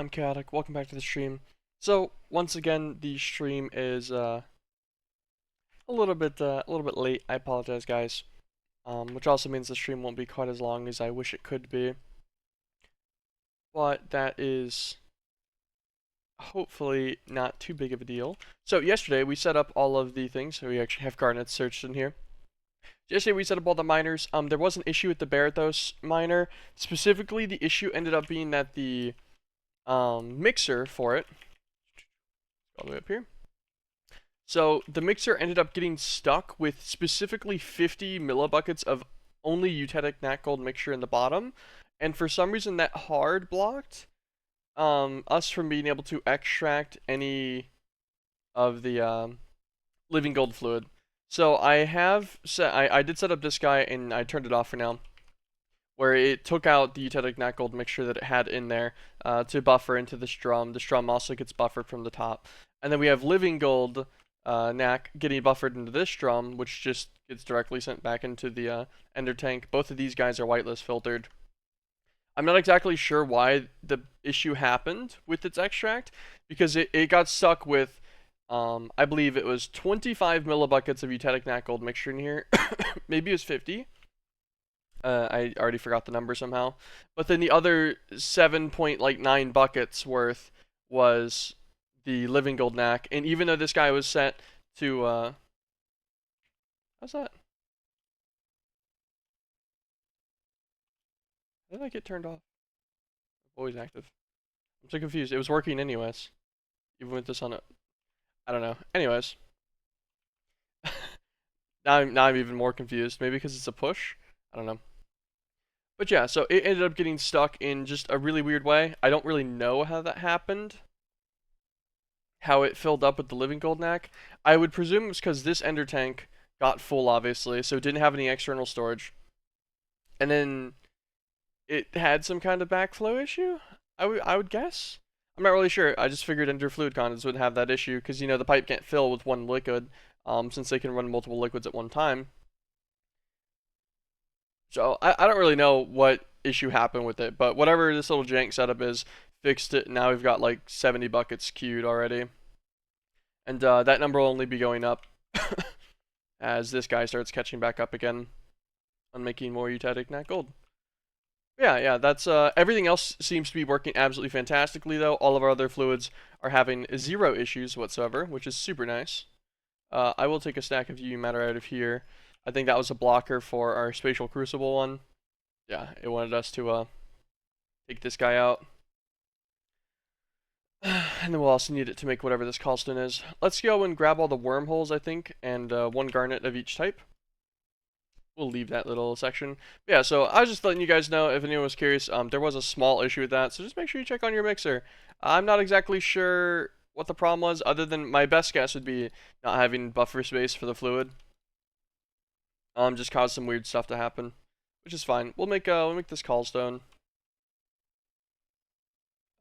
I'm Chaotic. Welcome back to the stream. So once again, the stream is a little bit late. I apologize, guys. Which also means the stream won't be quite as long as I wish it could be. But that is hopefully not too big of a deal. So yesterday we set up all of the things. So we actually have Garnet searched in here. Yesterday we set up all the miners. There was an issue with the Barathos miner. Specifically, the issue ended up being that the mixer for it, all the way up here. So the mixer ended up getting stuck with specifically 50 millibuckets of only Eutetic Nat Gold mixture in the bottom, and for some reason that hard blocked us from being able to extract any of the living gold fluid. So I did set up this guy and I turned it off for now, where it took out the Eutetic Nat Gold mixture that it had in there to buffer into this drum. This drum also gets buffered from the top. And then we have living gold NAC getting buffered into this drum, which just gets directly sent back into the ender tank. Both of these guys are whitelist filtered. I'm not exactly sure why the issue happened with its extract, because it got stuck with, I believe it was 25 millibuckets of Eutetic Nat Gold mixture in here. Maybe it was 50. I already forgot the number somehow. But then the other 7.9 buckets worth was the living gold knack. And even though this guy was set to how's that? How did that get turned off? Always active. I'm so confused. It was working anyways. Even with this on it. I don't know. Anyways. now I'm even more confused. Maybe because it's a push? I don't know. But yeah, so it ended up getting stuck in just a really weird way. I don't really know how that happened. How it filled up with the living gold knack. I would presume it was because this ender tank got full, obviously, so it didn't have any external storage. And then it had some kind of backflow issue, I would guess. I'm not really sure. I just figured ender fluid condoms wouldn't have that issue because, you know, the pipe can't fill with one liquid since they can run multiple liquids at one time. So I don't really know what issue happened with it, but whatever this little jank setup is, fixed it. Now we've got like 70 buckets queued already. And that number will only be going up as this guy starts catching back up again on making more Eutetic Nat Gold. Yeah, that's everything else seems to be working absolutely fantastically though. All of our other fluids are having zero issues whatsoever, which is super nice. I will take a stack of UV matter out of here. I think that was a blocker for our spatial crucible one. Yeah, it wanted us to take this guy out. And then we'll also need it to make whatever this callstone is. Let's go and grab all the wormholes, I think, and one garnet of each type. We'll leave that little section. But yeah, so I was just letting you guys know if anyone was curious. There was a small issue with that, so just make sure you check on your mixer. I'm not exactly sure what the problem was, other than my best guess would be not having buffer space for the fluid. Just caused some weird stuff to happen, which is fine. We'll make this callstone.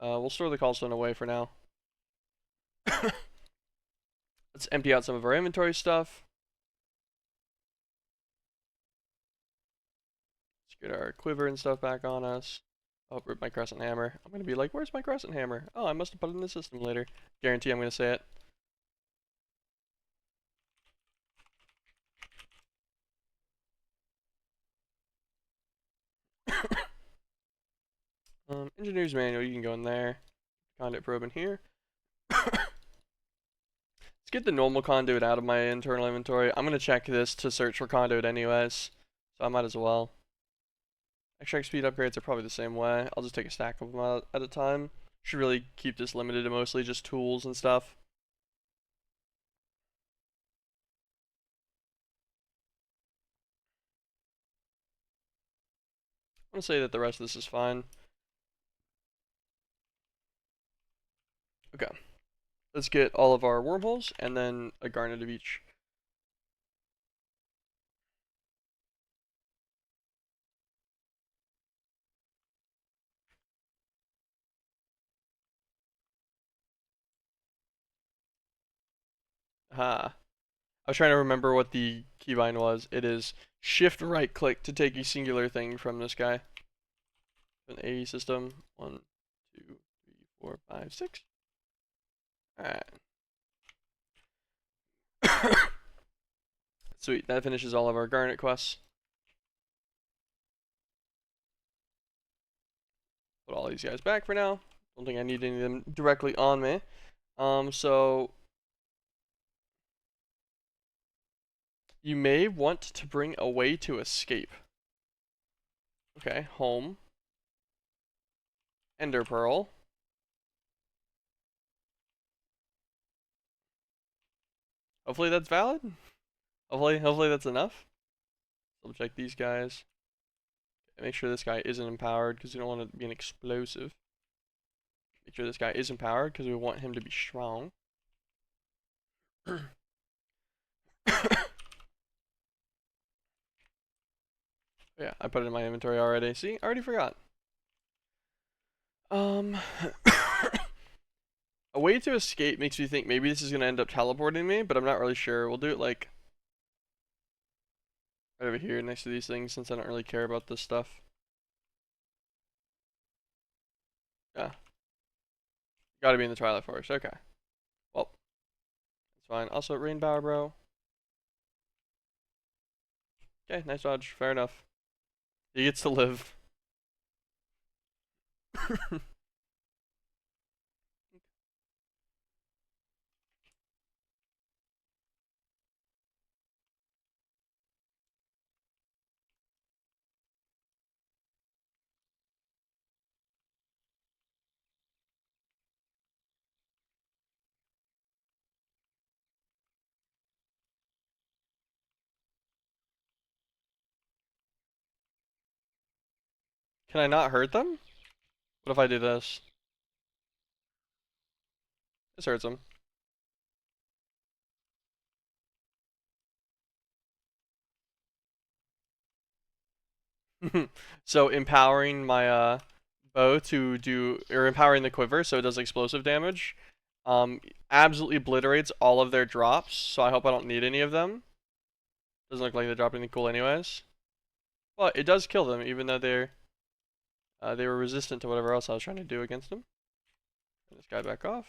We'll store the callstone away for now. Let's empty out some of our inventory stuff. Let's get our quiver and stuff back on us. Oh, rip my crescent hammer. I'm gonna be like, where's my crescent hammer? Oh, I must have put it in the system later. Guarantee I'm gonna say it. Engineer's manual, you can go in there. Conduit probe in here. Let's get the normal conduit out of my internal inventory. I'm gonna check this to search for conduit anyways, so I might as well. Extract speed upgrades are probably the same way. I'll just take a stack of them out at a time. Should really keep this limited to mostly just tools and stuff. I'm gonna say that the rest of this is fine. Okay. Let's get all of our wormholes and then a garnet of each. Aha. I was trying to remember what the keybind was. It is shift right click to take a singular thing from this guy. An A system. 1, 2, 3, 4, 5, 6. Alright. Sweet, that finishes all of our garnet quests. Put all these guys back for now. Don't think I need any of them directly on me. So you may want to bring a way to escape. Okay, home. Ender Pearl. Hopefully that's valid. Hopefully that's enough. Double check these guys. Make sure this guy isn't empowered because you don't want it to be an explosive. Make sure this guy is empowered because we want him to be strong. Yeah, I put it in my inventory already. See, I already forgot. A way to escape makes me think maybe this is gonna end up teleporting me, but I'm not really sure. We'll do it like right over here next to these things since I don't really care about this stuff. Yeah. Gotta be in the Twilight Forest. Okay. Well, that's fine. Also, Rainbow, bro. Okay, nice dodge. Fair enough. He gets to live. Can I not hurt them? What if I do this? This hurts them. So empowering my bow to do, or empowering the quiver so it does explosive damage, absolutely obliterates all of their drops. So I hope I don't need any of them. Doesn't look like they drop anything cool anyways. But it does kill them even though they were resistant to whatever else I was trying to do against them. Turn this guy back off.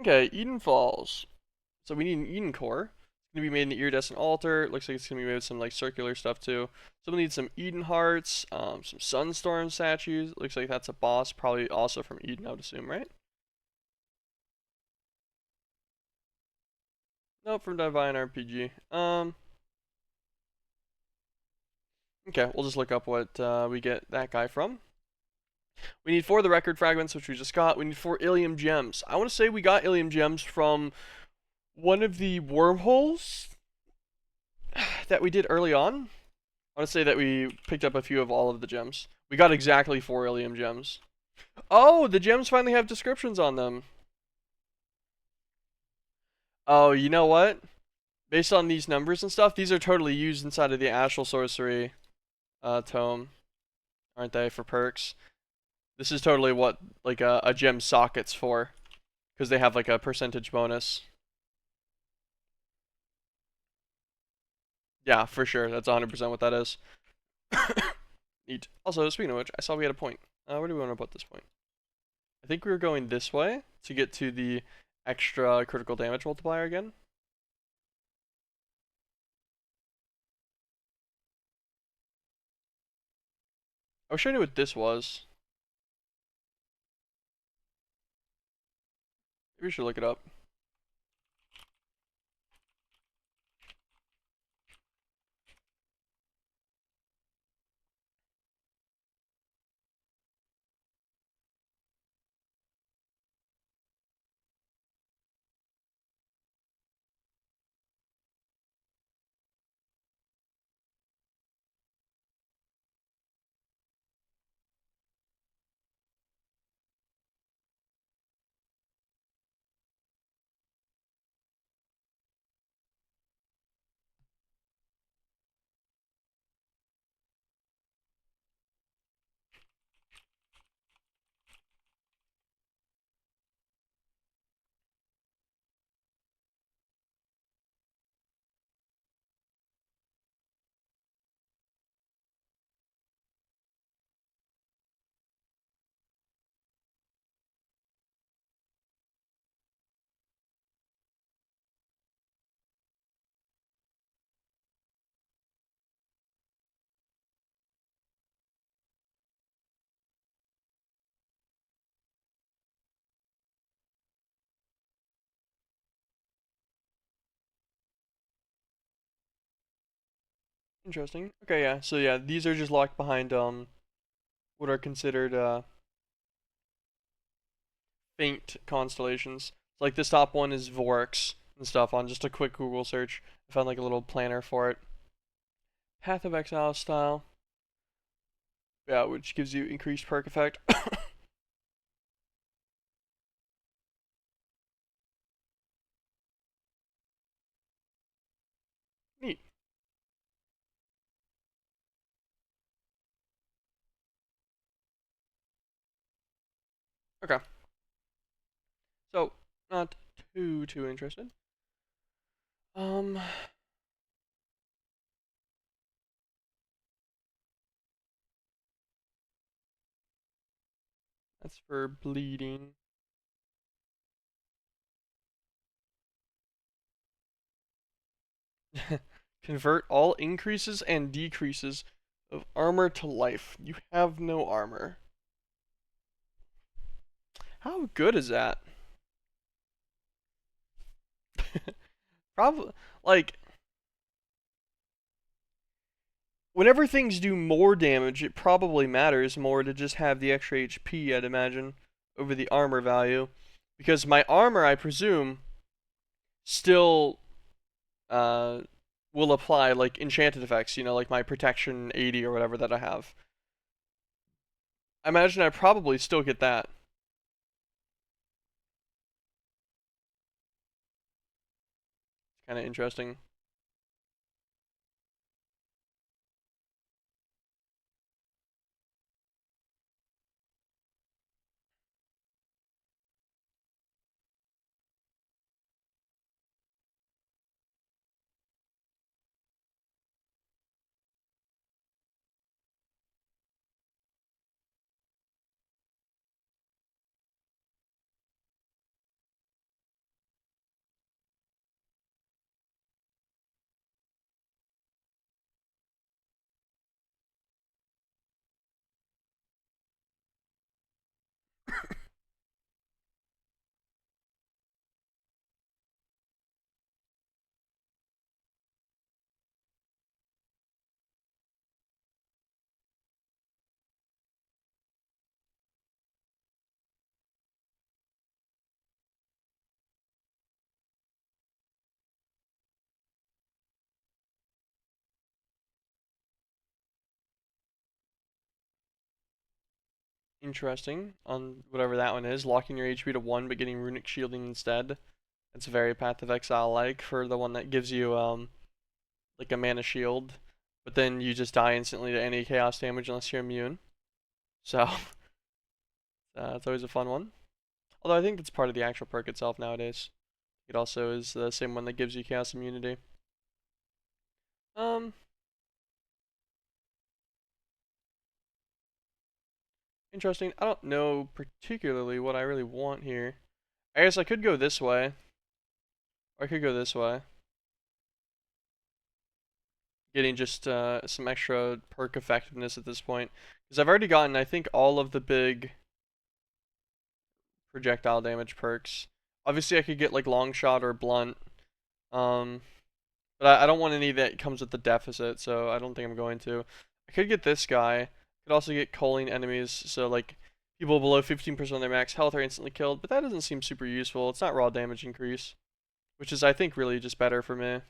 Okay, Eden Falls. So we need an Eden core. It's gonna be made in the iridescent altar. It looks like it's gonna be made with some like circular stuff too. So we need some Eden hearts, some Sunstorm statues. It looks like that's a boss, probably also from Eden, I would assume, right? Nope, from Divine RPG. Okay, we'll just look up what we get that guy from. We need 4 of the record fragments, which we just got. We need 4 Ilium gems. I want to say we got Ilium gems from one of the wormholes that we did early on. I want to say that we picked up a few of all of the gems. We got exactly 4 Ilium gems. Oh, the gems finally have descriptions on them. Oh, you know what? Based on these numbers and stuff, these are totally used inside of the Astral Sorcery tome, aren't they, for perks? This is totally what like a gem socket's for, because they have like a percentage bonus. Yeah, for sure. That's 100% what that is. Neat. Also, speaking of which, I saw we had a point. Where do we want to put this point? I think we were going this way to get to the extra critical damage multiplier again. I wish I knew what this was. Maybe we should look it up. Interesting. Okay, yeah. So yeah, these are just locked behind what are considered faint constellations. So, like this top one is Vorax and stuff on just a quick Google search. I found like a little planner for it. Path of Exile style. Yeah, which gives you increased perk effect. Neat. Okay. So not too interested. Um, that's for bleeding. Convert all increases and decreases of armor to life. You have no armor. How good is that? Probably like whenever things do more damage, it probably matters more to just have the extra HP, I'd imagine, over the armor value. Because my armor, I presume, still uh will apply like enchanted effects, like my protection 80 or whatever that I have. I imagine I probably still get that. It's kind of interesting. Interesting on whatever that one is. Locking your HP to 1 but getting runic shielding instead. It's very Path of Exile like for the one that gives you like a mana shield, but then you just die instantly to any chaos damage unless you're immune. So it's always a fun one. Although I think it's part of the actual perk itself nowadays. It also is the same one that gives you chaos immunity. Um, Interesting. I don't know particularly what I really want here. I guess I could go this way, or I could go this way. Getting just some extra perk effectiveness at this point. Because I've already gotten, I think, all of the big projectile damage perks. Obviously, I could get like long shot or blunt. Um, but I don't want any that comes with the deficit, so I don't think I'm going to. I could get this guy. I could also get culling enemies, so like people below 15% of their max health are instantly killed, but that doesn't seem super useful. It's not raw damage increase, which is I think really just better for me.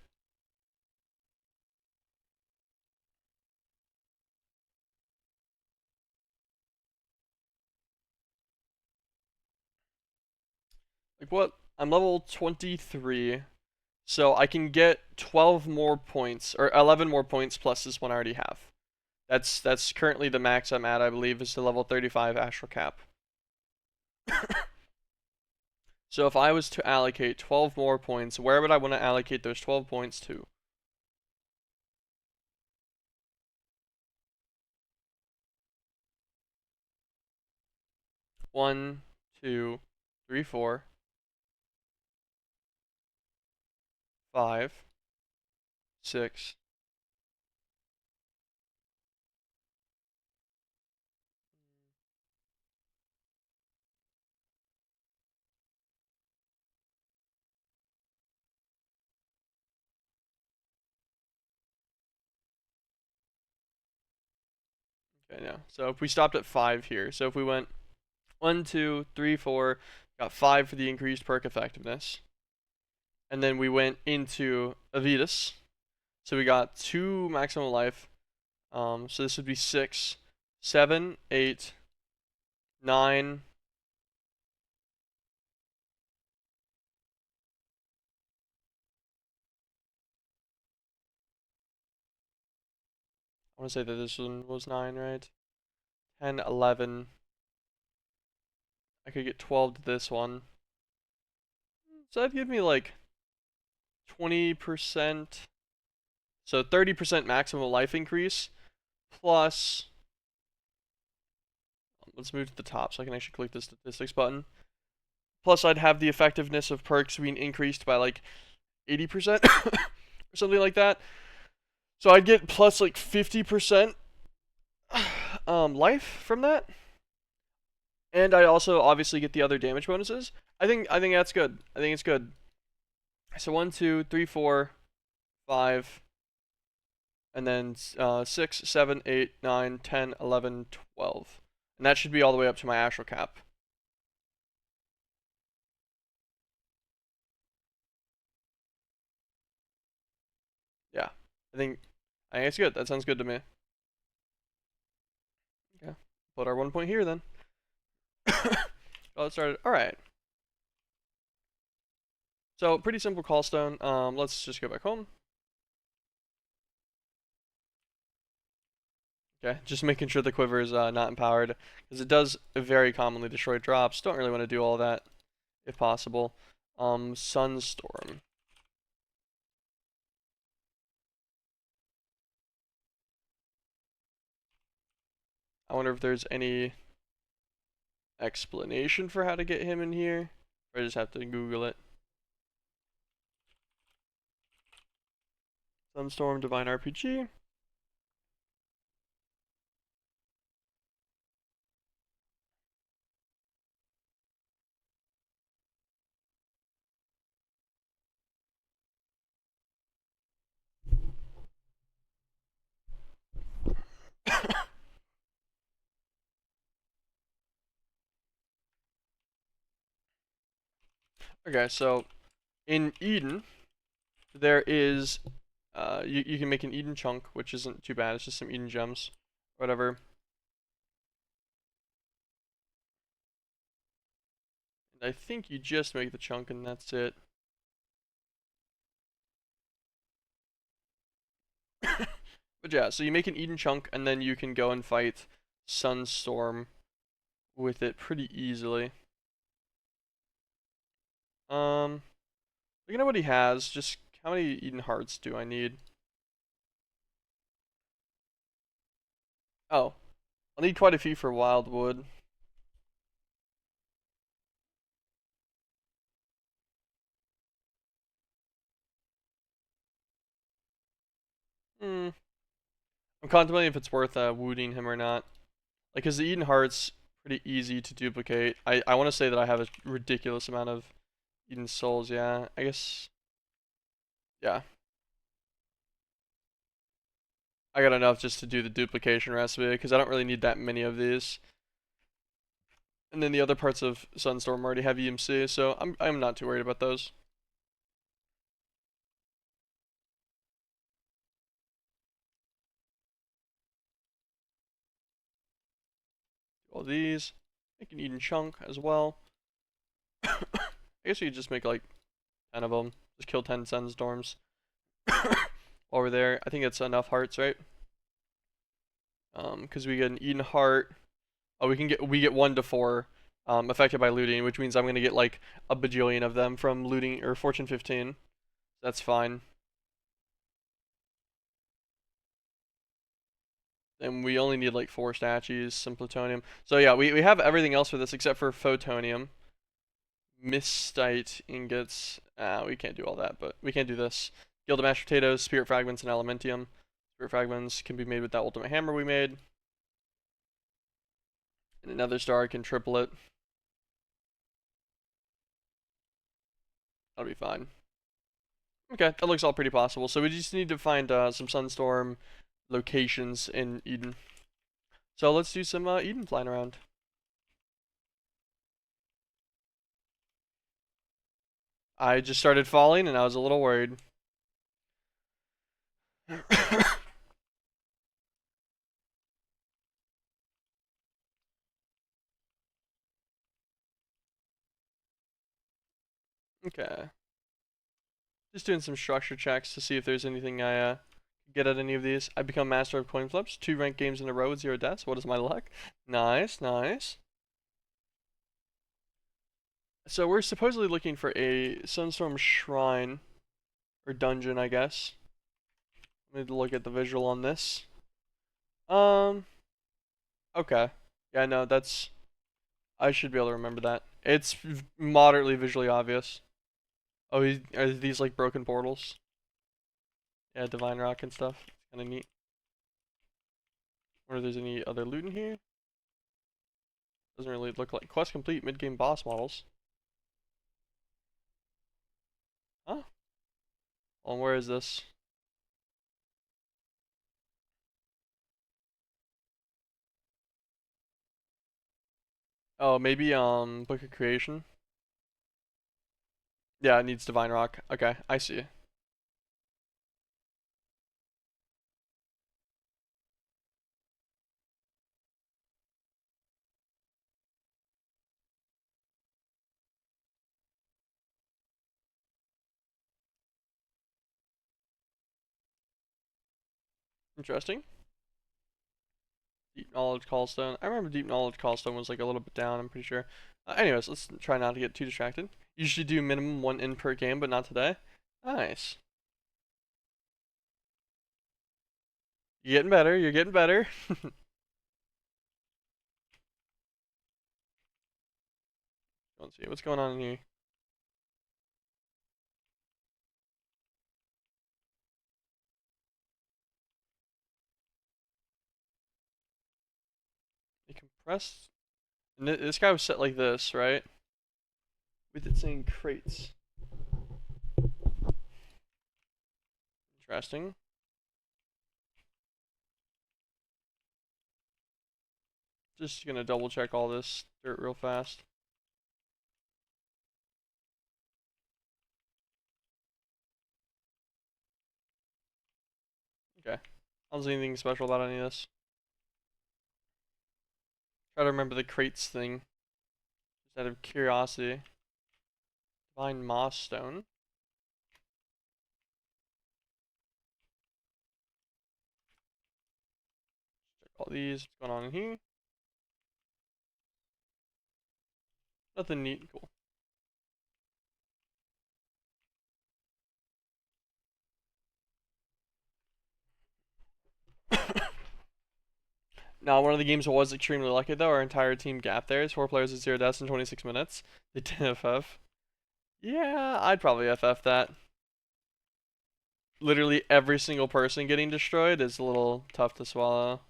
Like what? I'm level 23, so I can get 12 more points or 11 more points plus this one I already have. That's currently the max I'm at, I believe, is the level 35 astral cap. So if I was to allocate 12 more points, where would I want to allocate those 12 points to? One, two, three, four, five, six. Okay, now. So if we stopped at 5 here, so if we went 1, 2, 3, 4, got 5 for the increased perk effectiveness, and then we went into Avitus, so we got 2 maximum life. So this would be 6, 7, 8, 9. I want to say that this one was 9, right? 10, 11. I could get 12 to this one. So that'd give me like 20%. So 30% maximum life increase. Plus, let's move to the top so I can actually click the statistics button. Plus, I'd have the effectiveness of perks being increased by like 80% or something like that. So I'd get plus like 50% life from that. And I also obviously get the other damage bonuses. I think that's good. I think it's good. So 1, 2, 3, 4, 5, and then 6, 7, 8, 9, 10, 11, 12. And that should be all the way up to my astral cap. Yeah. I think it's good. That sounds good to me. Okay. Put our 1 point here then. Let's start. Alright. So pretty simple call stone. Let's just go back home. Okay, just making sure the quiver is not empowered, because it does very commonly destroy drops. Don't really want to do all that, if possible. Sunstorm. I wonder if there's any explanation for how to get him in here, or I just have to Google it. Sunstorm, Divine RPG. Okay, so in Eden, there is, you can make an Eden chunk, which isn't too bad. It's just some Eden gems, whatever. And I think you just make the chunk and that's it. But yeah, so you make an Eden chunk and then you can go and fight Sunstorm with it pretty easily. Looking at what he has, just how many Eden hearts do I need? Oh, I'll need quite a few for Wildwood. Hmm. I'm contemplating if it's worth wooting him or not. Like, cause the Eden heart's pretty easy to duplicate. I want to say that I have a ridiculous amount of Eden souls. Yeah, I guess. Yeah, I got enough just to do the duplication recipe because I don't really need that many of these. And then the other parts of Sunstorm already have EMC, so I'm not too worried about those. Do all these. Make an Eden chunk as well. I guess we could just make like 10 of them. Just kill 10 Sunstorms. While we're there, I think that's enough hearts, right? Because we get an Eden heart. Oh, we get 1 to 4 affected by looting, which means I'm gonna get like a bajillion of them from looting or Fortune 15. That's fine. And we only need like 4 statues, some plutonium. So yeah, we have everything else for this except for photonium. Mistite ingots. We can't do all that, but we can do this. Guild of mashed potatoes, spirit fragments, and elementium. Spirit fragments can be made with that ultimate hammer we made. And another star can triple it. That'll be fine. Okay, that looks all pretty possible. So we just need to find some Sunstorm locations in Eden. So let's do some Eden flying around. I just started falling and I was a little worried. Okay. Just doing some structure checks to see if there's anything I get at any of these. I become master of coin flips. 2 ranked games in a row with 0 deaths. What is my luck? Nice, nice. So we're supposedly looking for a Sunstorm Shrine or dungeon, I guess. I need to look at the visual on this. Um, okay. Yeah, no, that's I should be able to remember that. It's moderately visually obvious. Oh, are these like broken portals? Yeah, Divine Rock and stuff. Kind of neat. Wonder if there's any other loot in here. Doesn't really look like quest complete mid-game boss models. Huh? Well, where is this? Oh, maybe Book of Creation. Yeah, it needs Divine Rock. Okay, I see. Interesting. Deep Knowledge Callstone. I remember Deep Knowledge Callstone was like a little bit down, I'm pretty sure. Anyways, let's try not to get too distracted. Usually do minimum 1 in per game, but not today. Nice. You're getting better, you're getting better. Let's see, what's going on in here? You compressed. And this guy was set like this, right? With it saying crates. Interesting. Just gonna double check all this dirt real fast. Okay. I don't see anything special about any of this. Try to remember the crates thing. Just out of curiosity. Divine Moss Stone. Check all these. What's going on in here? Nothing neat. Cool. Now, one of the games that was extremely lucky though, our entire team gap there is 4 players with 0 deaths in 26 minutes. They did FF. Yeah, I'd probably FF that. Literally every single person getting destroyed is a little tough to swallow.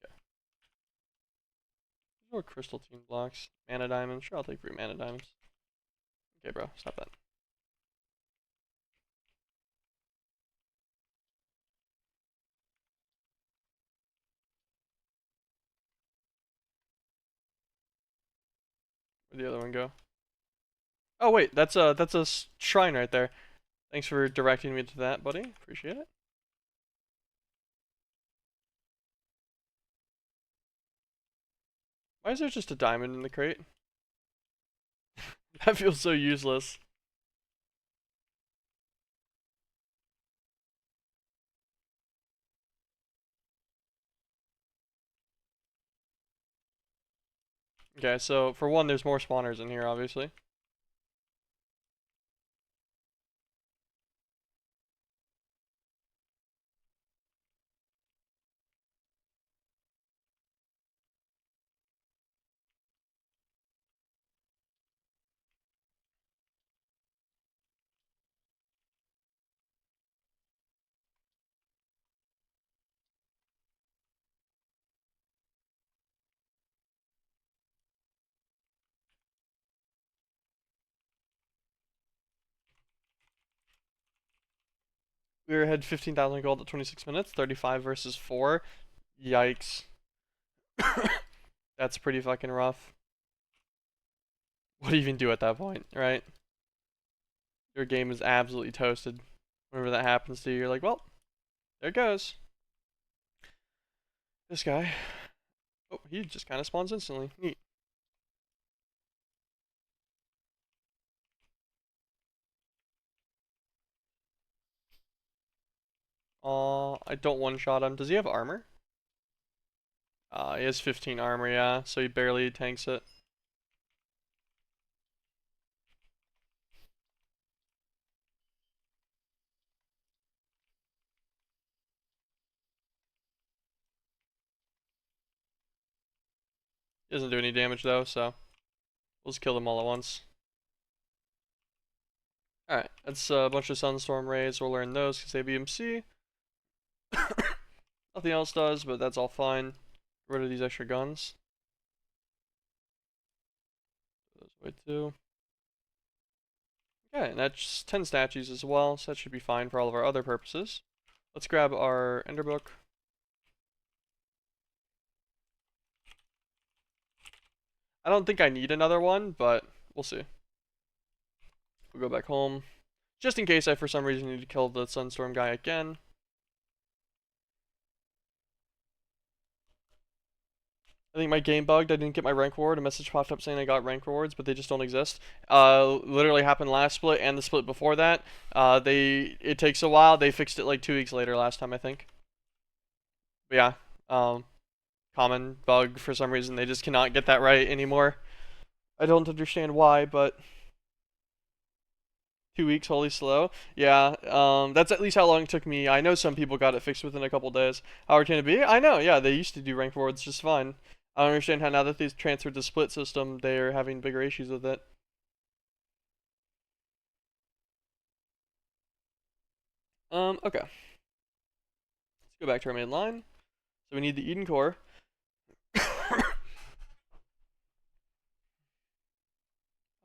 Okay. More crystal team blocks. Mana diamonds. Sure, I'll take 3 mana diamonds. Okay, bro, stop that. Where'd the other one go? Oh wait, that's a shrine right there. Thanks for directing me to that, buddy. Appreciate it. Why is there just a diamond in the crate? That feels so useless. Okay, so for one, there's more spawners in here, obviously. We were ahead 15,000 gold at 26 minutes, 35 versus 4. Yikes. That's pretty fucking rough. What do you even do at that point, right? Your game is absolutely toasted. Whenever that happens to you, you're like, well, there it goes. This guy. Oh, he just kind of spawns instantly. Neat. I don't one-shot him. Does he have armor? He has 15 armor, yeah, so he barely tanks it. He doesn't do any damage though, so we'll just kill them all at once. Alright, that's a bunch of Sunstorm Rays. We'll learn those because they have EMC. Nothing else does, but that's all fine. Get rid of these extra guns. Those away too. Okay, and that's 10 statues as well, so that should be fine for all of our other purposes. Let's grab our Ender Book. I don't think I need another one, but we'll see. We'll go back home. Just in case I, for some reason, need to kill the Sunstorm guy again. I think my game bugged. I didn't get my rank reward. A message popped up saying I got rank rewards, but they just don't exist. Literally happened last split and the split before that. It takes a while. They fixed it like 2 weeks later last time, I think. But yeah, common bug for some reason. They just cannot get that right anymore. I don't understand why, but 2 weeks, holy slow. Yeah, that's at least how long it took me. I know some people got it fixed within a couple days. How hard can it be? I know, yeah, they used to do rank rewards just fine. I don't understand how now that they've transferred to split system, they're having bigger issues with it. Okay. Let's go back to our main line. So we need the Eden core.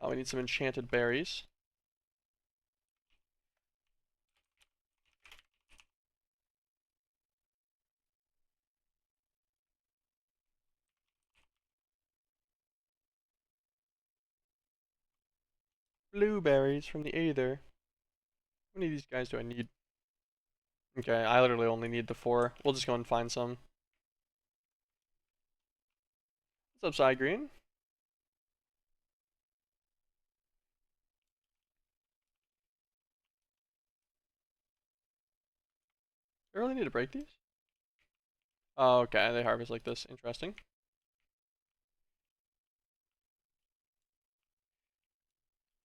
We need some enchanted berries. Blueberries from the Aether. How many of these guys do I need? Okay, I literally only need the 4. We'll just go and find some. What's up, Side Green? Do I really need to break these? Oh, okay, they harvest like this. Interesting.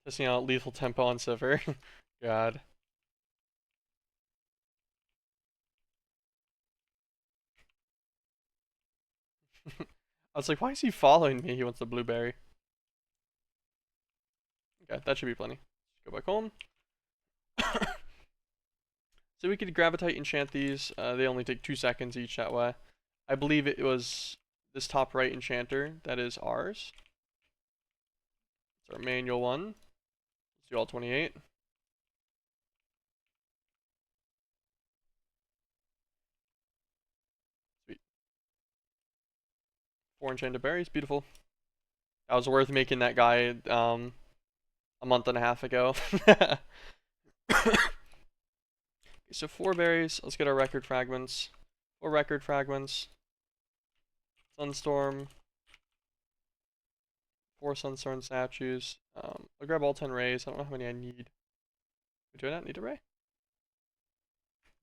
Testing out lethal tempo on Sivir. God. I was like, why is he following me? He wants the blueberry. Okay, that should be plenty. Go back home. So we could gravitate enchant these. They only take 2 seconds each that way. I believe it was this top right enchanter that is ours. It's our manual one. Let's do all 28. Sweet. 4 enchanted berries. Beautiful. That was worth making that guy a month and a half ago. So 4 berries. Let's get our record fragments. 4 record fragments. Sunstorm. 4 Sunstorm statues. I'll grab all 10 rays. I don't know how many I need. Do I not need a ray?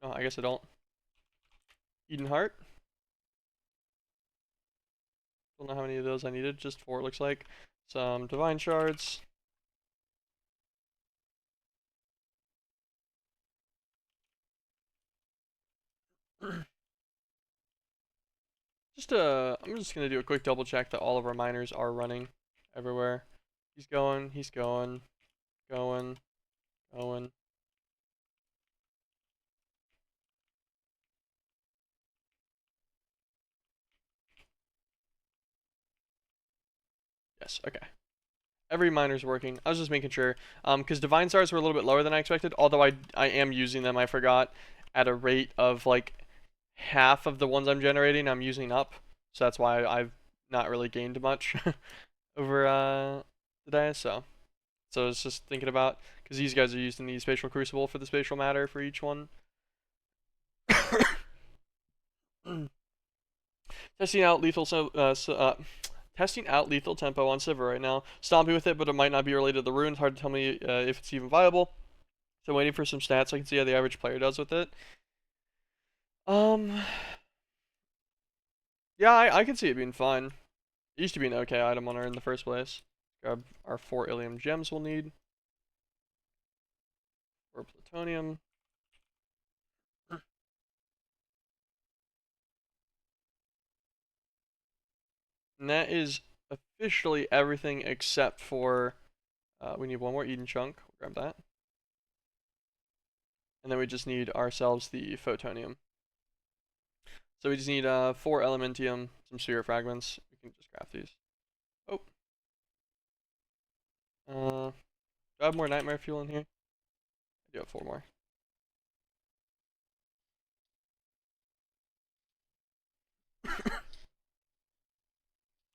Oh, I guess I don't. Eden Heart. Don't know how many of those I needed. Just 4 it looks like. Some Divine Shards. I'm just gonna do a quick double check that all of our miners are running everywhere. He's going, going. Yes, okay. Every miner's working. I was just making sure. Because divine stars were a little bit lower than I expected. Although I am using them. I forgot at a rate of like half of the ones I'm generating. I'm using up. So that's why I've not really gained much over today. So I was just thinking about because these guys are using the spatial crucible for the spatial matter for each one. Testing out lethal testing out lethal tempo on Sivir right now. Stomping with it, but it might not be related to the rune. It's hard to tell me if it's even viable. So waiting for some stats so I can see how the average player does with it. Yeah, I can see it being fine. It used to be an okay item on her in the first place. Grab our 4 Ilium gems we'll need. Or plutonium. And that is officially everything except for we need one more Eden chunk. We'll grab that. And then we just need ourselves the photonium. So we just need 4 elementium, some sphere fragments. We can just craft these. Oh. Do I have more nightmare fuel in here? I do have 4 more.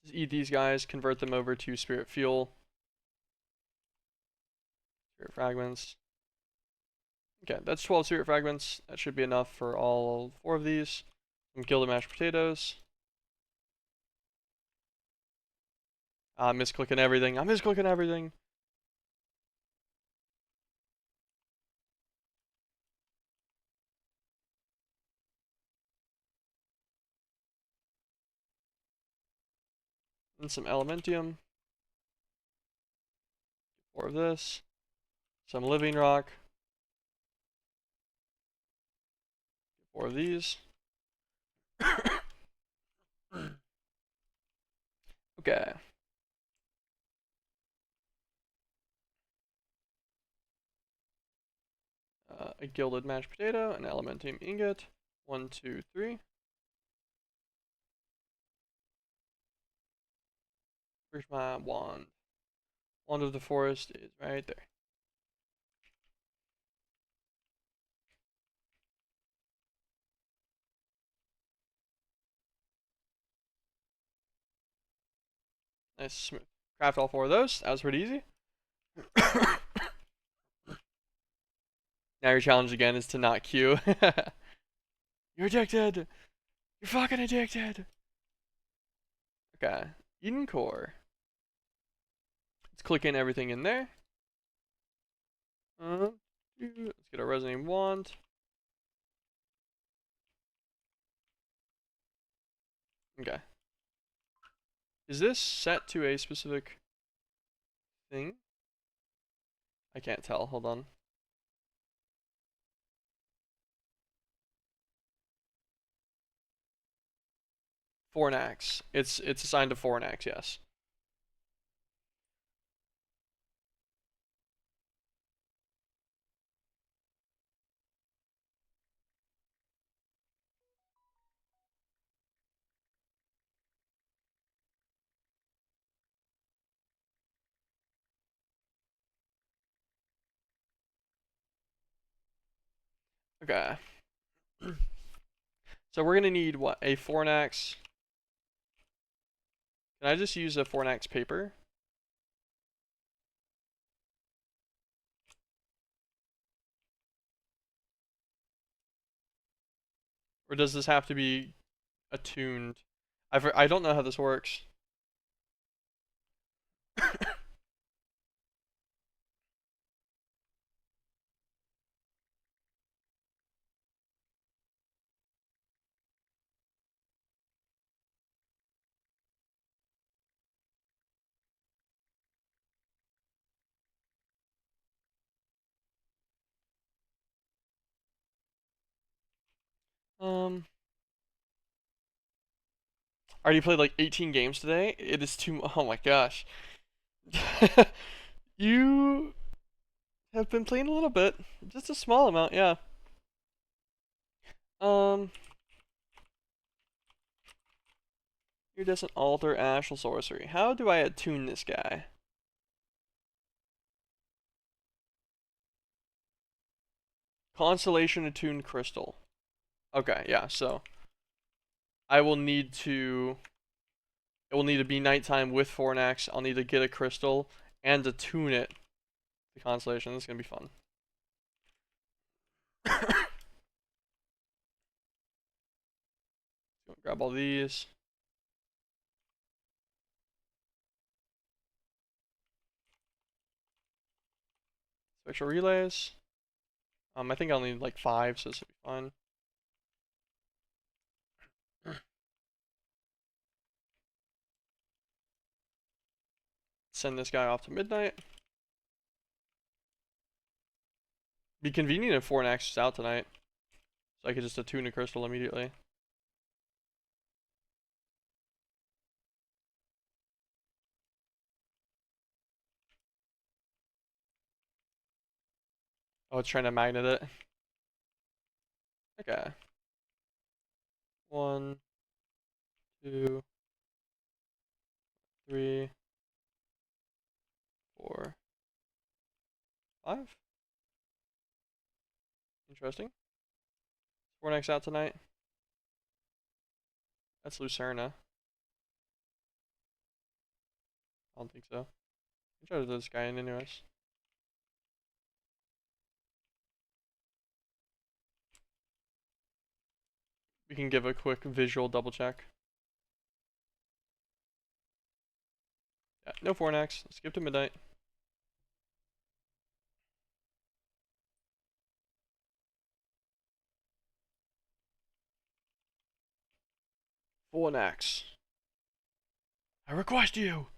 Just eat these guys, convert them over to spirit fuel. Spirit fragments. Okay, that's 12 spirit fragments. That should be enough for all 4 of these. Kill the mashed potatoes. I'm misclicking everything. I'm misclicking everything. And some elementium. 4 of this. Some living rock. 4 of these. Okay. A gilded mashed potato, an elementium ingot. 1, 2, 3. Where's my wand? Wand of the forest is right there. Nice, smooth. Craft all 4 of those. That was pretty easy. Now your challenge again is to not queue. You're addicted. You're fucking addicted. Okay. Eden core. Let's click in everything in there. Let's get a resonating wand. Okay. Is this set to a specific thing? I can't tell. Hold on. Fornax. It's assigned to Fornax, yes. Okay. So we're gonna need what? A Fornax. Can I just use a Fornax paper? Or does this have to be attuned? I don't know how this works. I already played like 18 games today. It is too. Oh my gosh. You have been playing a little bit, just a small amount, yeah. Um, Iridescent Altar, Ashel Sorcery. How do I attune this guy? Constellation attuned crystal. Okay, yeah, so I will need to it will need to be nighttime with Fornax. I'll need to get a crystal and attune it to constellation. This is gonna be fun. Grab all these. Spectral relays. I think I'll need like 5, so this will be fine. Send this guy off to midnight. Be convenient if Fornax is out tonight, so I could just attune a crystal immediately. Oh, it's trying to magnet it. Okay. 1, 2, 3, 4, 5. Interesting. Fornax out tonight. That's Lucerna. I don't think so. I'm trying to do this guy in anyways. We can give a quick visual double check. Yeah, no Fornax. Skip to midnight. Fornax. I request you.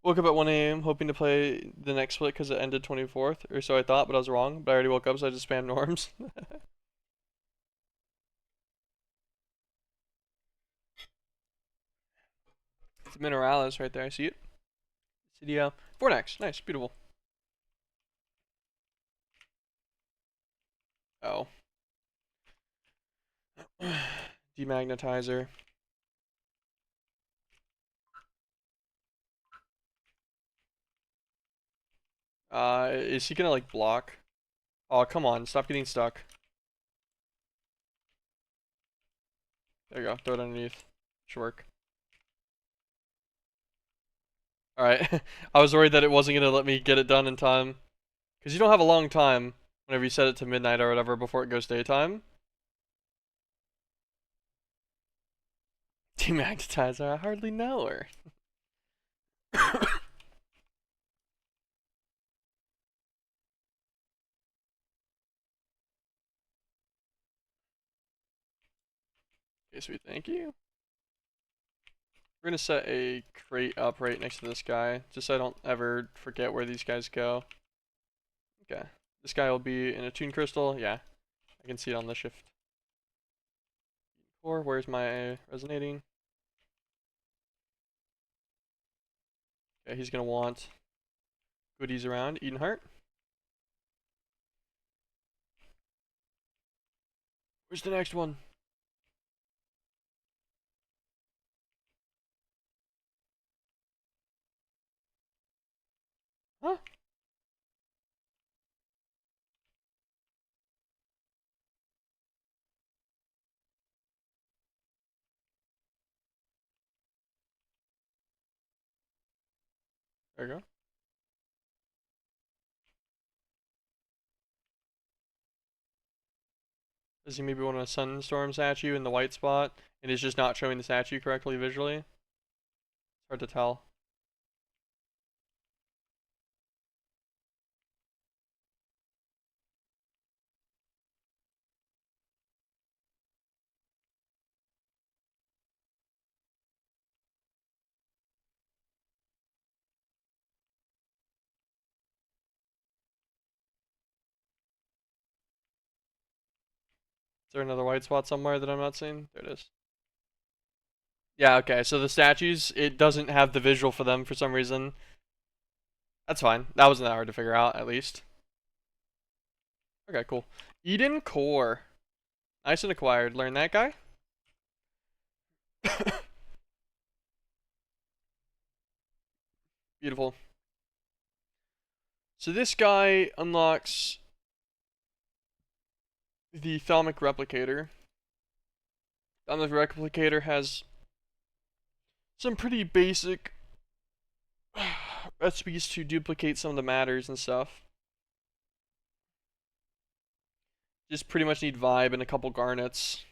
Woke up at 1 a.m. hoping to play the next split because it ended 24th, or so I thought, but I was wrong. But I already woke up, so I just spammed norms. It's Mineralis right there. I see it. CDL. Fornax. Nice. Beautiful. Oh. Demagnetizer. Is he gonna like block? Oh, come on. Stop getting stuck. There you go. Throw it underneath. Should work. Alright. I was worried that it wasn't gonna let me get it done in time. Because you don't have a long time whenever you set it to midnight or whatever before it goes daytime. Demagnetizer, I hardly know her. Okay, sweet, thank you. We're gonna set a crate up right next to this guy, just so I don't ever forget where these guys go. Okay. This guy will be in a tune crystal. Yeah, I can see it on the shift. Core, where's my resonating? Okay, he's gonna want goodies around. Eden Heart. Where's the next one? Huh? There you go. Does he maybe want to sunstorm statue in the white spot and is just not showing the statue correctly visually? It's hard to tell. Is there another white spot somewhere that I'm not seeing? There it is. Yeah, okay, so the statues, it doesn't have the visual for them for some reason. That's fine. That wasn't that hard to figure out, at least. Okay, cool. Eden Core. Nice and acquired. Learn that guy? Beautiful. So this guy unlocks the Thalamic Replicator. Thalamic Replicator has some pretty basic recipes to duplicate some of the matters and stuff. Just pretty much need Vibe and a couple Garnets.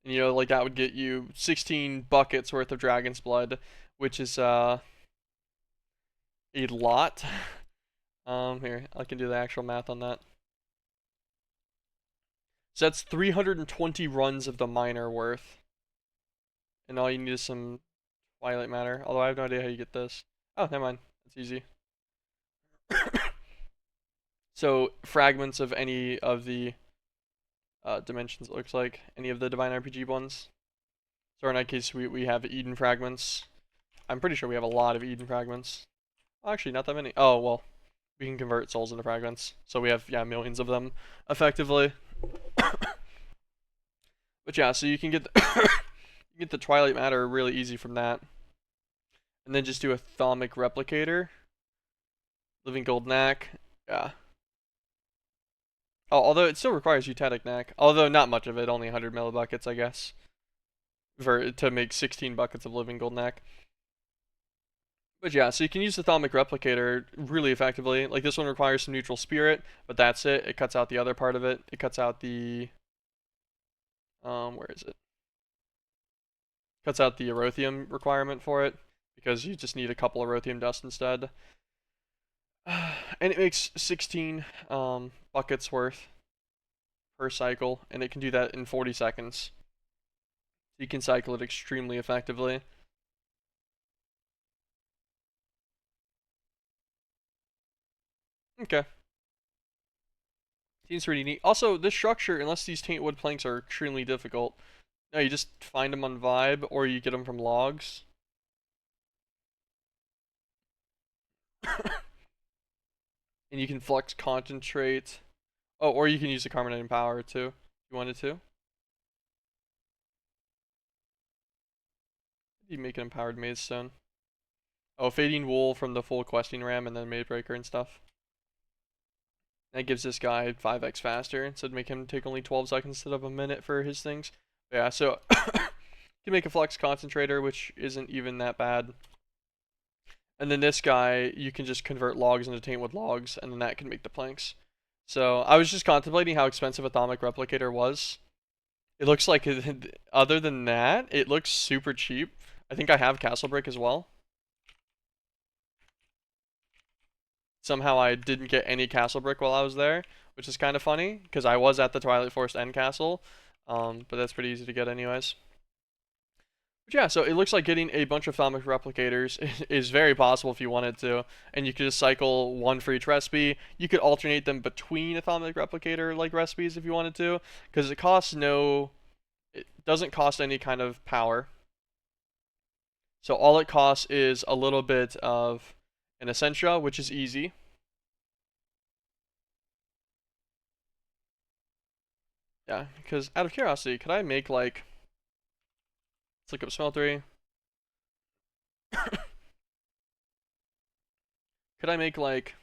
And, like that would get you 16 buckets worth of Dragon's Blood, which is a lot. Here, I can do the actual math on that. So that's 320 runs of the miner worth. And all you need is some Twilight Matter. Although I have no idea how you get this. Oh, never mind. It's easy. So, fragments of any of the dimensions, it looks like. Any of the Divine RPG ones. So in that case, we have Eden fragments. I'm pretty sure we have a lot of Eden fragments. Actually, not that many. Oh, well. We can convert souls into fragments. So we have, yeah, millions of them, effectively. But yeah, so you can get you get the Twilight Matter really easy from that. And then just do a Thalamic Replicator. Living Gold Knack. Yeah. Oh, although it still requires Eutectic Knack. Although not much of it, only 100 millibuckets, I guess. To make 16 buckets of Living Gold Knack. But yeah, so you can use the Thalamic Replicator really effectively. Like this one requires some Neutral Spirit, but that's it. It cuts out the other part of it. It cuts out the... where is it? Cuts out the Erothium requirement for it, because you just need a couple of Erothium Dust instead. And it makes 16 buckets worth per cycle, and it can do that in 40 seconds. So you can cycle it extremely effectively. Okay. Seems pretty neat. Also, this structure, unless these taint wood planks are extremely difficult, no, you just find them on Vibe, or you get them from logs. And you can flex concentrate. Oh, or you can use the Carbonated Power too, if you wanted to. You make an empowered Maze Stone. Oh, Fading Wool from the full questing ram and then Madebreaker and stuff. That gives this guy 5x faster, so it'd make him take only 12 seconds instead of a minute for his things. But yeah, so you can make a Flex Concentrator, which isn't even that bad. And then this guy, you can just convert logs into Taintwood logs, and then that can make the planks. So I was just contemplating how expensive a Thalamic Replicator was. It looks like, other than that, it looks super cheap. I think I have Castle Brick as well. Somehow I didn't get any Castle Brick while I was there, which is kind of funny, because I was at the Twilight Forest End Castle, but that's pretty easy to get anyways. But yeah, so it looks like getting a bunch of Thalamic Replicators is very possible if you wanted to, and you could just cycle one for each recipe. You could alternate them between a Thalamic Replicator like recipes if you wanted to, because it doesn't cost any kind of power. So all it costs is a little bit of an Essentia, which is easy. Yeah, because out of curiosity, could I make like... Let's look up smeltery. Could I make like...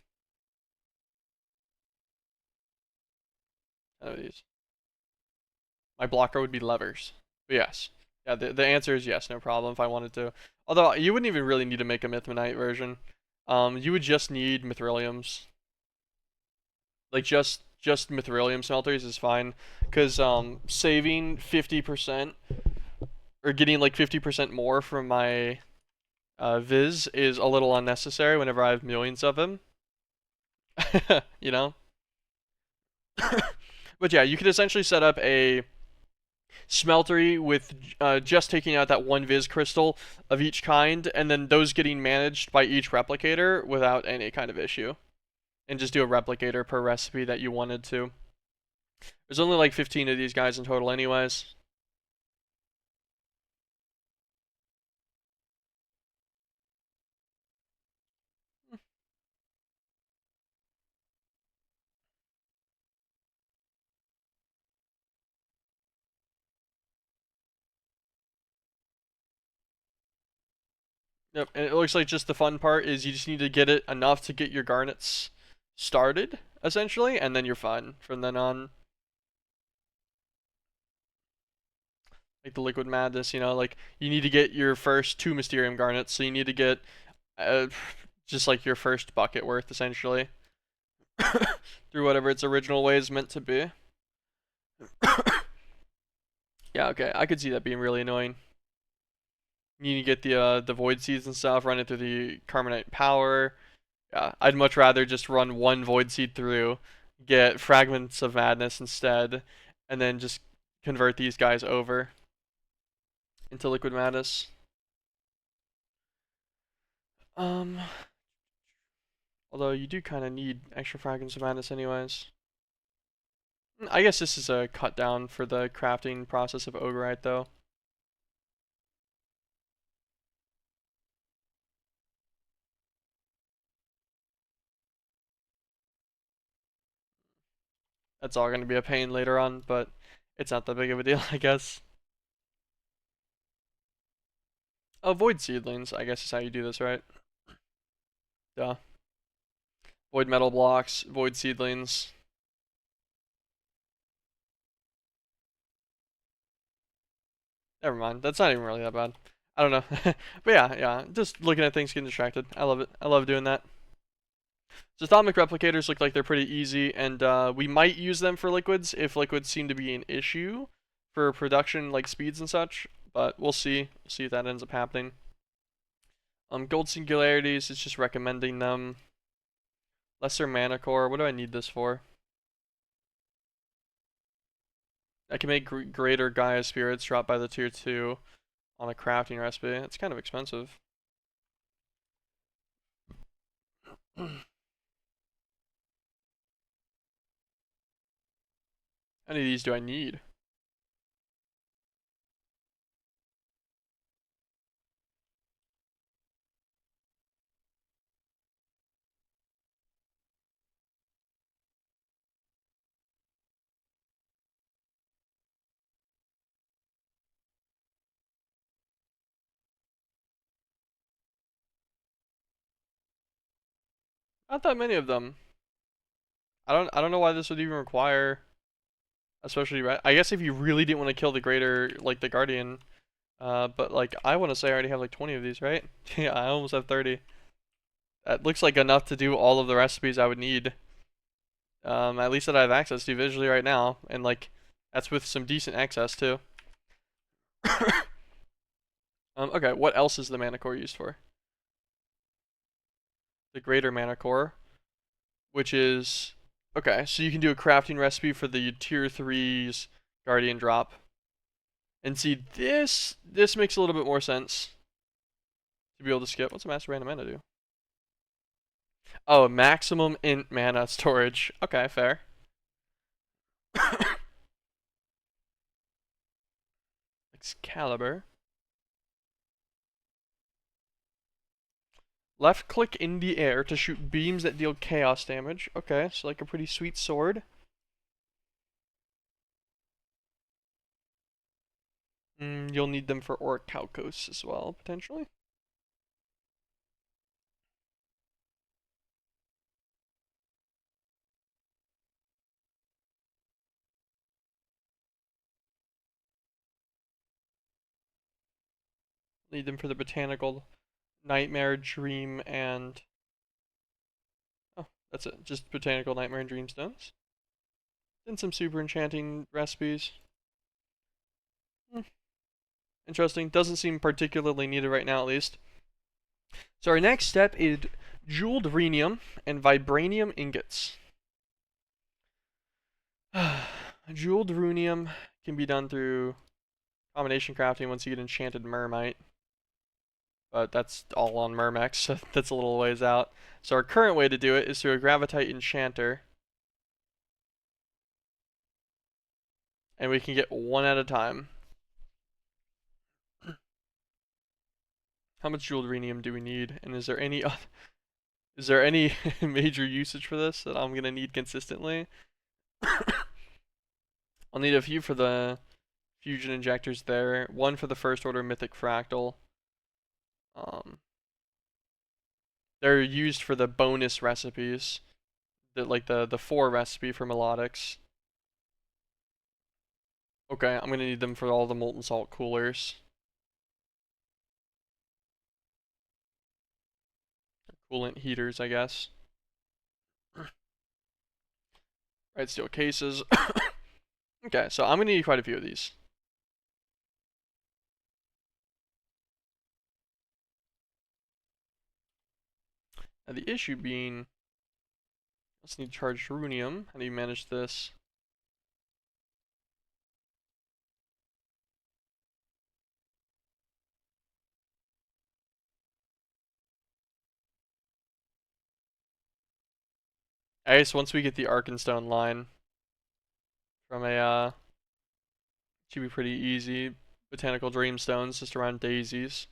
these? My blocker would be levers. But yes. Yeah, the answer is yes, no problem if I wanted to. Although, you wouldn't even really need to make a Mythmanite version. You would just need Mithriliums. Like, just Mithrilium smelters is fine. Because, saving 50%, or getting like 50% more from my Viz is a little unnecessary whenever I have millions of them. You know? But yeah, you could essentially set up a smeltery with just taking out that one Viz crystal of each kind, and then those getting managed by each replicator without any kind of issue. And just do a replicator per recipe that you wanted to. There's only like 15 of these guys in total anyways. Yep, and it looks like just the fun part is you just need to get it enough to get your garnets started, essentially, and then you're fine from then on. Like the Liquid Madness, like you need to get your first 2 Mysterium Garnets, so you need to get uh, just like your first bucket worth, essentially, through whatever its original way is meant to be. Yeah, okay, I could see that being really annoying. You need to get the Void Seeds and stuff, run it through the Carbonite Power. Yeah, I'd much rather just run one Void Seed through, get Fragments of Madness instead, and then just convert these guys over into Liquid Madness. Um, Although you do kind of need extra Fragments of Madness anyways. I guess this is a cut down for the crafting process of Ogrite though. That's all going to be a pain later on, but it's not that big of a deal, I guess. Oh, Void Seedlings, I guess is how you do this, right? Duh. Void Metal Blocks, Void Seedlings. Never mind, that's not even really that bad. I don't know. But yeah, just looking at things getting distracted. I love it. I love doing that. So Atomic Replicators look like they're pretty easy, and we might use them for liquids if liquids seem to be an issue for production like speeds and such, but we'll see. We'll see if that ends up happening. Gold Singularities, it's just recommending them. Lesser Mana Core, what do I need this for? I can make greater Gaia Spirits drop by the tier 2 on a crafting recipe. It's kind of expensive. How many of these do I need? Not that many of them. I don't know why this would even require, especially I guess if you really didn't want to kill the greater like the Guardian, but like I want to say I already have like 20 of these, right? Yeah, I almost have 30. That looks like enough to do all of the recipes I would need. At least that I have access to visually right now, and like that's with some decent access too. Okay, what else is the mana core used for? The greater mana core, which is okay, so you can do a crafting recipe for the tier 3's Guardian drop. And see, this makes a little bit more sense to be able to skip. What's a master random mana do? Oh, maximum int mana storage. Okay, fair. Excalibur. Left click in the air to shoot beams that deal chaos damage. Okay, so like a pretty sweet sword. You'll need them for Orichalcos as well, potentially. Need them for the botanical nightmare, dream, and oh, that's it. Just botanical nightmare and dream stones. Then some super enchanting recipes. Interesting. Doesn't seem particularly needed right now, at least. So our next step is jeweled rhenium and vibranium ingots. Jeweled rhenium can be done through combination crafting once you get enchanted mermite. But that's all on Mermex, so that's a little ways out. So our current way to do it is through a Gravitite Enchanter. And we can get one at a time. How much jeweled rhenium do we need? And is there any major usage for this that I'm gonna need consistently? I'll need a few for the fusion injectors there. One for the first order mythic fractal. They're used for the bonus recipes the 4 recipe for melodics. Okay, I'm gonna need them for all the molten salt coolers. Coolant heaters, I guess. Right, steel cases. Okay, so I'm gonna need quite a few of these. Now the issue being, let's need charged runium. How do you manage this? I guess once we get the Arkenstone line from a, should be pretty easy. Botanical Dreamstones, just around daisies.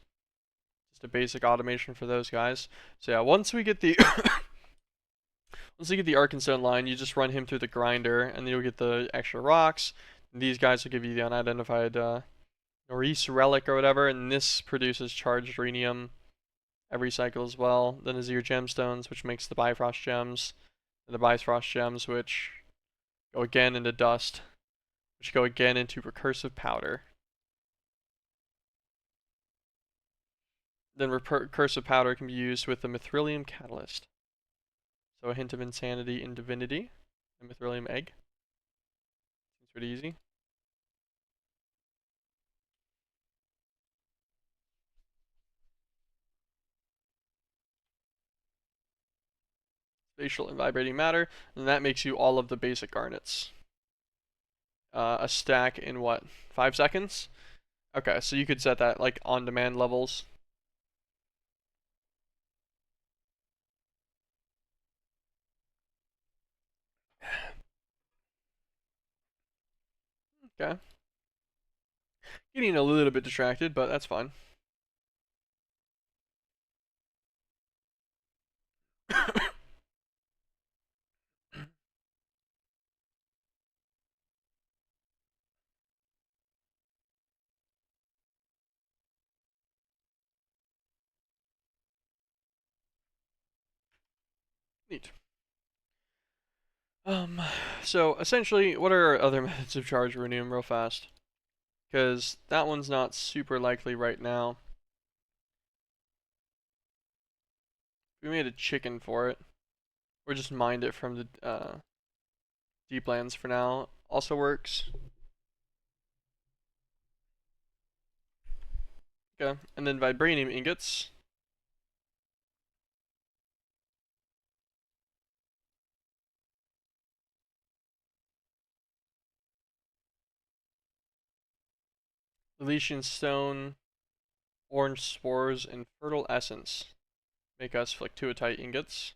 Just a basic automation for those guys. So yeah, once we get the once you get the Arkenstone line, you just run him through the grinder, and then you'll get the extra rocks. And these guys will give you the unidentified Norris relic or whatever, and this produces charged rhenium every cycle as well. Then Azir gemstones, which makes the Bifrost gems, and the Bifrost gems, which go again into dust, which go again into recursive powder. Then recursive powder can be used with the Mithrilium catalyst. So a hint of insanity in divinity, a Mithrilium egg. Seems pretty easy. Spatial and vibrating matter, and that makes you all of the basic garnets. A stack in what, 5 seconds? Okay, so you could set that like on demand levels. Okay. Getting a little bit distracted, but that's fine. Neat. So essentially, what are our other methods of charge rhenium real fast? Because that one's not super likely right now. We made a chicken for it. Or just mined it from the deep lands for now. Also works. Okay, and then vibranium ingots. Elysian stone, orange spores, and fertile essence make us fluctuatite ingots.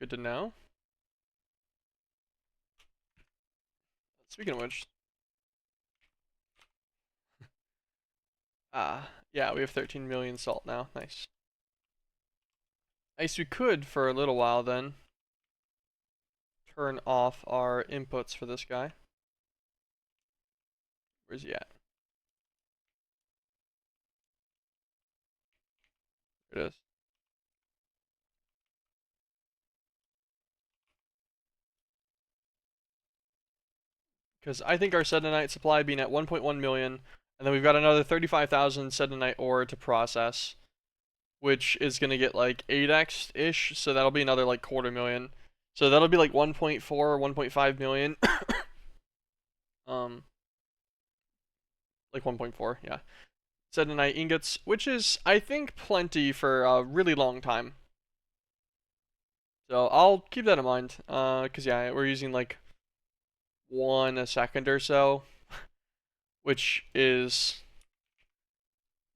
Good to know. Speaking of which, yeah, we have 13 million salt now. Nice. Nice. We could for a little while then turn off our inputs for this guy. Where's he at? There it is. Because I think our Sedonite supply being at 1.1 million, and then we've got another 35,000 Sedonite ore to process, which is gonna get like 8x ish, so that'll be another like quarter million. So that'll be like 1.4 or 1.5 million. Like 1.4, yeah. Sedonite ingots, which is I think plenty for a really long time. So I'll keep that in mind, cause yeah, we're using like 1 a second or so, which is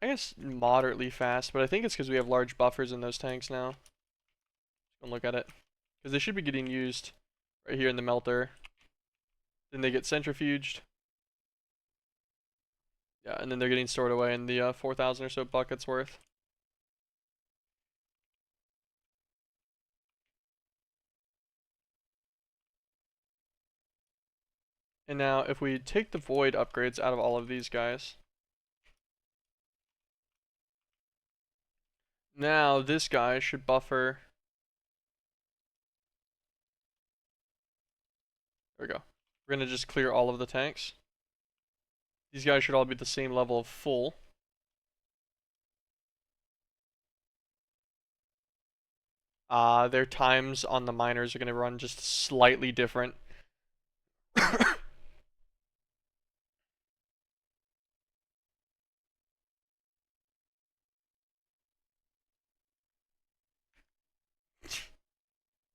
I guess moderately fast, but I think it's because we have large buffers in those tanks now. Just gonna look at it. Because they should be getting used right here in the melter. Then they get centrifuged. Yeah, and then they're getting stored away in the 4,000 or so buckets worth. And now if we take the void upgrades out of all of these guys, now this guy should buffer There we go. We're gonna just clear all of the tanks. These guys should all be the same level of full. Their times on the miners are gonna run just slightly different.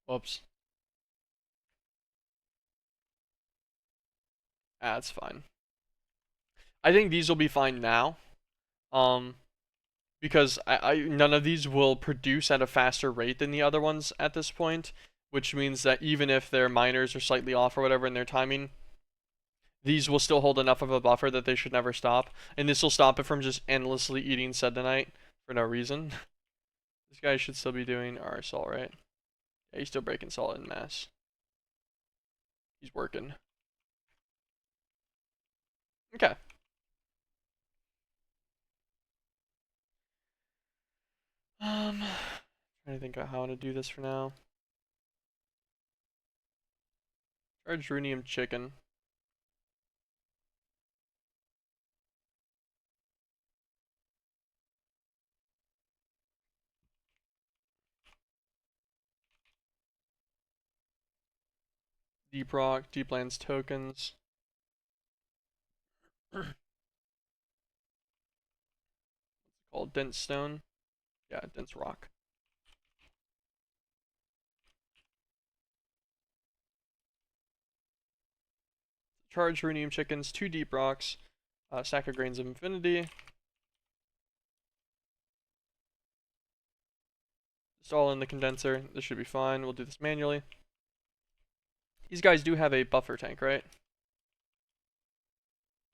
Whoops. That's fine. I think these will be fine now. Um, because none of these will produce at a faster rate than the other ones at this point, which means that even if their miners are slightly off or whatever in their timing, these will still hold enough of a buffer that they should never stop, and this will stop it from just endlessly eating sedonite for no reason. This guy should still be doing our salt, right? Yeah, he's still breaking salt in mass. He's working. Okay. Trying to think of how to do this for now. Charged runium chicken. Deep rock, deep lands tokens. Called dense stone. Yeah, dense rock. Charged runium chickens, 2 deep rocks, stack of grains of infinity. Just all in the condenser. This should be fine. We'll do this manually. These guys do have a buffer tank, right?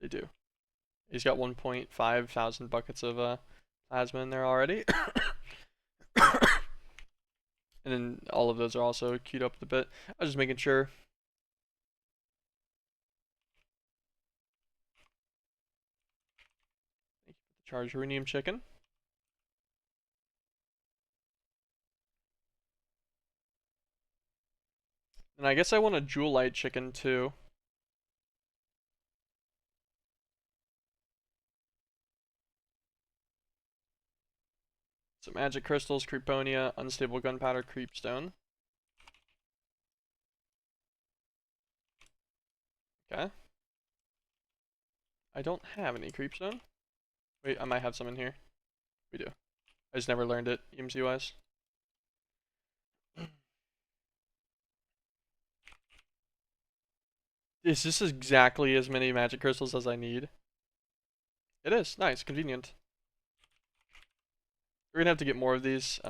They do. He's got 1.5 thousand buckets of plasma in there already. And then all of those are also queued up a bit. I was just making sure. Charge runium chicken. And I guess I want a jewel light chicken too. So magic crystals, creeponia, unstable gunpowder, creepstone. Okay. I don't have any creepstone. Wait, I might have some in here. We do. I just never learned it, EMC wise. Is this exactly as many magic crystals as I need? It is. Nice. Convenient. We're gonna have to get more of these.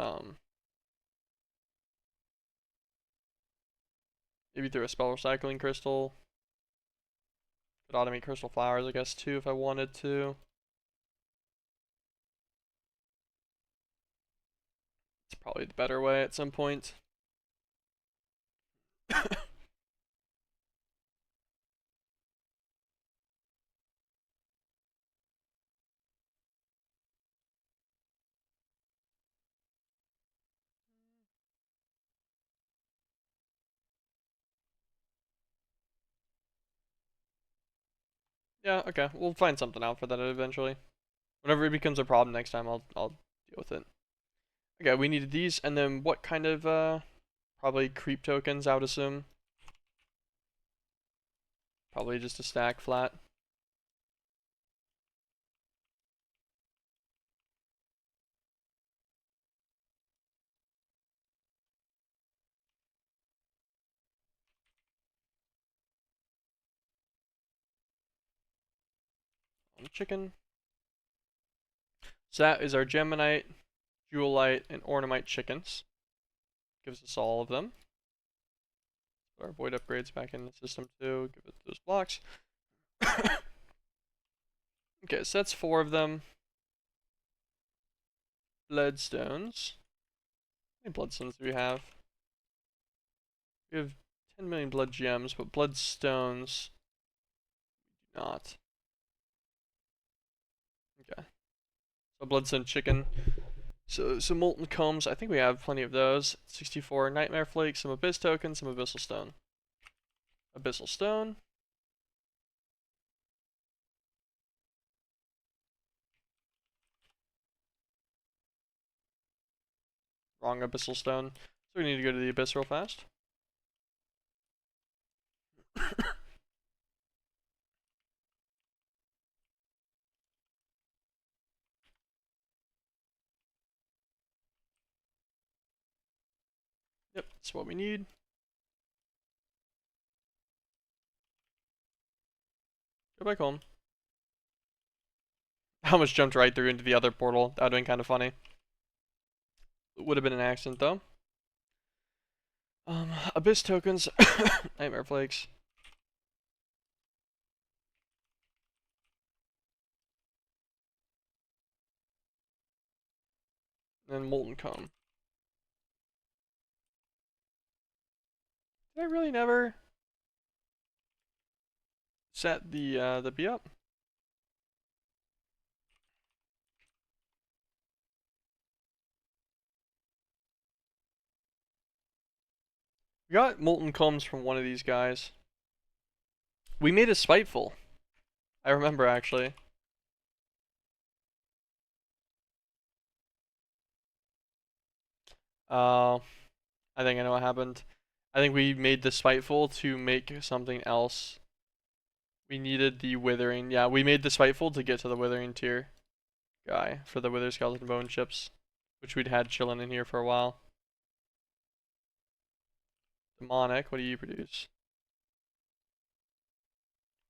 Maybe through a spell recycling crystal. Could automate crystal flowers, I guess, too, if I wanted to. It's probably the better way at some point. Yeah, okay. We'll find something out for that eventually. Whenever it becomes a problem next time, I'll deal with it. Okay, we needed these, and then what kind of probably creep tokens, I would assume. Probably just a stack flat. Chicken. So that is our geminite, jewelite, and ornamite chickens. Gives us all of them. Put our void upgrades back in the system too. Give it those blocks. Okay, so that's 4 of them. Bloodstones. How many bloodstones do we have? We have 10 million blood gems, but bloodstones do not. Okay. So bloodstone chicken. So some molten combs, I think we have plenty of those. 64 nightmare flakes, some abyss tokens, some abyssal stone. Abyssal stone. Wrong abyssal stone. So we need to go to the abyss real fast. Yep, that's what we need. Go back home. I almost jumped right through into the other portal. That would have been kind of funny. It would have been an accident though. Abyss tokens. Nightmare flakes. And molten comb. Did I really never set the bee up? We got molten combs from one of these guys. We made a spiteful. I remember actually. Uh, I think I know what happened. I think we made the spiteful to make something else. We needed the withering. Yeah, we made the spiteful to get to the withering tier guy for the wither skeleton bone chips, which we'd had chilling in here for a while. Demonic, what do you produce?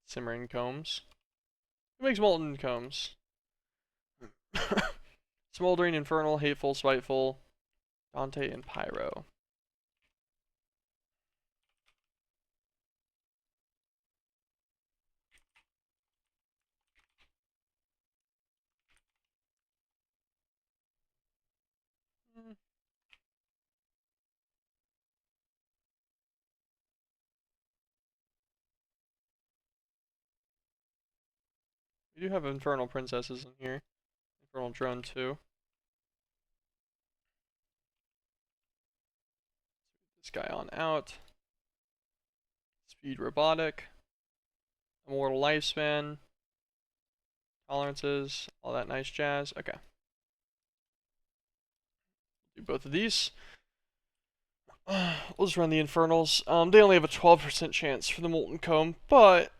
Simmering combs. Who makes molten combs? Smoldering, infernal, hateful, spiteful, Dante, and pyro. We do have infernal princesses in here. Infernal drone too. This guy on out. Speed robotic. Immortal lifespan. Tolerances. All that nice jazz. Okay. Do both of these. We'll just run the infernals. They only have a 12% chance for the molten comb, but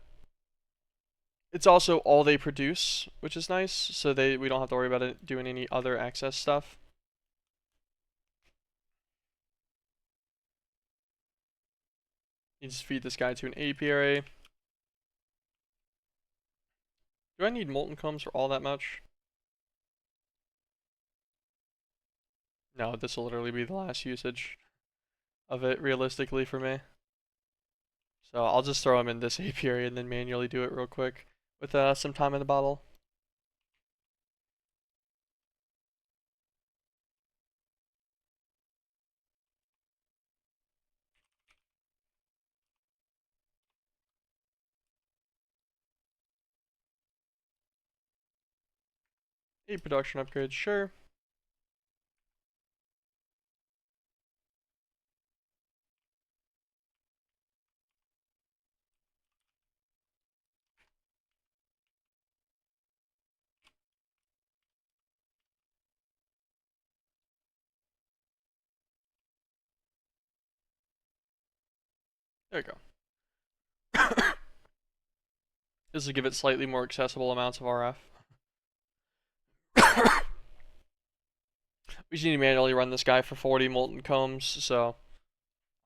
it's also all they produce, which is nice. So we don't have to worry about it doing any other access stuff. You just feed this guy to an apiary. Do I need molten combs for all that much? No, this will literally be the last usage of it realistically for me. So I'll just throw them in this apiary and then manually do it real quick with some time in the bottle. Eight production upgrades, sure. There we go. This will give it slightly more accessible amounts of RF. We just need to manually run this guy for 40 molten combs, so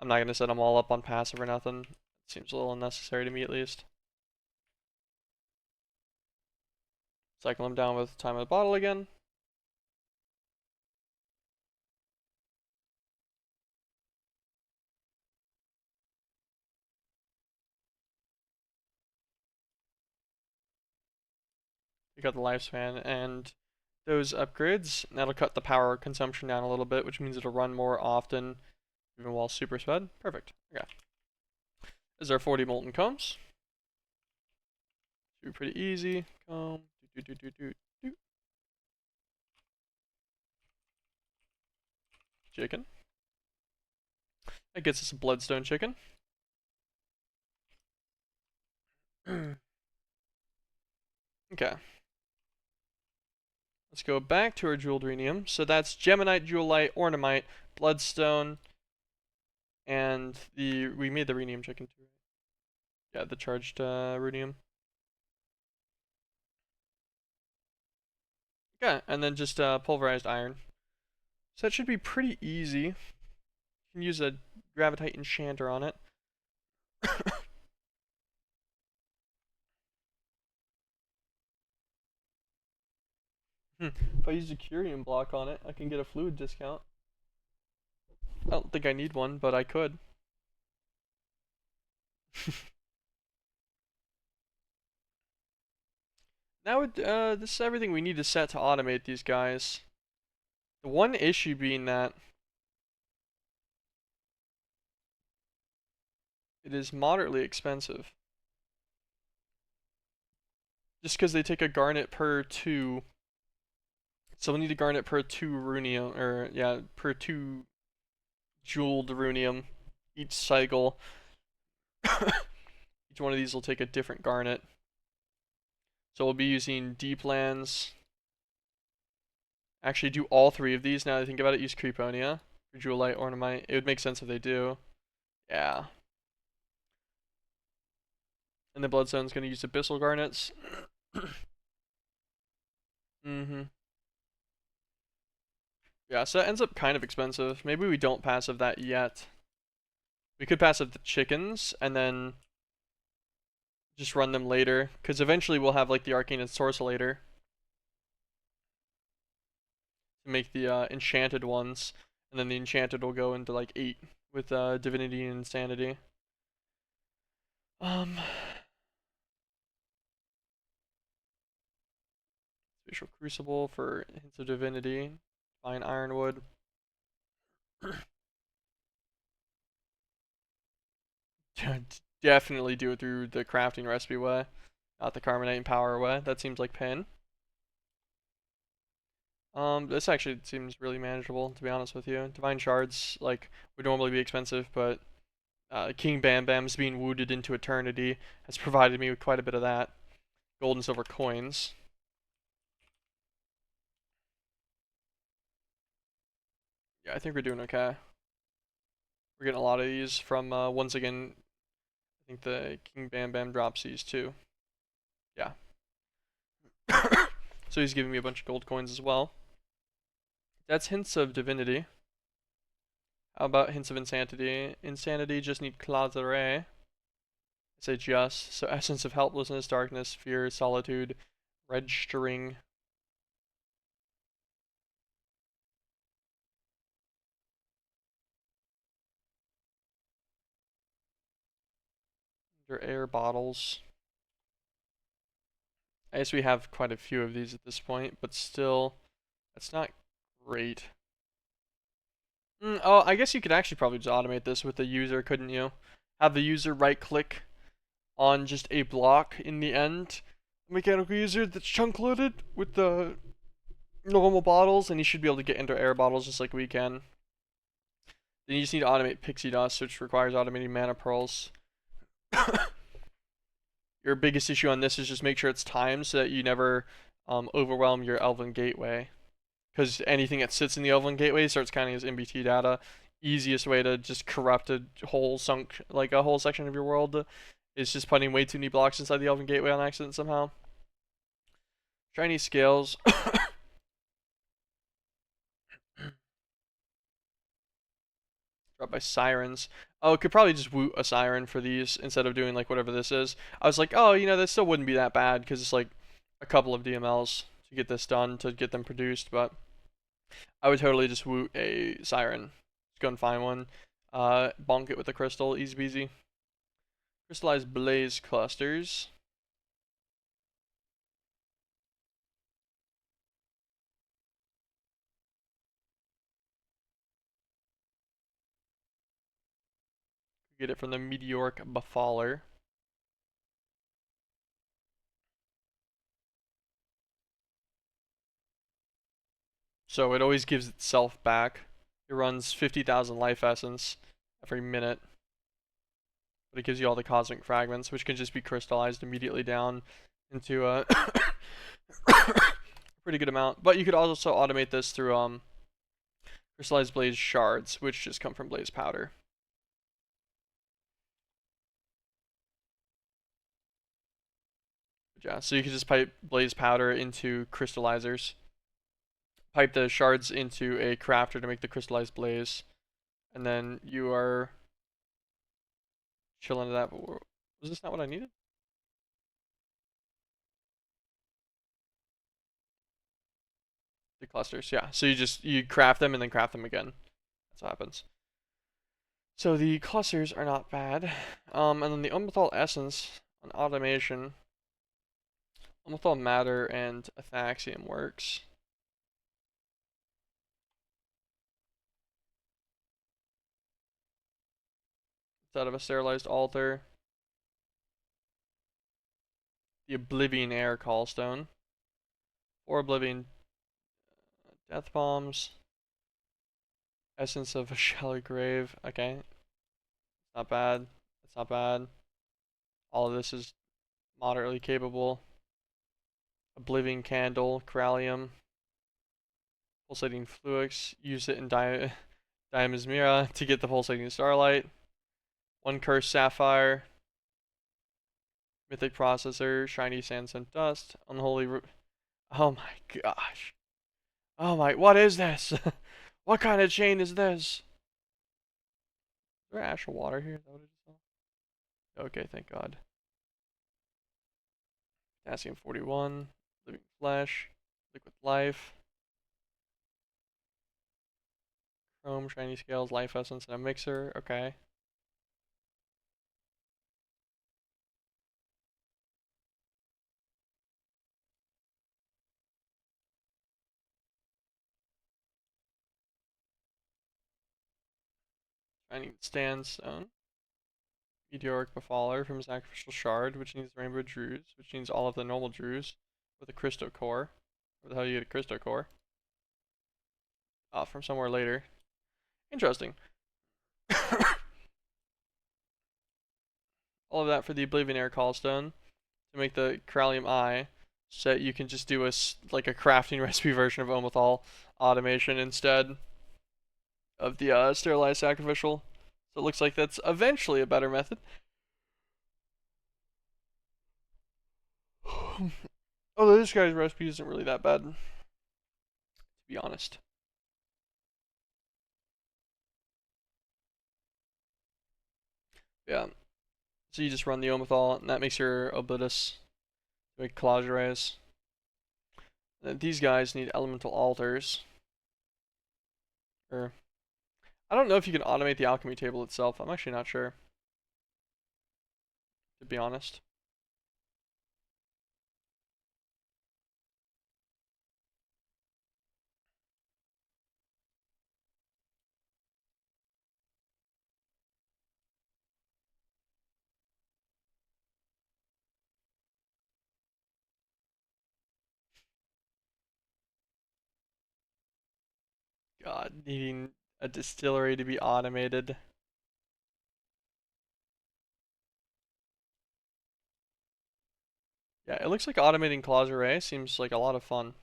I'm not going to set them all up on passive or nothing. It seems a little unnecessary to me at least. Cycle them down with time of the bottle again. We got the lifespan and those upgrades. That'll cut the power consumption down a little bit, which means it'll run more often, even while super sped. Perfect. Okay. This is our 40 molten combs. Should be pretty easy. Comb. Chicken. That gets us a bloodstone chicken. Okay. Let's go back to our jeweled rhenium. So that's Geminite, Jewelite, Ornamite, Bloodstone, and we made the rhenium chicken too. Yeah, the charged rhenium. Okay, and then just pulverized iron. So that should be pretty easy. You can use a gravitite enchanter on it. If I use a curium block on it, I can get a fluid discount. I don't think I need one, but I could. Now this is everything we need to set to automate these guys. The one issue being that it is moderately expensive. Just because they take a garnet per 2. So we need a garnet per 2 runium, or yeah, per 2 jeweled runium each cycle. Each one of these will take a different garnet. So we'll be using D-plans. Actually do all 3 of these now that I think about it. Use Creeponia for Jewelite, Ornamite. It would make sense if they do. Yeah. And the Bloodstone's going to use Abyssal Garnets. Mm-hmm. Yeah, so that ends up kind of expensive. Maybe we don't passive that yet. We could passive the chickens, and then just run them later. Because eventually we'll have, like, the Arcane and Sorcellator to make the enchanted ones. And then the enchanted will go into, like, 8 with Divinity and Insanity. Spatial Crucible for hints of Divinity. Fine Ironwood. Definitely do it through the crafting recipe way, not the Carbonating Power way. That seems like pain. This actually seems really manageable, to be honest with you. Divine Shards, like, would normally be expensive, but King Bam Bam's being wounded into eternity has provided me with quite a bit of that. Gold and silver coins. Yeah, I think we're doing okay. We're getting a lot of these from, once again, I think the King Bam Bam drops these too. Yeah. So he's giving me a bunch of gold coins as well. That's hints of divinity. How about hints of insanity? Insanity just need Claudere. I say just. So essence of helplessness, darkness, fear, solitude, registering. They're air bottles. I guess we have quite a few of these at this point, but still, that's not great. Oh, I guess you could actually probably just automate this with the user, couldn't you? Have the user right click on just a block in the end. Mechanical user that's chunk loaded with the normal bottles, and you should be able to get into air bottles just like we can. Then you just need to automate pixie dust, which requires automating mana pearls. Your biggest issue on this is just make sure it's timed so that you never overwhelm your Elven Gateway. Because anything that sits in the Elven Gateway starts counting as MBT data. Easiest way to just corrupt a whole a whole section of your world is just putting way too many blocks inside the Elven Gateway on accident somehow. Shiny scales. Dropped by sirens. Oh, it could probably just woot a siren for these instead of doing like whatever this is. I was like, oh, that still wouldn't be that bad because it's like a couple of DMLs to get this done, to get them produced, but I would totally just woot a siren. Just go and find one. Bonk it with a crystal, easy peasy. Crystallized blaze clusters. Get it from the meteoric befaller. So it always gives itself back. It runs 50,000 life essence every minute. but it gives you all the cosmic fragments, which can just be crystallized immediately down into a pretty good amount. But you could also automate this through crystallized blaze shards, which just come from blaze powder. Yeah, so you can just pipe blaze powder into crystallizers, pipe the shards into a crafter to make the crystallized blaze, and then you are chilling to that. But was this not what I needed? The clusters, yeah. So you craft them and then craft them again. That's what happens. So the clusters are not bad. And then the Omethal essence on automation. Omethal matter and Athaxium works. It's out of a sterilized altar. The Oblivion Air Callstone. 4 Oblivion Death Bombs. Essence of a Shallow Grave. Okay. Not bad. It's not bad. All of this is moderately capable. Oblivion Candle, Corallium. Pulsating Fluix. Use it in Diamysmira to get the Pulsating Starlight. 1 Cursed Sapphire. Mythic Processor. Shiny Sandstone Dust. Unholy. Oh my gosh. Oh my. What is this? What kind of chain is this? Is there Ash of Water here? Is that what it is? Okay, thank God. Potassium 41. Living Flesh. Liquid Life. Chrome, Shiny Scales, Life Essence, and a Mixer. Okay. Shiny Sandstone. Meteoric Befaller from Sacrificial Shard, which needs Rainbow Drues, which needs all of the normal Drues with a Crystal Core. Where the hell do you get a Crystal Core? Oh, from somewhere later. Interesting. All of that for the Oblivion Air Callstone to make the Corallium Eye, so that you can just do like a crafting recipe version of Omethal automation instead of the sterilized sacrificial. So it looks like that's eventually a better method. Although this guy's recipe isn't really that bad, to be honest. Yeah. So you just run the Omethal, and that makes your Oblitus make Collage Arrays. And these guys need Elemental Altars. Or I don't know if you can automate the alchemy table itself. I'm actually not sure, to be honest. God, needing a distillery to be automated. Yeah, it looks like automating Collage Array seems like a lot of fun.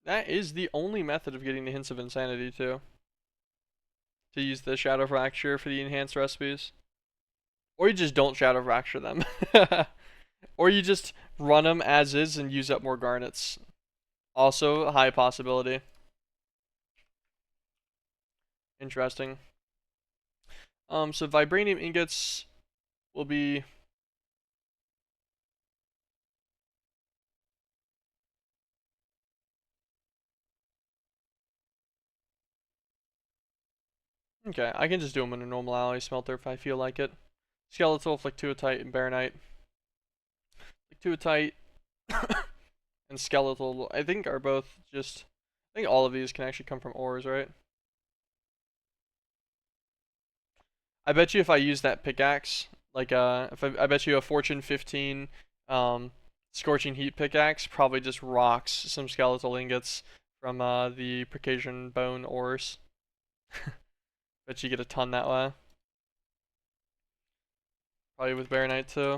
That is the only method of getting the hints of insanity too. To use the Shadow Fracture for the enhanced recipes. Or you just don't Shadow Fracture them. Or you just run them as is and use up more garnets. Also a high possibility. Interesting. So Vibranium ingots will be... Okay, I can just do them in a normal alloy smelter if I feel like it. Skeletal, Flectuotite, and Baronite. Flectuotite and Skeletal, I think, are both just... I think all of these can actually come from ores, right? I bet you if I use that pickaxe, like, I bet you a Fortune 15, Scorching Heat pickaxe probably just rocks some skeletal ingots from the Precaution bone ores. Bet you get a ton that way. Probably with Baronite too.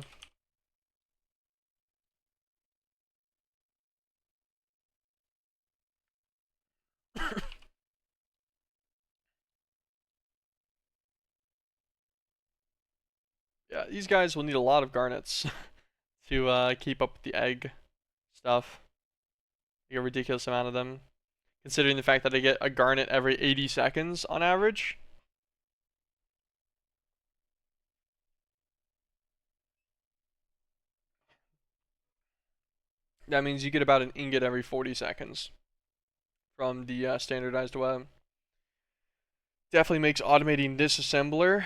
Yeah, these guys will need a lot of garnets to keep up with the egg stuff. You get a ridiculous amount of them, considering the fact that I get a garnet every 80 seconds on average. That means you get about an ingot every 40 seconds from the standardized web. Definitely makes automating this assembler,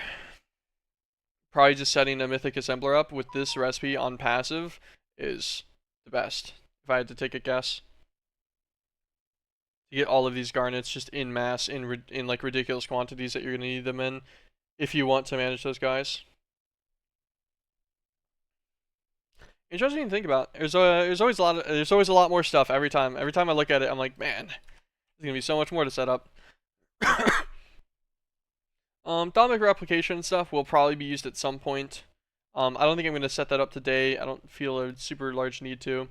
probably just setting a mythic assembler up with this recipe on passive, is the best, if I had to take a guess. To get all of these garnets just in mass, in like ridiculous quantities that you're gonna need them in, if you want to manage those guys. Interesting to think about. There's always a lot more stuff every time. Every time I look at it, I'm like, man, there's gonna be so much more to set up. Dynamic replication stuff will probably be used at some point. I don't think I'm gonna set that up today. I don't feel a super large need to.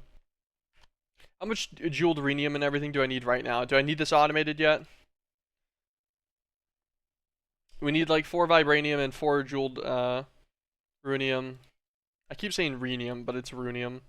How much jeweled rhenium and everything do I need right now? Do I need this automated yet? We need like 4 vibranium and 4 jeweled rhenium. I keep saying rhenium, but it's rhenium.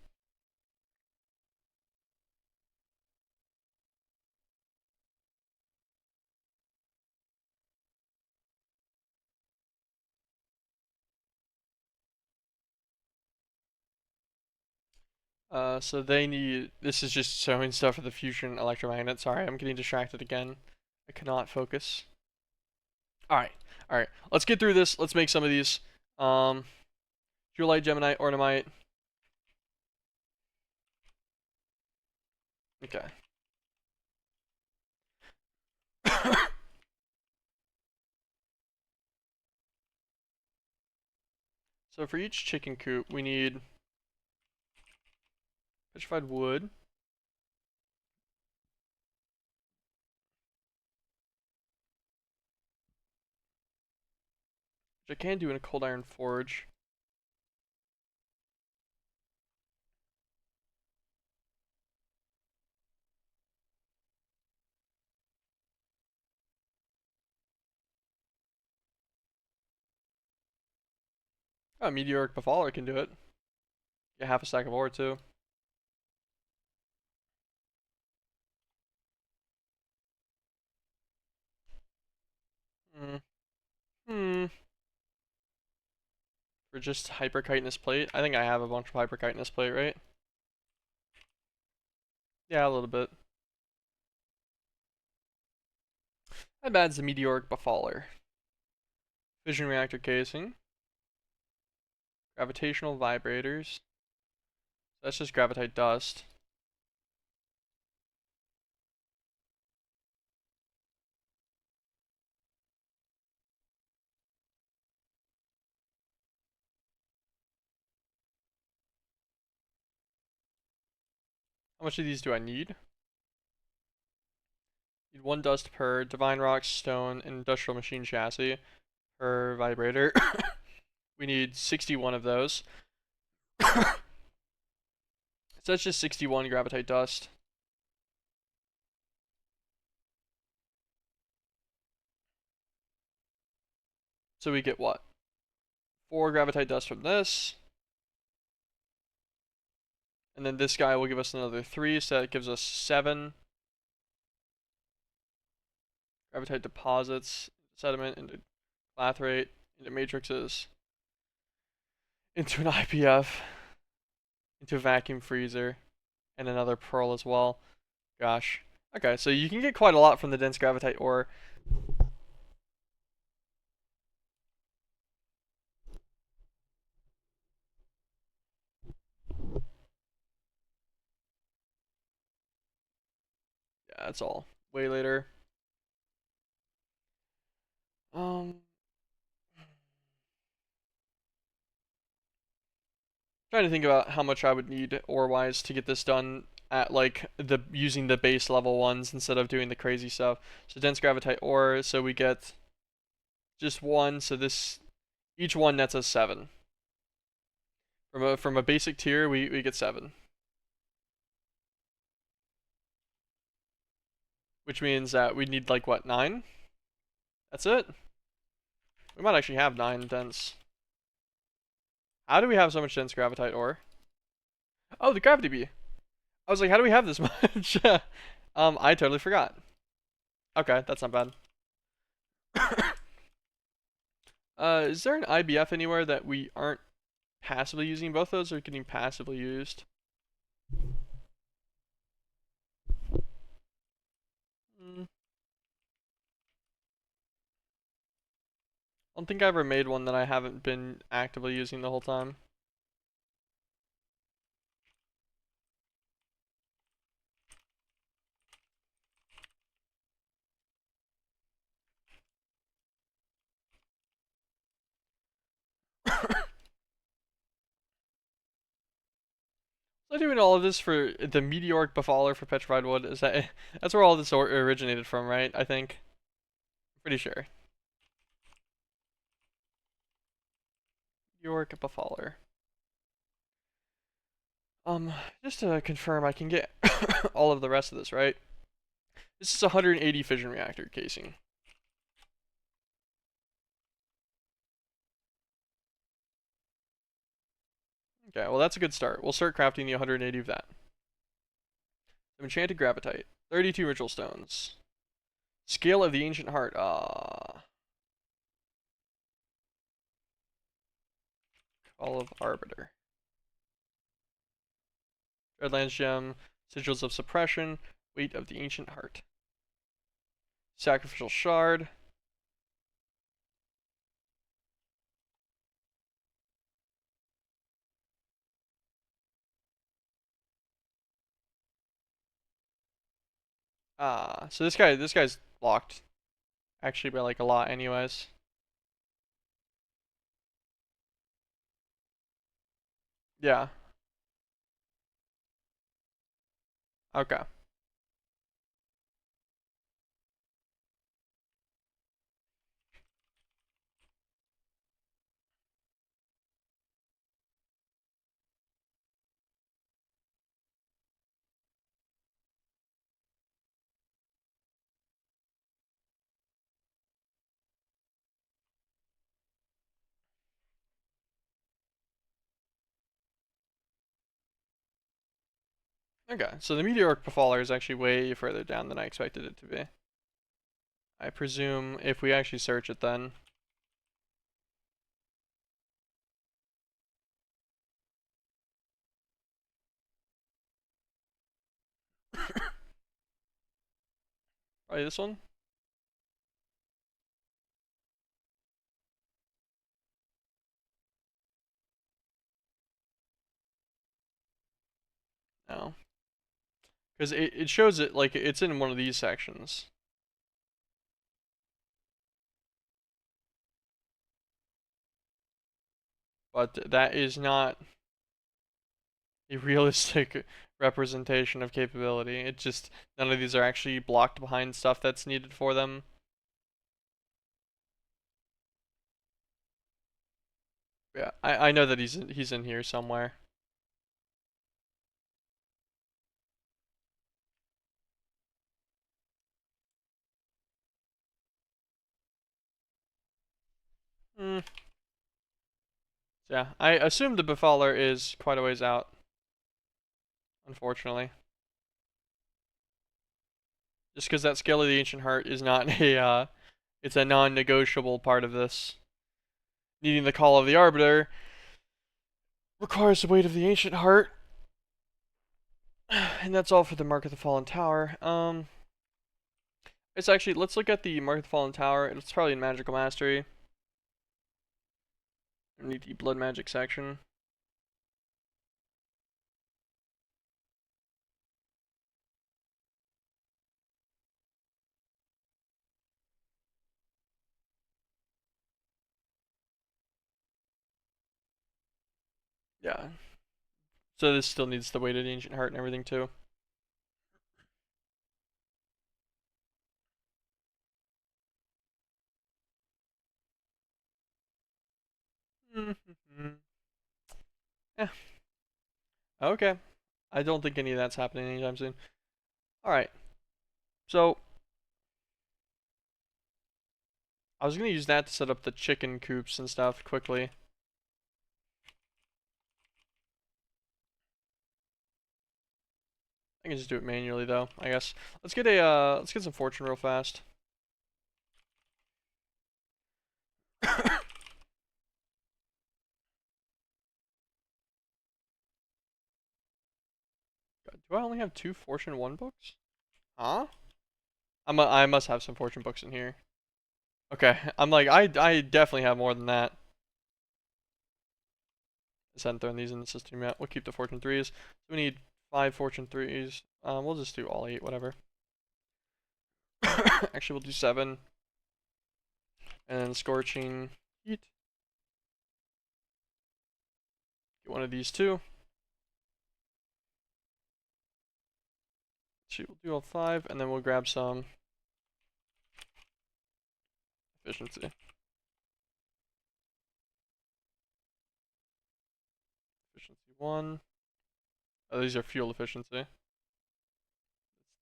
So they need. This is just showing stuff for the fusion electromagnet. Sorry, I'm getting distracted again. I cannot focus. Alright, alright. Let's get through this. Let's make some of these. Jewelite, Geminite, Ornamite. Okay. So for each chicken coop, we need petrified wood. Which I can do in a cold iron forge. Oh, meteoric befaller can do it. Get half a stack of ore too. Hmm. Hmm. For just hyperchitinous plate. I think I have a bunch of hyperchitinous plate, right? Yeah, a little bit. That adds the meteoric befaller. Fission reactor casing. Gravitational vibrators. That's just gravitite dust. How much of these do I need? Need 1 dust per divine rock, stone, and industrial machine chassis per vibrator. We need 61 of those. So that's just 61 gravitite dust. So we get what? 4 gravitite dust from this. And then this guy will give us another 3, so that gives us 7 gravitite deposits, sediment into clathrate, into matrices, into an IPF, into a vacuum freezer, and another pearl as well. Gosh. Okay, so you can get quite a lot from the dense gravitite ore. Yeah, that's all. Way later. Um, Trying to think about how much I would need ore-wise to get this done at like the using the base level ones instead of doing the crazy stuff. So dense gravitite ore, so we get just one, so this each one nets us 7. From a basic tier, we get 7. Which means that we need like what, 9? That's it? We might actually have 9 dense. How do we have so much dense gravitite ore? Oh, the gravity bee. I was like, how do we have this much? I totally forgot. Okay, that's not bad. Is there an IBF anywhere that we aren't passively using? Both those are getting passively used. I don't think I ever made one that I haven't been actively using the whole time. I'm doing all of this for the meteoric befaller for petrified wood. Is that that's where all this originated from, right? I think. Pretty sure. Meteoric befaller. Just to confirm, I can get all of the rest of this, right? This is 180 fission reactor casing. Okay, well that's a good start. We'll start crafting the 180 of that. Enchanted gravitite. 32 ritual stones. Scale of the ancient heart. Call of arbiter. Redlands gem. Sigils of suppression. Weight of the ancient heart. Sacrificial shard. So this guy's locked. Actually by like a lot anyways. Yeah. Okay. Okay, so the meteoric befaller is actually way further down than I expected it to be. I presume if we actually search it then. Probably this one? No. Because it shows it like it's in one of these sections. But that is not a realistic representation of capability. It just, none of these are actually blocked behind stuff that's needed for them. Yeah, I know that he's in here somewhere. Hmm. Yeah, I assume the befaller is quite a ways out, unfortunately. Just because that scale of the ancient heart is not it's a non-negotiable part of this. Needing the call of the arbiter requires the weight of the ancient heart, and that's all for the Mark of the Fallen Tower. It's actually, let's look at the Mark of the Fallen Tower. It's probably in Magical Mastery. Need the Blood Magic section. Yeah. So this still needs the weight of the ancient heart and everything too. Yeah. Okay. I don't think any of that's happening anytime soon. Alright. So, I was going to use that to set up the chicken coops and stuff quickly. I can just do it manually though, I guess. Let's get some fortune real fast. Do I only have 2 fortune 1 books? Huh? I must have some fortune books in here. Okay, I'm like, I definitely have more than that. Just hadn't thrown these in the system yet. We'll keep the fortune 3s. So we need 5 fortune 3s. We'll just do all 8, whatever. Actually, we'll do 7. And then scorching heat. Get one of these too. Shoot, we'll do all 5, and then we'll grab some efficiency. Efficiency 1. Oh, these are fuel efficiency. That's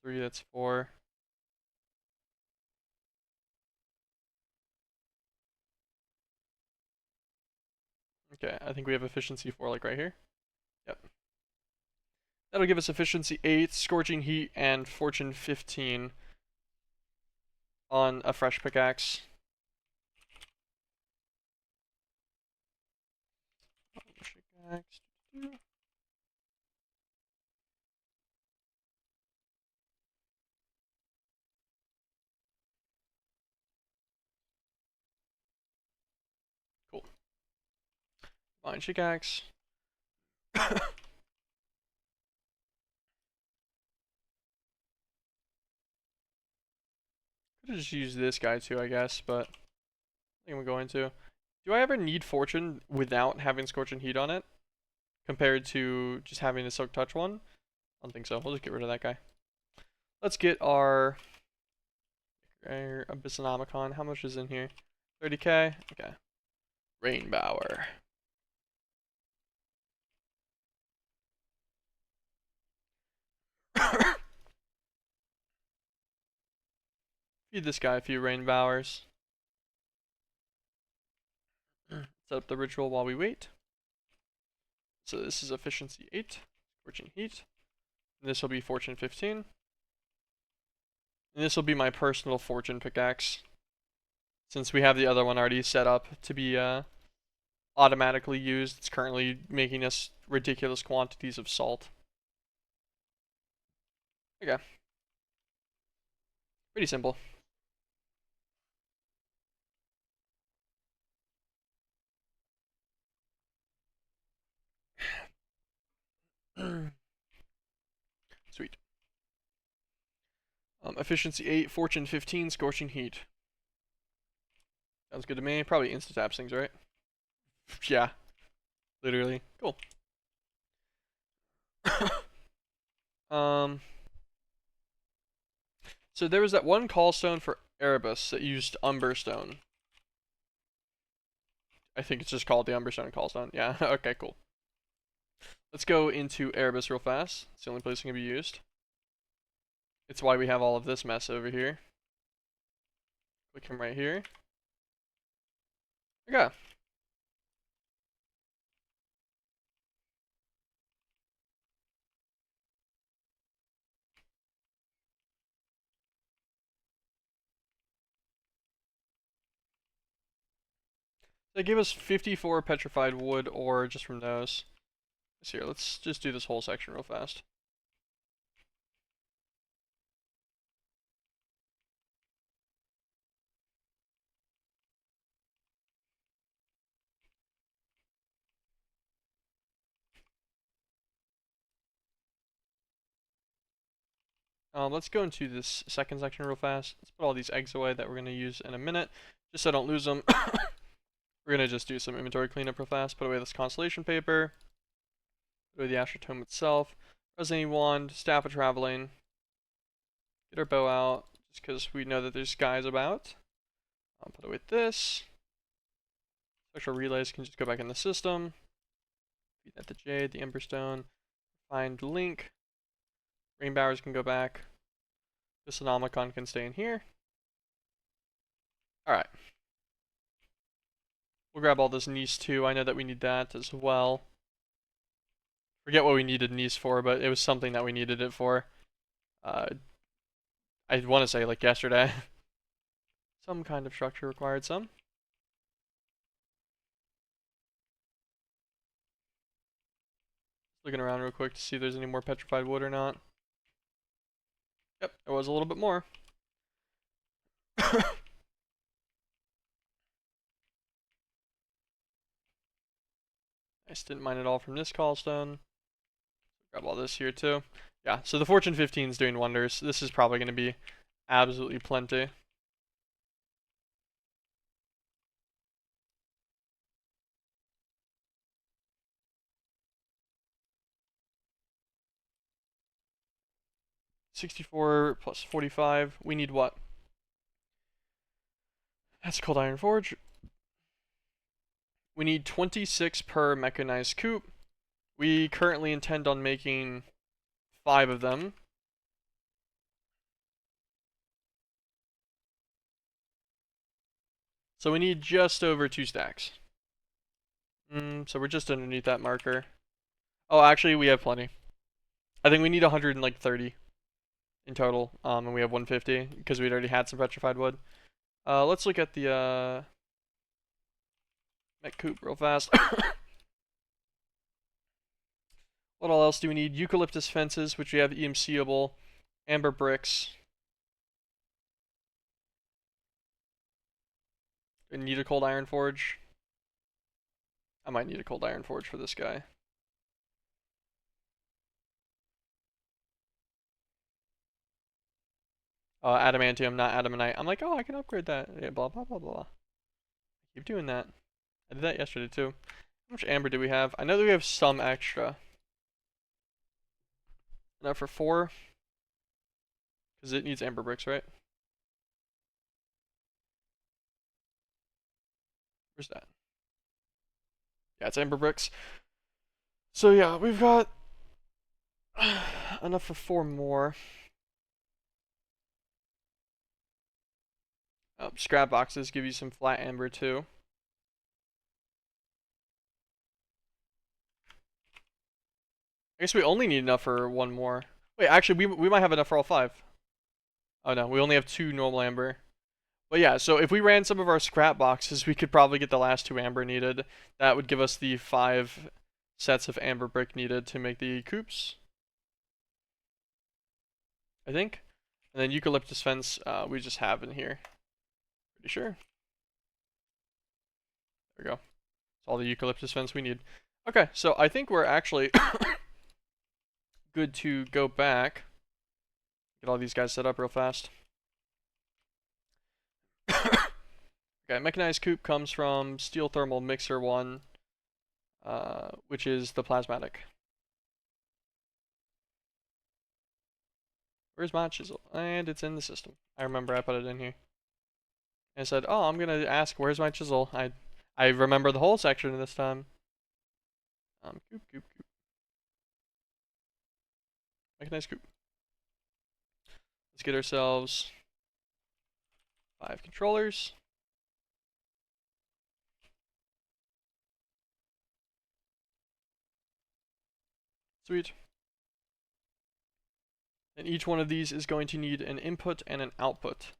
3, that's 4. Okay, I think we have efficiency 4 like right here. Yep. That'll give us efficiency 8, scorching heat, and fortune 15 on a fresh pickaxe. Cool. Fine, pickaxe. Could have just used this guy too, I guess, but I think I'm going to. Do I ever need fortune without having scorching heat on it? Compared to just having the silk touch one? I don't think so. We'll just get rid of that guy. Let's get our Abyssonomicon. How much is in here? 30k? Okay. Rainbower. Feed this guy a few Rainbowers. Set up the ritual while we wait. So this is efficiency 8, scorching heat. And this will be fortune 15. And this will be my personal fortune pickaxe. Since we have the other one already set up to be automatically used, it's currently making us ridiculous quantities of salt. Okay. Pretty simple. Sweet. Efficiency 8, fortune 15, scorching heat. Sounds good to me. Probably insta-taps things, right? Yeah. Literally. Cool. So there was that one callstone for Erebus that used Umberstone. I think it's just called the Umberstone callstone. Yeah, okay, cool. Let's go into Erebus real fast. It's the only place it can be used. It's why we have all of this mess over here. Click him right here. Okay. They give us 54 petrified wood ore just from those. So here, let's just do this whole section real fast. Let's go into this second section real fast. Let's put all these eggs away that we're going to use in a minute, just so I don't lose them. We're going to just do some inventory cleanup real fast. Put away this constellation paper. Put away the Astral Tome itself. Resonating Wand, Staff of Traveling. Get our bow out, just because we know that there's guys about. I'll put away this. Special relays can just go back in the system. Feed that to Jade, the Emberstone. Find link. Rain Bowers can go back. This Anomicon can stay in here. Alright. We'll grab all this Nice too. I know that we need that as well. Forget what we needed Nice for, but it was something that we needed it for. I want to say like yesterday. Some kind of structure required some. Looking around real quick to see if there's any more petrified wood or not. Yep, there was a little bit more. I just didn't mine it all from this callstone. Grab all this here too. Yeah, so the Fortune 15 is doing wonders. This is probably going to be absolutely plenty. $64 plus 45. We need what? That's a cold iron forge. We need 26 per mechanized coop. We currently intend on making 5 of them. So we need just over 2 stacks. So we're just underneath that marker. Oh, actually, we have plenty. I think we need 130 in total, and we have 150 because we'd already had some petrified wood. Let's look at the mech coop real fast. What all else do we need? Eucalyptus fences, which we have EMCable, amber bricks. We need a cold iron forge. I might need a cold iron forge for this guy. Adamantium, not adamantite. I'm like, oh, I can upgrade that. Yeah, blah, blah, blah, blah. Keep doing that. I did that yesterday, too. How much amber do we have? I know that we have some extra. Enough for 4. Because it needs amber bricks, right? Where's that? Yeah, it's amber bricks. So yeah, we've got enough for 4 more. Scrap boxes give you some flat amber too. I guess we only need enough for 1 more. Wait, actually, we might have enough for all 5. Oh no, we only have 2 normal amber. But yeah, so if we ran some of our scrap boxes, we could probably get the last 2 amber needed. That would give us the 5 sets of amber brick needed to make the coops, I think. And then eucalyptus fence we just have in here. Pretty sure. There we go. That's all the eucalyptus fence we need. Okay, so I think we're actually good to go back. Get all these guys set up real fast. Okay, mechanized coop comes from steel thermal mixer 1, which is the plasmatic. Where's my chisel? And it's in the system. I remember I put it in here. And I said, oh, I'm gonna ask where's my chisel. I remember the whole section this time. Coop. Mechanized coop. Let's get ourselves 5 controllers. Sweet. And each one of these is going to need an input and an output.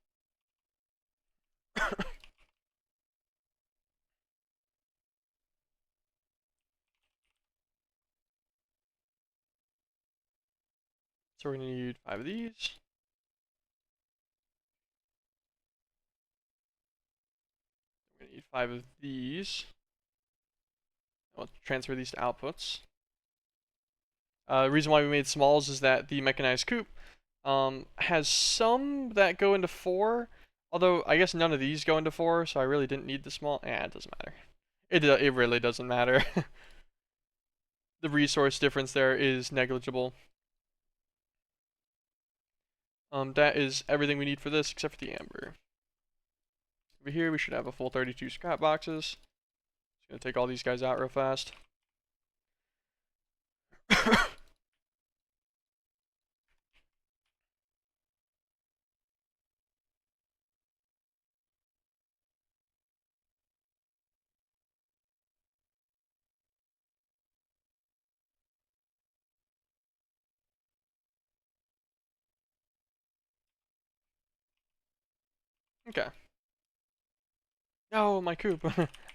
So we're going to need 5 of these. We're going to need 5 of these. I'll transfer these to outputs. The reason why we made smalls is that the mechanized coop has some that go into 4, although I guess none of these go into 4, so I really didn't need the small. It doesn't matter. It really doesn't matter. The resource difference there is negligible. That is everything we need for this except for the amber. Over here we should have a full 32 scrap boxes. Gonna take all these guys out real fast. Okay. Oh, my coop.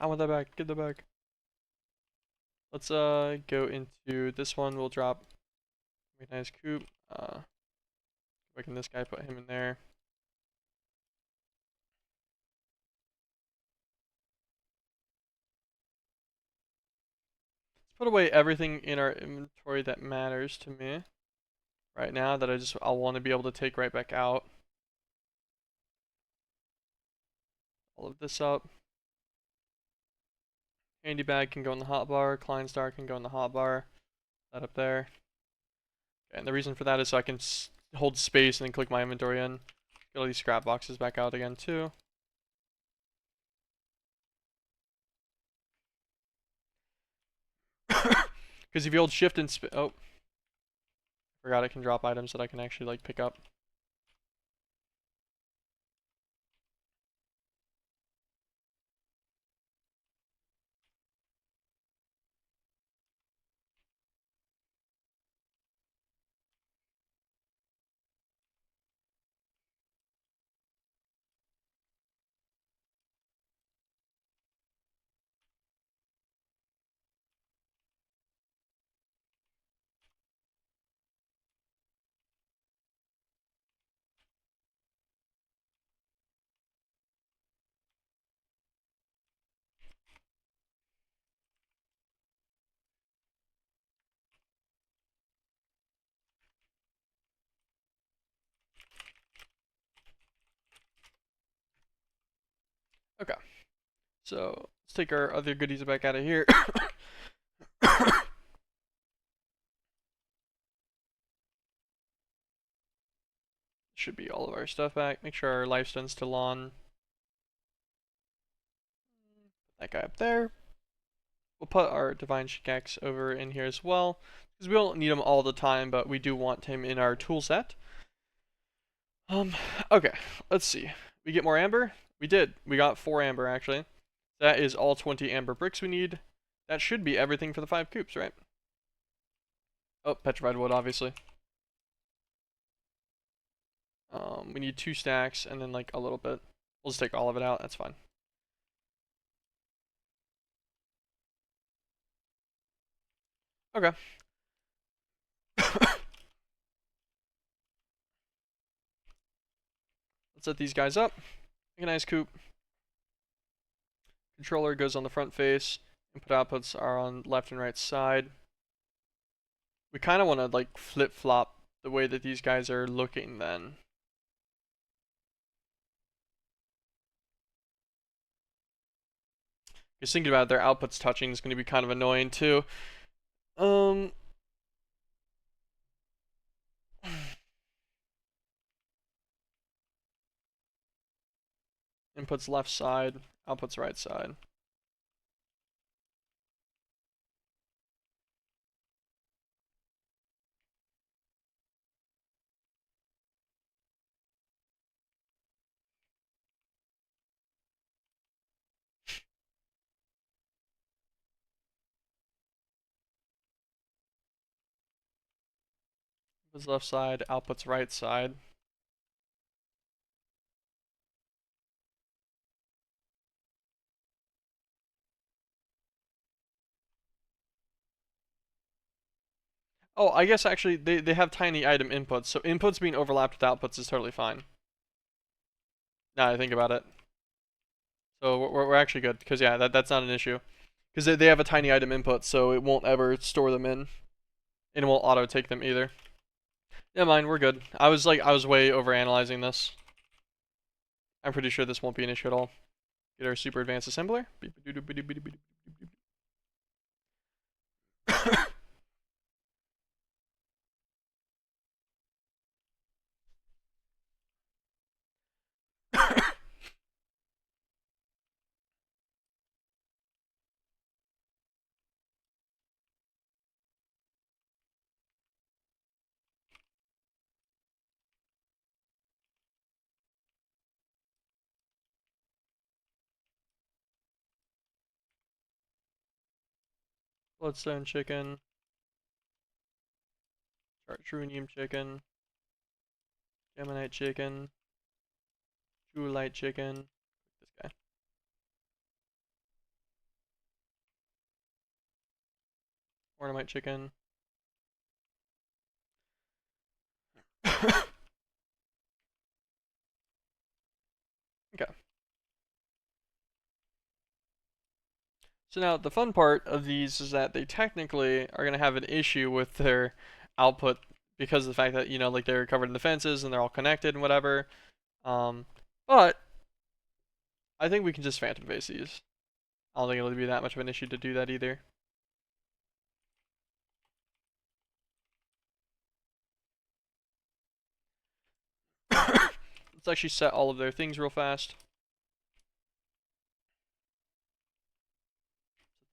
I want that back. Get that back. Let's go into this one. We'll drop a nice coop. Can this guy put him in there? Let's put away everything in our inventory that matters to me right now that I'll want to be able to take right back out. All of this up. Handy bag can go in the hotbar. Klein star can go in the hotbar. That up there. Okay, and the reason for that is so I can hold space and then click my inventory in. Get all these scrap boxes back out again too. Because if you hold shift and oh, forgot I can drop items that I can actually like pick up. Okay, so let's take our other goodies back out of here. Should be all of our stuff back. Make sure our lifestone's still on. Put that guy up there. We'll put our divine shikax over in here as well, because we don't need him all the time, but we do want him in our tool set. Okay, let's see. We get more amber? We did. We got 4 amber, actually. That is all 20 amber bricks we need. That should be everything for the 5 coops, right? Oh, petrified wood, obviously. We need 2 stacks, and then, like, a little bit. We'll just take all of it out, that's fine. Okay. Let's set these guys up. Make a nice coop. Controller goes on the front face. Input outputs are on left and right side. We kind of want to like flip-flop the way that these guys are looking then. Just thinking about it, their outputs touching is going to be kind of annoying too. Inputs left side, outputs right side. Inputs left side, outputs right side. Oh, I guess actually they have tiny item inputs, so inputs being overlapped with outputs is totally fine. Now I think about it. So we're actually good, because yeah, that's not an issue. Because they have a tiny item input, so it won't ever store them in. And it won't auto take them either. Never mind, we're good. I was way over analyzing this. I'm pretty sure this won't be an issue at all. Get our super advanced assembler. Bloodstone chicken. Chartreuse chicken. Gemmonite chicken. Jewelite chicken. This guy. Ornamite chicken. Okay. So now the fun part of these is that they technically are going to have an issue with their output because of the fact that, you know, like they're covered in the fences and they're all connected and whatever. Um, but I think we can just phantom face these. I don't think it'll be that much of an issue to do that either. Let's actually set all of their things real fast. Set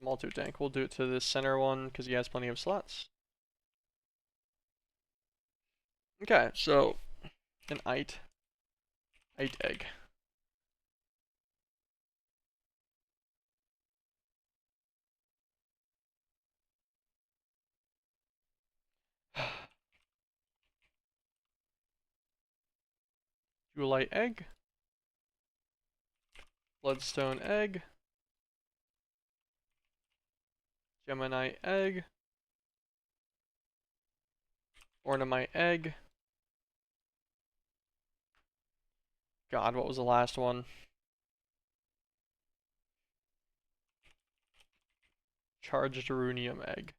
them all to a tank. We'll do it to this center one because he has plenty of slots. Okay, so an eight egg. Jewelite egg. Bloodstone egg. Gemini egg. Ornamite egg. God, what was the last one? Charged Runium egg.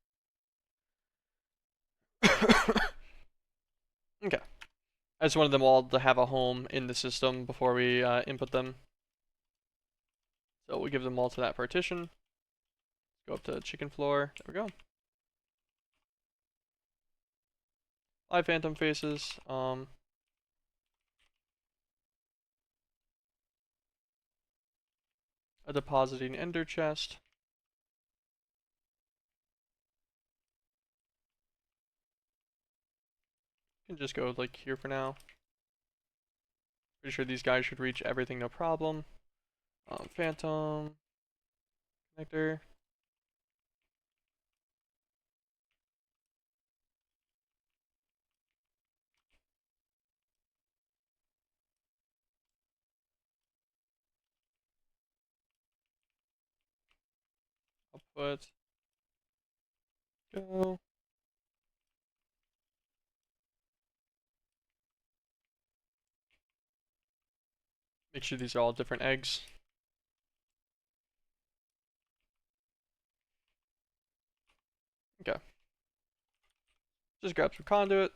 Okay. I just wanted them all to have a home in the system before we input them. So we'll give them all to that partition. Go up to chicken floor. There we go. 5 phantom faces. A depositing ender chest. You can just go like here for now. Pretty sure these guys should reach everything no problem. Phantom connector. Output. Go. Make sure these are all different eggs. Okay. Just grab some conduit.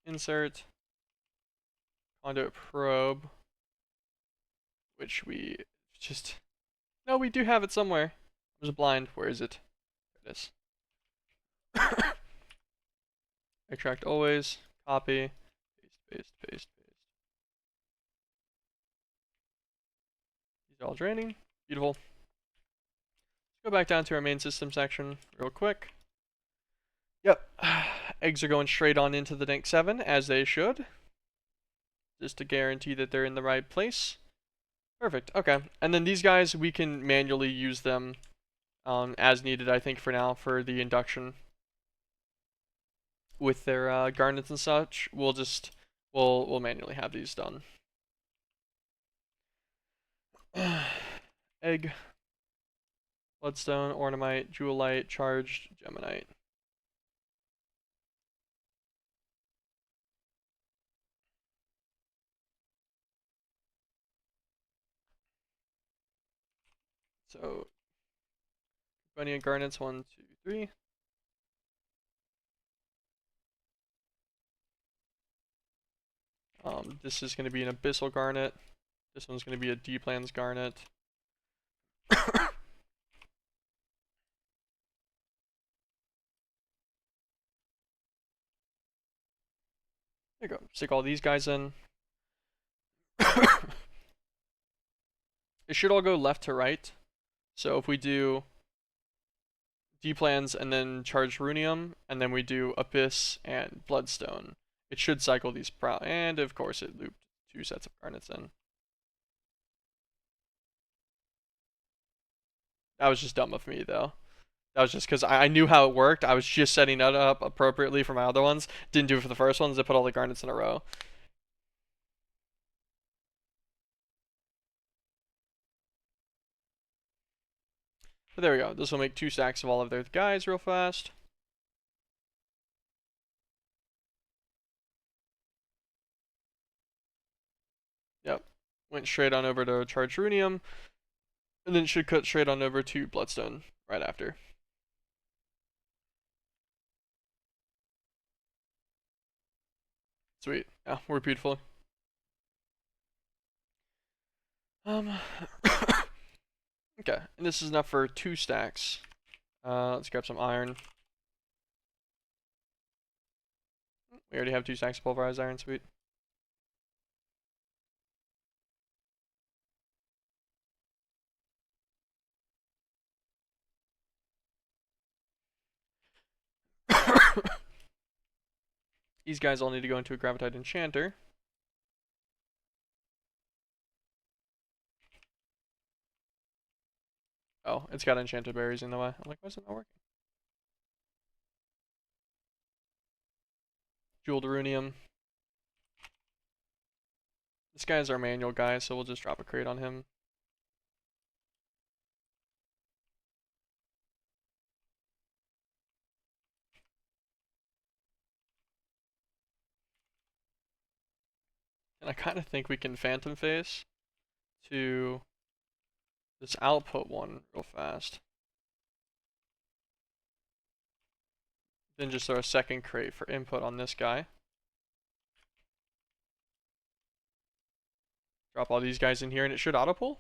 Insert. Conduit probe. Which we just... No, we do have it somewhere. I was blind. Where is it? There it is. Extract always. Copy. Paste, paste, paste, paste. These are all draining. Beautiful. Let's go back down to our main system section real quick. Yep. Eggs are going straight on into the Dank 7, as they should. Just to guarantee that they're in the right place. Perfect. Okay. And then these guys, we can manually use them as needed, I think, for now, for the induction. With their garnets and such, we'll manually have these done. Egg. Bloodstone, Ornamite, Jewelite, Charged, Gemmonite. So, Bunny and Garnets, 1, 2, 3. This is going to be an Abyssal Garnet. This one's going to be a D-Plans Garnet. There you go. Stick all these guys in. It should all go left to right. So if we do D-Plans and then Charged Runium, and then we do Abyss and Bloodstone, it should cycle these and of course it looped 2 sets of garnets in. That was just dumb of me, though. That was just because I knew how it worked. I was just setting that up appropriately for my other ones. Didn't do it for the first ones. I put all the garnets in a row. But there we go. This will make 2 stacks of all of their guys real fast. Yep. Went straight on over to Charged Runium. And then should cut straight on over to Bloodstone right after. Sweet. Yeah, we're beautiful. Okay, and this is enough for 2 stacks. Let's grab some iron. We already have 2 stacks of pulverized iron, sweet. These guys all need to go into a Gravitite Enchanter. Oh, it's got enchanted berries in the way. I'm like, why is it not working? Jeweled Runium. This guy's our manual guy, so we'll just drop a crate on him. And I kind of think we can Phantom Face to this output one real fast. Then just throw a second crate for input on this guy. Drop all these guys in here and it should auto pull.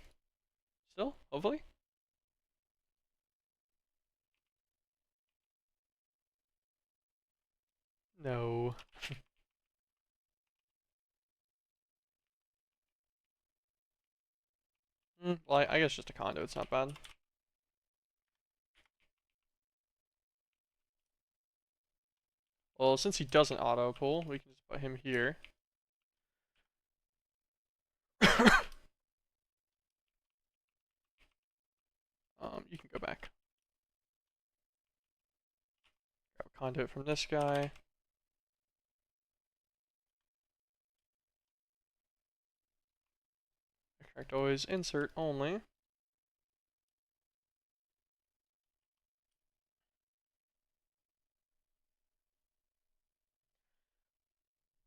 Still, hopefully. No. Well, I guess just a conduit's not bad. Well, since he doesn't auto pull, we can just put him here. You can go back. Grab a conduit from this guy. Correct, always insert only.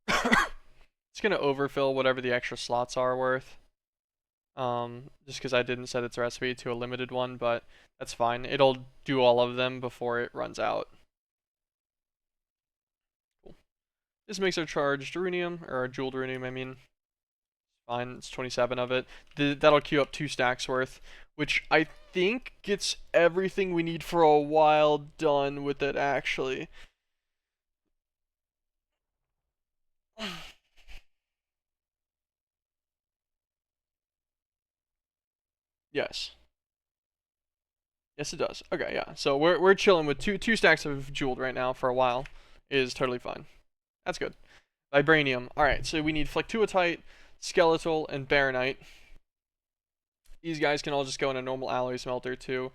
It's gonna overfill whatever the extra slots are worth. Just because I didn't set its recipe to a limited one, but that's fine. It'll do all of them before it runs out. Cool. This makes our charged runium, or our jeweled runium, I mean. Fine, it's 27 of it. That'll queue up 2 stacks worth, which I think gets everything we need for a while done with it, actually. Yes. Yes, it does. Okay, yeah. So we're chilling with two stacks of jeweled right now for a while. Is totally fine. That's good. Vibranium. All right, so we need Flectuatite, Skeletal, and Baronite. These guys can all just go in a normal alloy smelter too,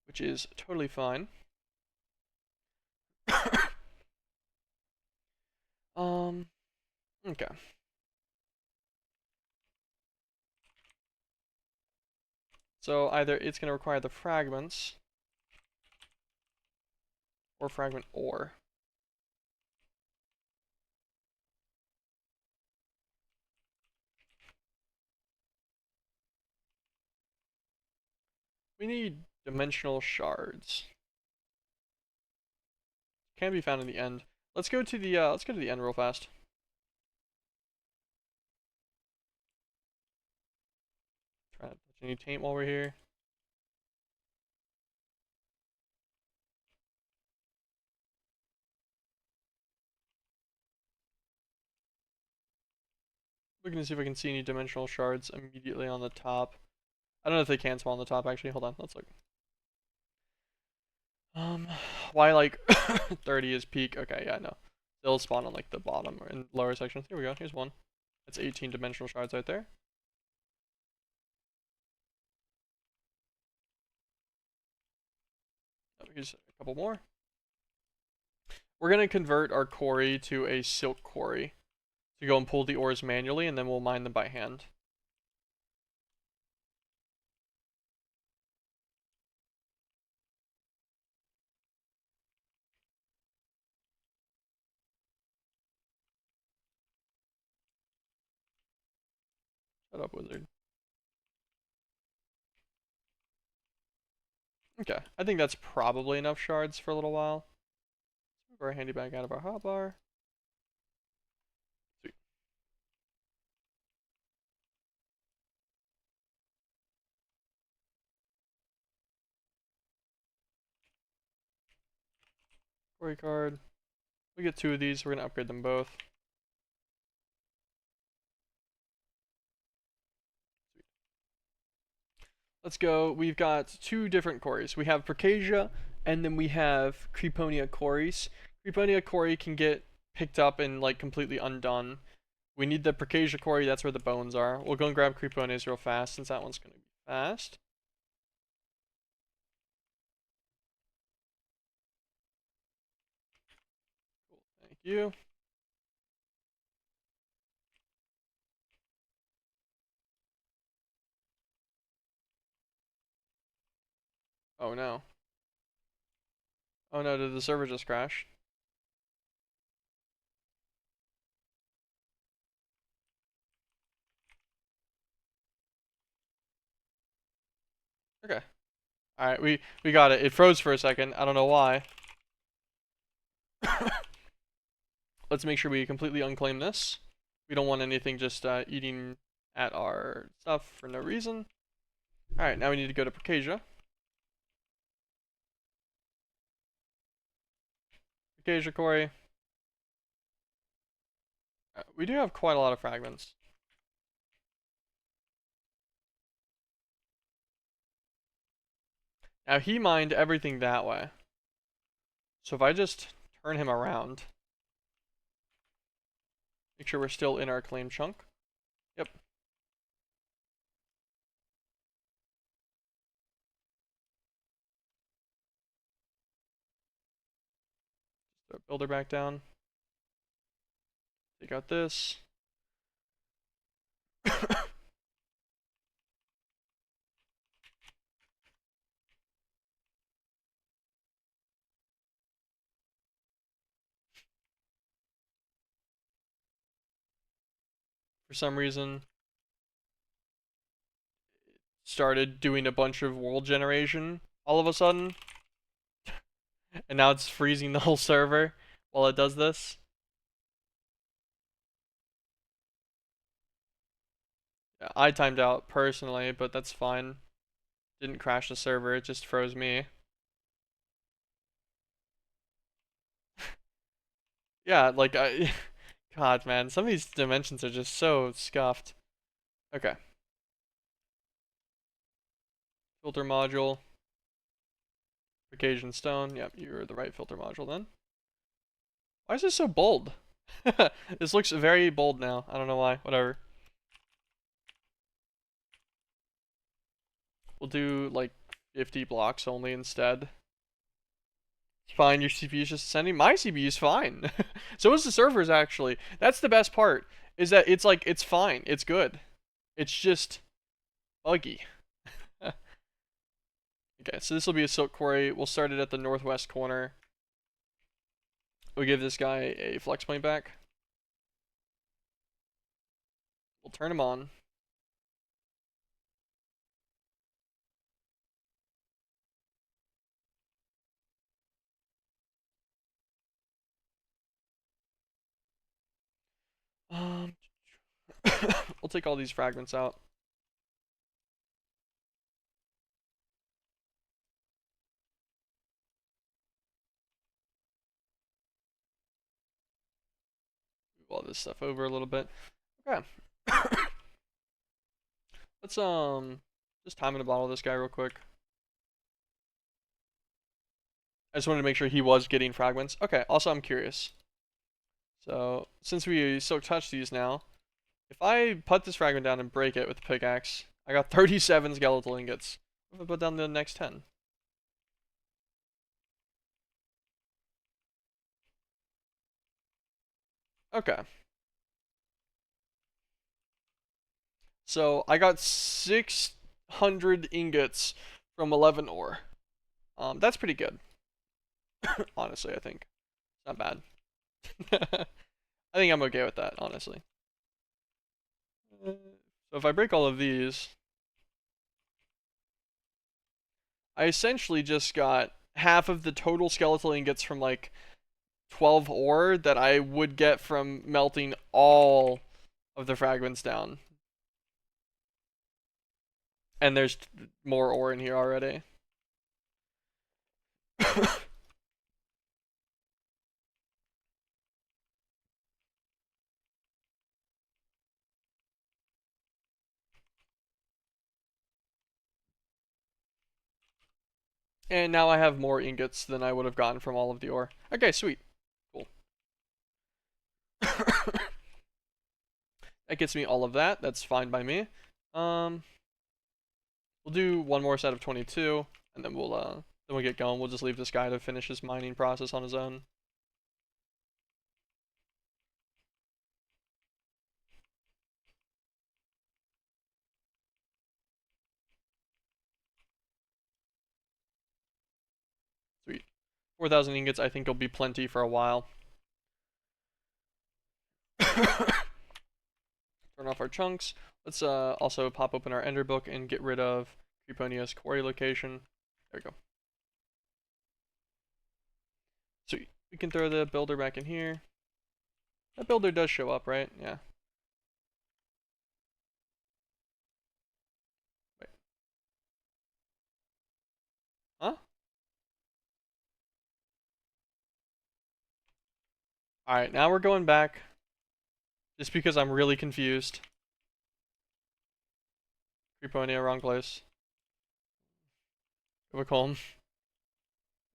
which is totally fine. Okay. So either it's going to require the fragments or fragment ore. We need dimensional shards. Can be found in the end. Let's go to the end real fast. Try not to touch any taint while we're here. Looking to see if I can see any dimensional shards immediately on the top. I don't know if they can spawn on the top actually. Hold on, let's look. Why like 30 is peak? Okay, yeah, no. They'll spawn on like the bottom or in lower sections. Here we go. Here's one. That's 18 dimensional shards right there. Use a couple more. We're going to convert our quarry to a silk quarry to go and pull the ores manually, and then we'll mine them by hand. Shut up, wizard. Okay, I think that's probably enough shards for a little while. Move our handy bag out of our hotbar. Sweet. Quarry card. We get 2 of these, we're going to upgrade them both. Sweet. Let's go. We've got 2 different quarries. We have Percasia, and then we have Creeponia quarries. Creeponia quarry can get picked up and like completely undone. We need the Percasia quarry, that's where the bones are. We'll go and grab Creeponias real fast since that one's going to be fast. Cool, thank you. Oh no. Oh no, did the server just crash? Okay. Alright, we got it. It froze for a second. I don't know why. Let's make sure we completely unclaim this. We don't want anything just eating at our stuff for no reason. Alright, now we need to go to Percasia. Percasia quarry. We do have quite a lot of fragments. Now he mined everything that way. So if I just turn him around, make sure we're still in our claim chunk. Yep. Just throw builder back down. Take out this. For some reason, started doing a bunch of world generation all of a sudden. And now it's freezing the whole server while it does this. Yeah, I timed out personally, but that's fine. Didn't crash the server, it just froze me. Yeah, like God, man, some of these dimensions are just so scuffed. Okay. Filter module. Occasion stone. Yep, you're the right filter module then. Why is this so bold? This looks very bold now. I don't know why. Whatever. We'll do like 50 blocks only instead. It's fine, your CPU's just ascending. My CPU's fine. So is the servers actually. That's the best part. Is that it's like it's fine. It's good. It's just buggy. Okay, so this will be a silk quarry. We'll start it at the northwest corner. We'll give this guy a flex point back. We'll turn him on. We'll take all these fragments out. Move all this stuff over a little bit. Okay. Let's just time in a bottle this guy real quick. I just wanted to make sure he was getting fragments. Okay, also I'm curious. So, since we so touch these now, if I put this fragment down and break it with the pickaxe, I got 37 skeletal ingots. What if I put down the next 10? Okay. So I got 600 ingots from 11 ore. That's pretty good. Honestly, I think. Not bad. I think I'm okay with that, honestly. So if I break all of these, I essentially just got half of the total skeletal ingots from like 12 ore that I would get from melting all of the fragments down. And there's more ore in here already. And now I have more ingots than I would have gotten from all of the ore. Okay, sweet. Cool. That gets me all of that. That's fine by me. Um, we'll do one more set of 22, and then we'll get going. We'll just leave this guy to finish his mining process on his own. Sweet. 4,000 ingots, I think will be plenty for a while. Turn off our chunks. Let's also pop open our ender book and get rid of Creponia's quarry location. There we go. Sweet. We can throw the builder back in here. That builder does show up, right? Yeah. Wait. Huh? Alright, now we're going back. Just because I'm really confused. Creeponia, wrong place. Go back home.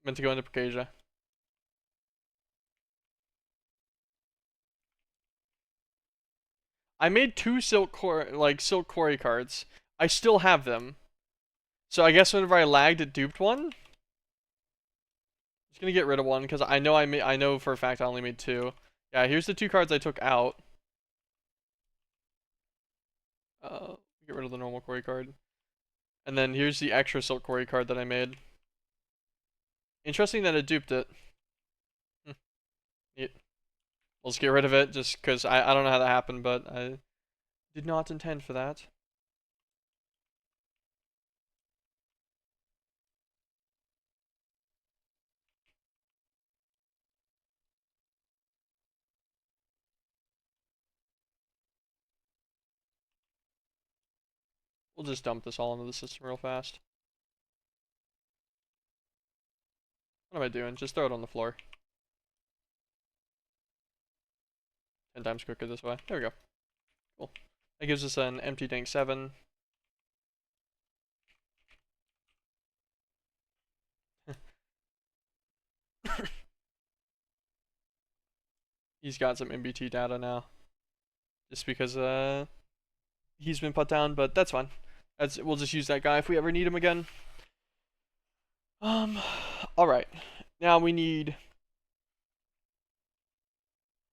Meant to go into Procasia. I made two silk quarry cards. I still have them. So I guess whenever I lagged, it duped one. Just gonna get rid of one because I know for a fact I only made two. Yeah, here's the two cards I took out. Get rid of the normal quarry card. And then here's the extra silk quarry card that I made. Interesting that it duped it. Neat. Let's get rid of it just because I don't know how that happened, but I did not intend for that. We'll just dump this all into the system real fast. What am I doing? Just throw it on the floor. 10 times quicker this way. There we go. Cool. That gives us an empty tank 7. He's got some MBT data now. Just because he's been put down, but that's fine. We'll just use that guy if we ever need him again. Alright. Now we need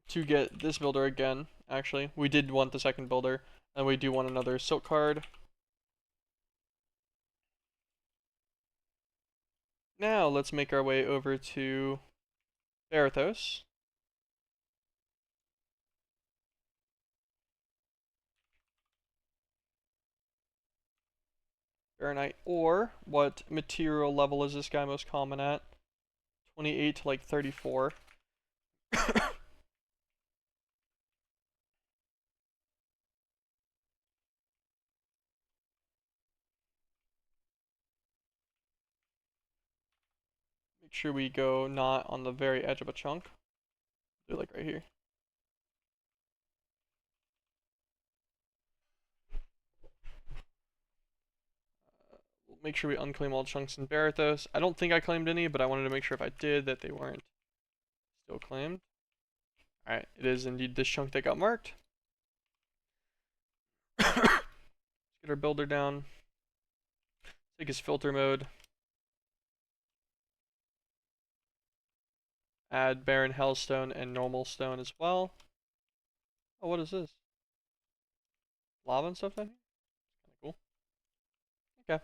to get this builder again, actually. We did want the second builder, and we do want another silk card. Now let's make our way over to Barathos. Baronite ore. What material level is this guy most common at? 28 to like 34. Make sure we go not on the very edge of a chunk. Do like right here. Make sure we unclaim all chunks in Barathos. I don't think I claimed any, but I wanted to make sure if I did that they weren't still claimed. Alright, it is indeed this chunk that got marked. Let's get our builder down. Take his filter mode. Add Barren Hellstone and normal stone as well. Oh, what is this? Lava and stuff down here? Kinda cool. Okay.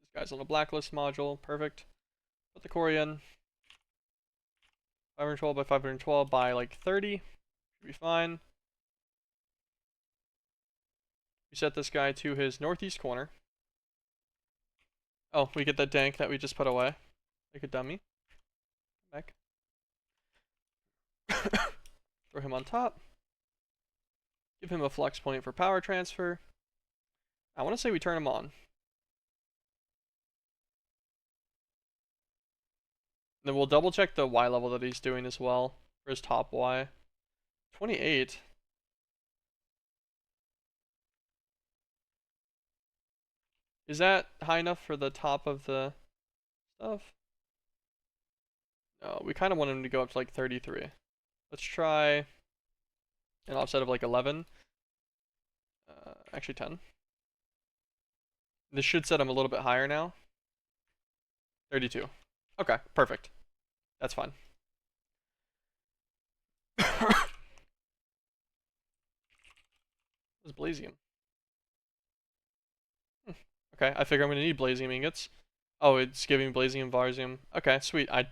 This guy's on the blacklist module. Perfect. Put the quarry in. 512 by 512 by like 30. Should be fine. We set this guy to his northeast corner. Oh, we get that dank that we just put away. Like a dummy. Back. Throw him on top. Give him a flux point for power transfer. I want to say we turn him on. Then we'll double check the Y level that he's doing as well for his top Y. 28. Is that high enough for the top of the stuff? No, we kind of want him to go up to like 33. Let's try an offset of like 11. Actually 10. This should set him a little bit higher now. 32. Okay, perfect. That's fine. What's Blazium? Okay, I figure I'm gonna need Blazium ingots. Oh, it's giving Blazium, Varzium. Okay, sweet. I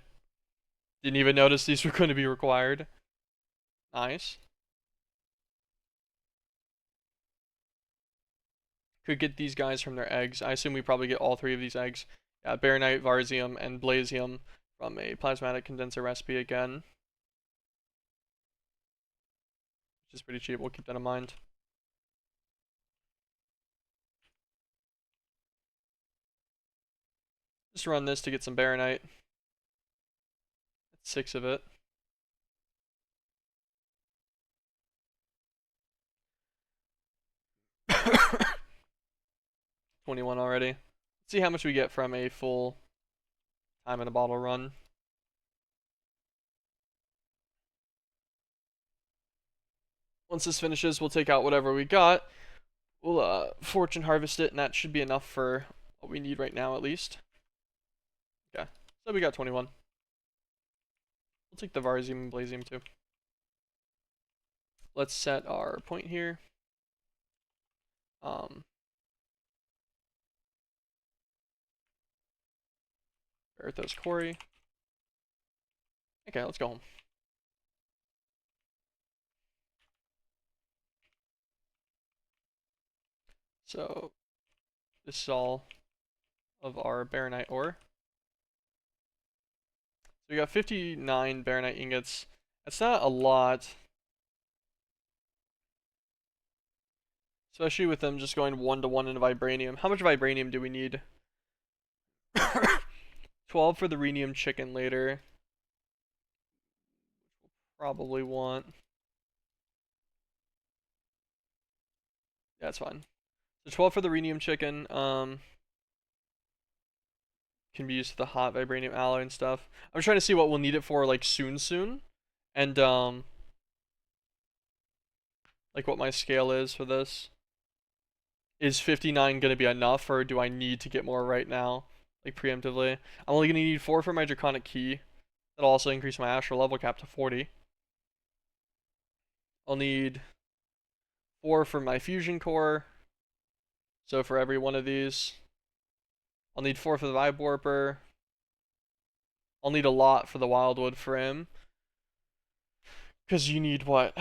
didn't even notice these were going to be required. Nice. Could get these guys from their eggs. I assume we probably get all 3 of these eggs. Yeah, Baronite, Varzium, and Blazium from a plasmatic condenser recipe again. Which is pretty cheap, we'll keep that in mind. Just run this to get some Baronite. That's 6 of it. $21 already. Let's see how much we get from a full time in a bottle run. Once this finishes, we'll take out whatever we got. We'll fortune harvest it, and that should be enough for what we need right now, at least. Okay, so we got 21. We'll take the Varzium and Blazium too. Let's set our point here. Berthos quarry. Okay, let's go home. So this is all of our Baronite ore. So we got 59 Baronite ingots. That's not a lot. Especially with them just going 1-to-1 into Vibranium. How much Vibranium do we need? 12 for the rhenium chicken later. Probably want. Yeah, that's fine. So 12 for the rhenium chicken. Can be used for the hot Vibranium alloy and stuff. I'm trying to see what we'll need it for like soon. And like what my scale is for this. Is 59 gonna be enough, or do I need to get more right now? Like preemptively. I'm only gonna need 4 for my Draconic Key. That'll also increase my astral level cap to 40. I'll need 4 for my fusion core. So for every one of these. I'll need 4 for the Vibe Warper. I'll need a lot for the Wildwood frame. Because you need what?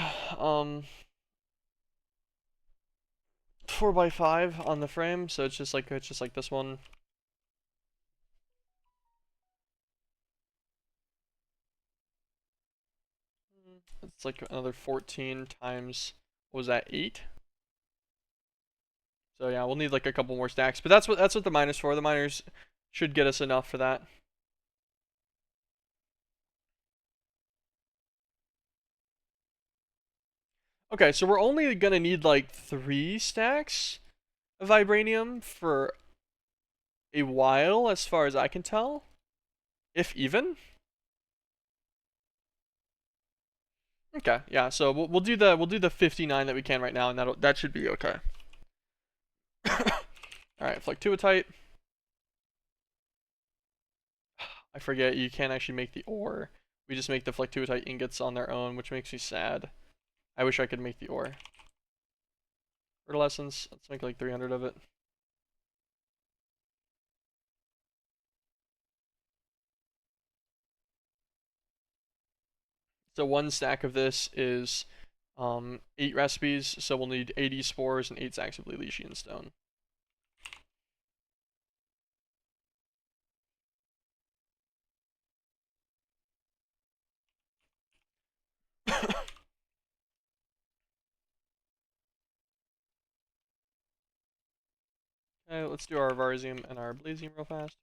4x5 on the frame, so it's just like this one. It's like another 14 times, what was that, 8? So yeah, we'll need like a couple more stacks, but that's what the miner's for. The miners should get us enough for that. Okay, so we're only gonna need like 3 stacks of Vibranium for a while, as far as I can tell, if even. Okay, yeah. So we'll do the 59 that we can right now, and that should be okay. All right, Flectuotite. I forget you can't actually make the ore. We just make the flectuotite ingots on their own, which makes me sad. I wish I could make the ore. Fertile essence, let's make like 300 of it. So one stack of this is 8 recipes, so we'll need 80 spores and 8 sacks of Leletian stone. Okay, let's do our Varzium and our Blazium real fast.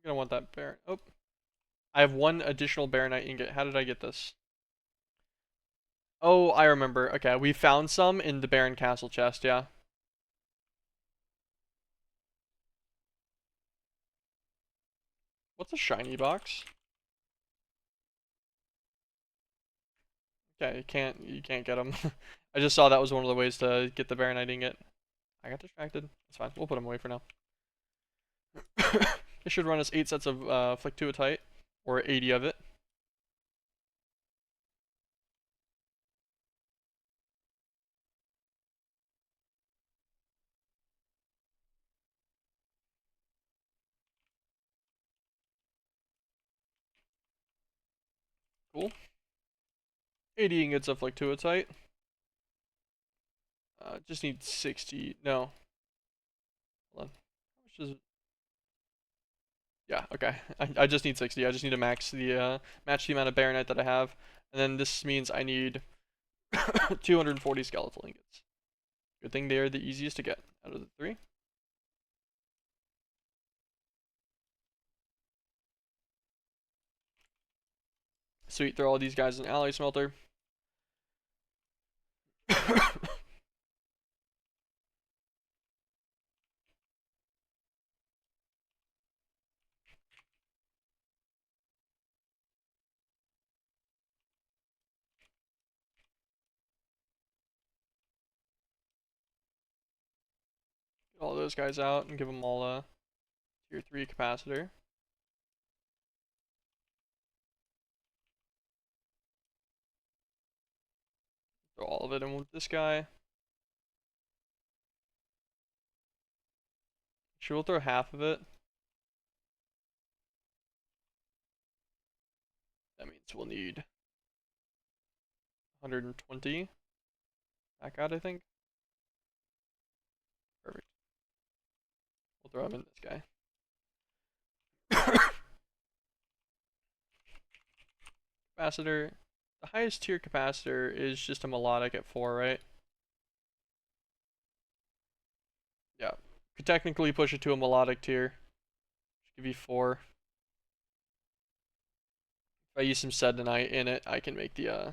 I'm gonna want that Baron. Oh, I have one additional Baronite ingot. How did I get this? Oh, I remember. Okay, we found some in the Baron Castle chest, yeah. What's a shiny box? Okay, you can't get them. I just saw that was one of the ways to get the Baronite ingot. I got distracted. That's fine. We'll put them away for now. It should run us 8 sets of Flectuotite, or 80 of it. Cool. 80 ingots of Flectuotite. Just need 60. No. Hold on. How much does it? Yeah, okay. I just need 60. I just need to match the amount of Baronite that I have. And then this means I need 240 skeletal ingots. Good thing they're the easiest to get out of the 3. Sweet, throw all these guys in alloy smelter. Get all those guys out and give them all a tier 3 capacitor. Throw all of it in with this guy. Sure, we'll throw half of it. That means we'll need 120 back out, I think. Perfect. We'll throw them in this guy. Capacitor. The highest tier capacitor is just a melodic at 4, right? Yeah. Could technically push it to a melodic tier. Give you 4. If I use some sedonite in it, I can make the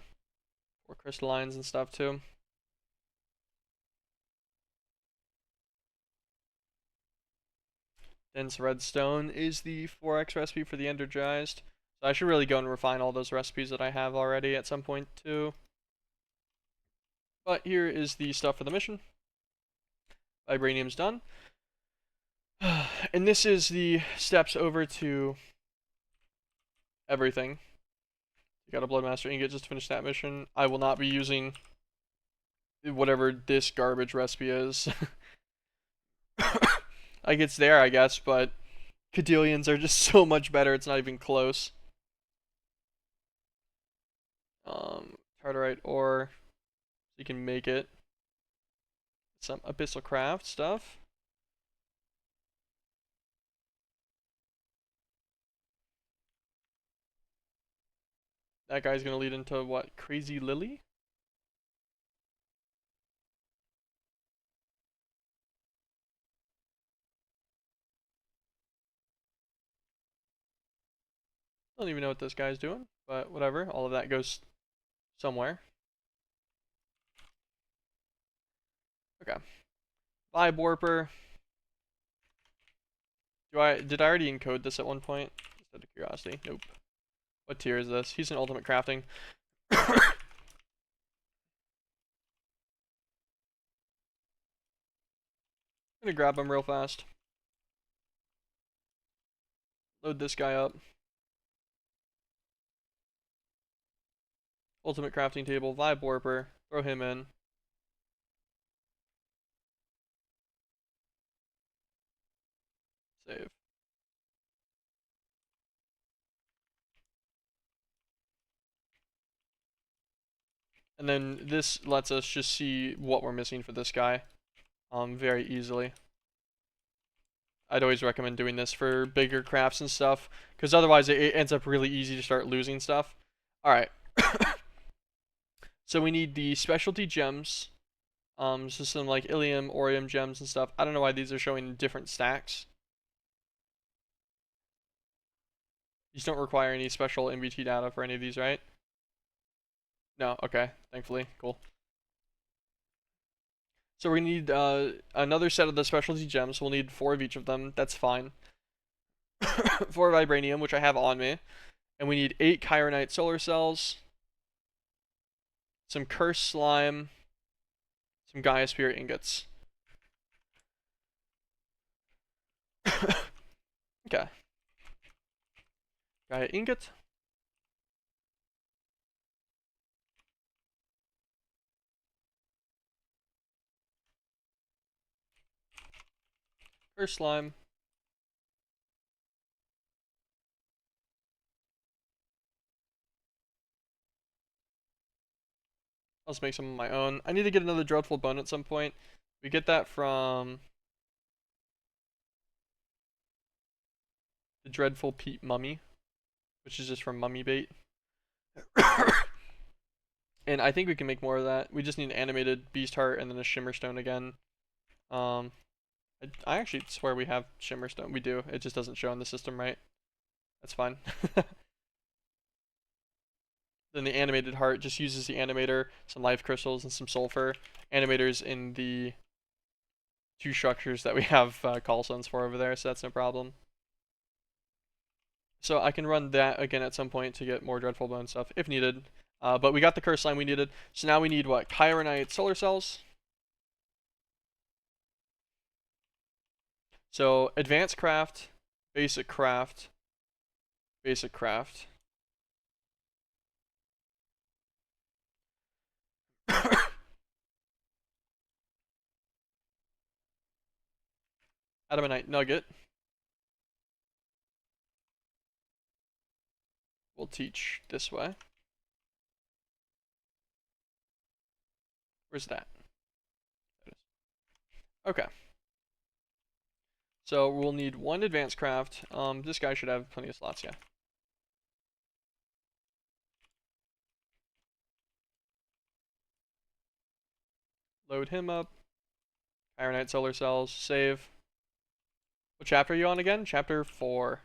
4 crystallines and stuff too. Dense redstone is the 4x recipe for the energized. So I should really go and refine all those recipes that I have already at some point too. But here is the stuff for the mission. Vibranium's done. And this is the steps over to everything. You got a Bloodmaster ingot just to finish that mission. I will not be using whatever this garbage recipe is. Like, it's there, I guess, but Cadillions are just so much better, it's not even close. Tartarite ore, so you can make it. Some Abyssal Craft stuff. That guy's gonna lead into what? Crazy Lily? Don't even know what this guy's doing, but whatever. All of that goes somewhere. Okay. Vibe warper. Did I already encode this at one point? Just out of curiosity. Nope. What tier is this? He's in ultimate crafting. I'm gonna grab him real fast. Load this guy up. Ultimate crafting table, vibe warper. Throw him in. Save. And then this lets us just see what we're missing for this guy very easily. I'd always recommend doing this for bigger crafts and stuff, because otherwise it ends up really easy to start losing stuff. Alright. So we need the specialty gems. So some like Ilium, Orium gems and stuff. I don't know why these are showing different stacks. These don't require any special MBT data for any of these, right? No, okay, thankfully, cool. So we're gonna need another set of the specialty gems. We'll need 4 of each of them. That's fine. 4 vibranium, which I have on me, and we need 8 chironite solar cells, some cursed slime, some Gaia spirit ingots. Okay. Gaia ingot. Cursed slime. I'll just make some of my own. I need to get another dreadful bone at some point. We get that from the dreadful Pete mummy, which is just from mummy bait. And I think we can make more of that. We just need an animated beast heart and then a shimmer stone again. I actually swear we have shimmer stone. We do. It just doesn't show in the system, right? That's fine. Then the animated heart just uses the animator, some life crystals, and some sulfur. Animators in the 2 structures that we have call stones for over there, so that's no problem. So I can run that again at some point to get more dreadful bone stuff if needed. But we got the curse slime we needed. So now we need what? Chironite solar cells. So advanced craft, basic craft, basic craft. Adamantite nugget. We'll teach this way. Where's that? There it is. Okay. So we'll need 1 advanced craft. This guy should have plenty of slots, yeah. Load him up. Ironite solar cells. Save. What chapter are you on again? Chapter 4.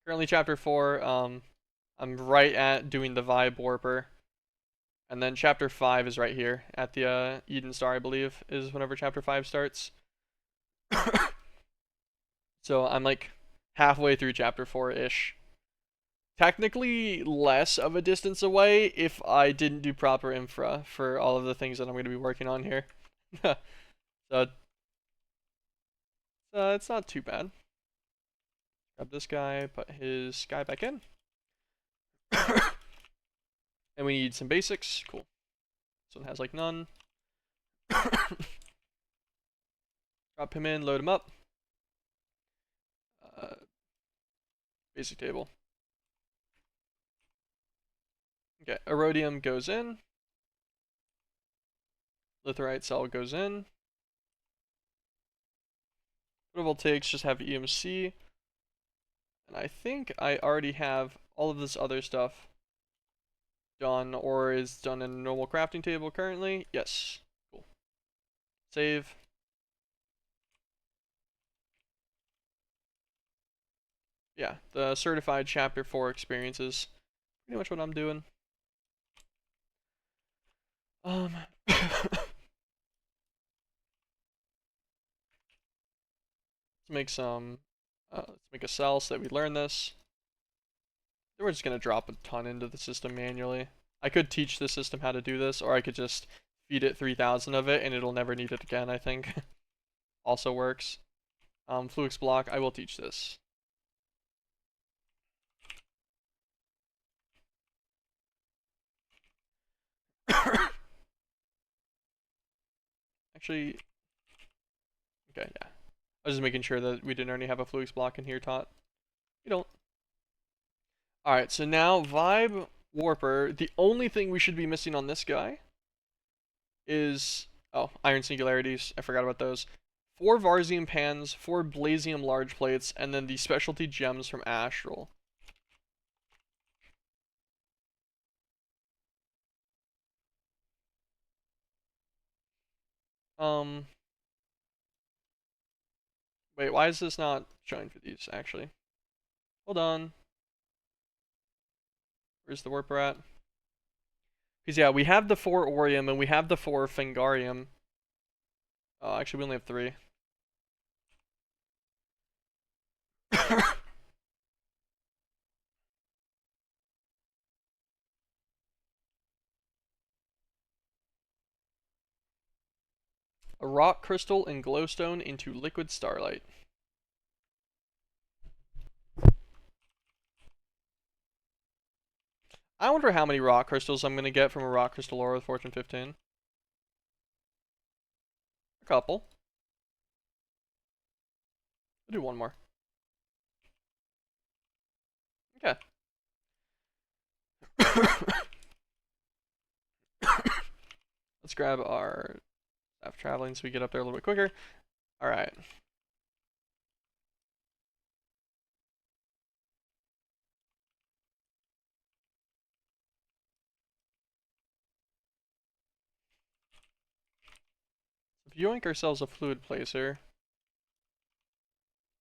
Currently chapter 4. I'm right at doing the vibe warper. And then chapter 5 is right here at the Eden Star, I believe, is whenever chapter 5 starts. So I'm like halfway through chapter 4-ish. Technically less of a distance away if I didn't do proper infra for all of the things that I'm going to be working on here. So it's not too bad. Grab this guy, put his guy back in. And we need some basics. Cool. This one has like none. Drop him in, load him up. Basic table. Okay, Erodium goes in. Litherite cell goes in. Photovoltaics just have EMC. And I think I already have all of this other stuff done, or is done in a normal crafting table currently. Yes. Cool. Save. Yeah, the certified chapter 4 experiences. Pretty much what I'm doing. Let's make some, let's make a cell so that we learn this. Then we're just gonna drop a ton into the system manually. I could teach the system how to do this, or I could just feed it 3,000 of it and it'll never need it again, I think. Also works. Fluix block, I will teach this. Actually, okay, yeah. I was just making sure that we didn't already have a Fluix block in here taught. We don't. Alright, so now Vibe Warper, the only thing we should be missing on this guy is, oh, Iron Singularities, I forgot about those. 4 Varzium Pans, 4 Blazium Large Plates, and then the specialty gems from Astral. Wait, why is this not showing for these, actually? Hold on. Where's the Warper at? Because, yeah, we have the 4 Orium, and we have the 4 Fingarium. Oh, actually, we only have 3. A rock crystal and glowstone into liquid starlight. I wonder how many rock crystals I'm going to get from a rock crystal ore with Fortune 15. A couple. I'll do one more. Okay. Let's grab our staff traveling so we get up there a little bit quicker. Alright. If you yoink ourselves a fluid placer,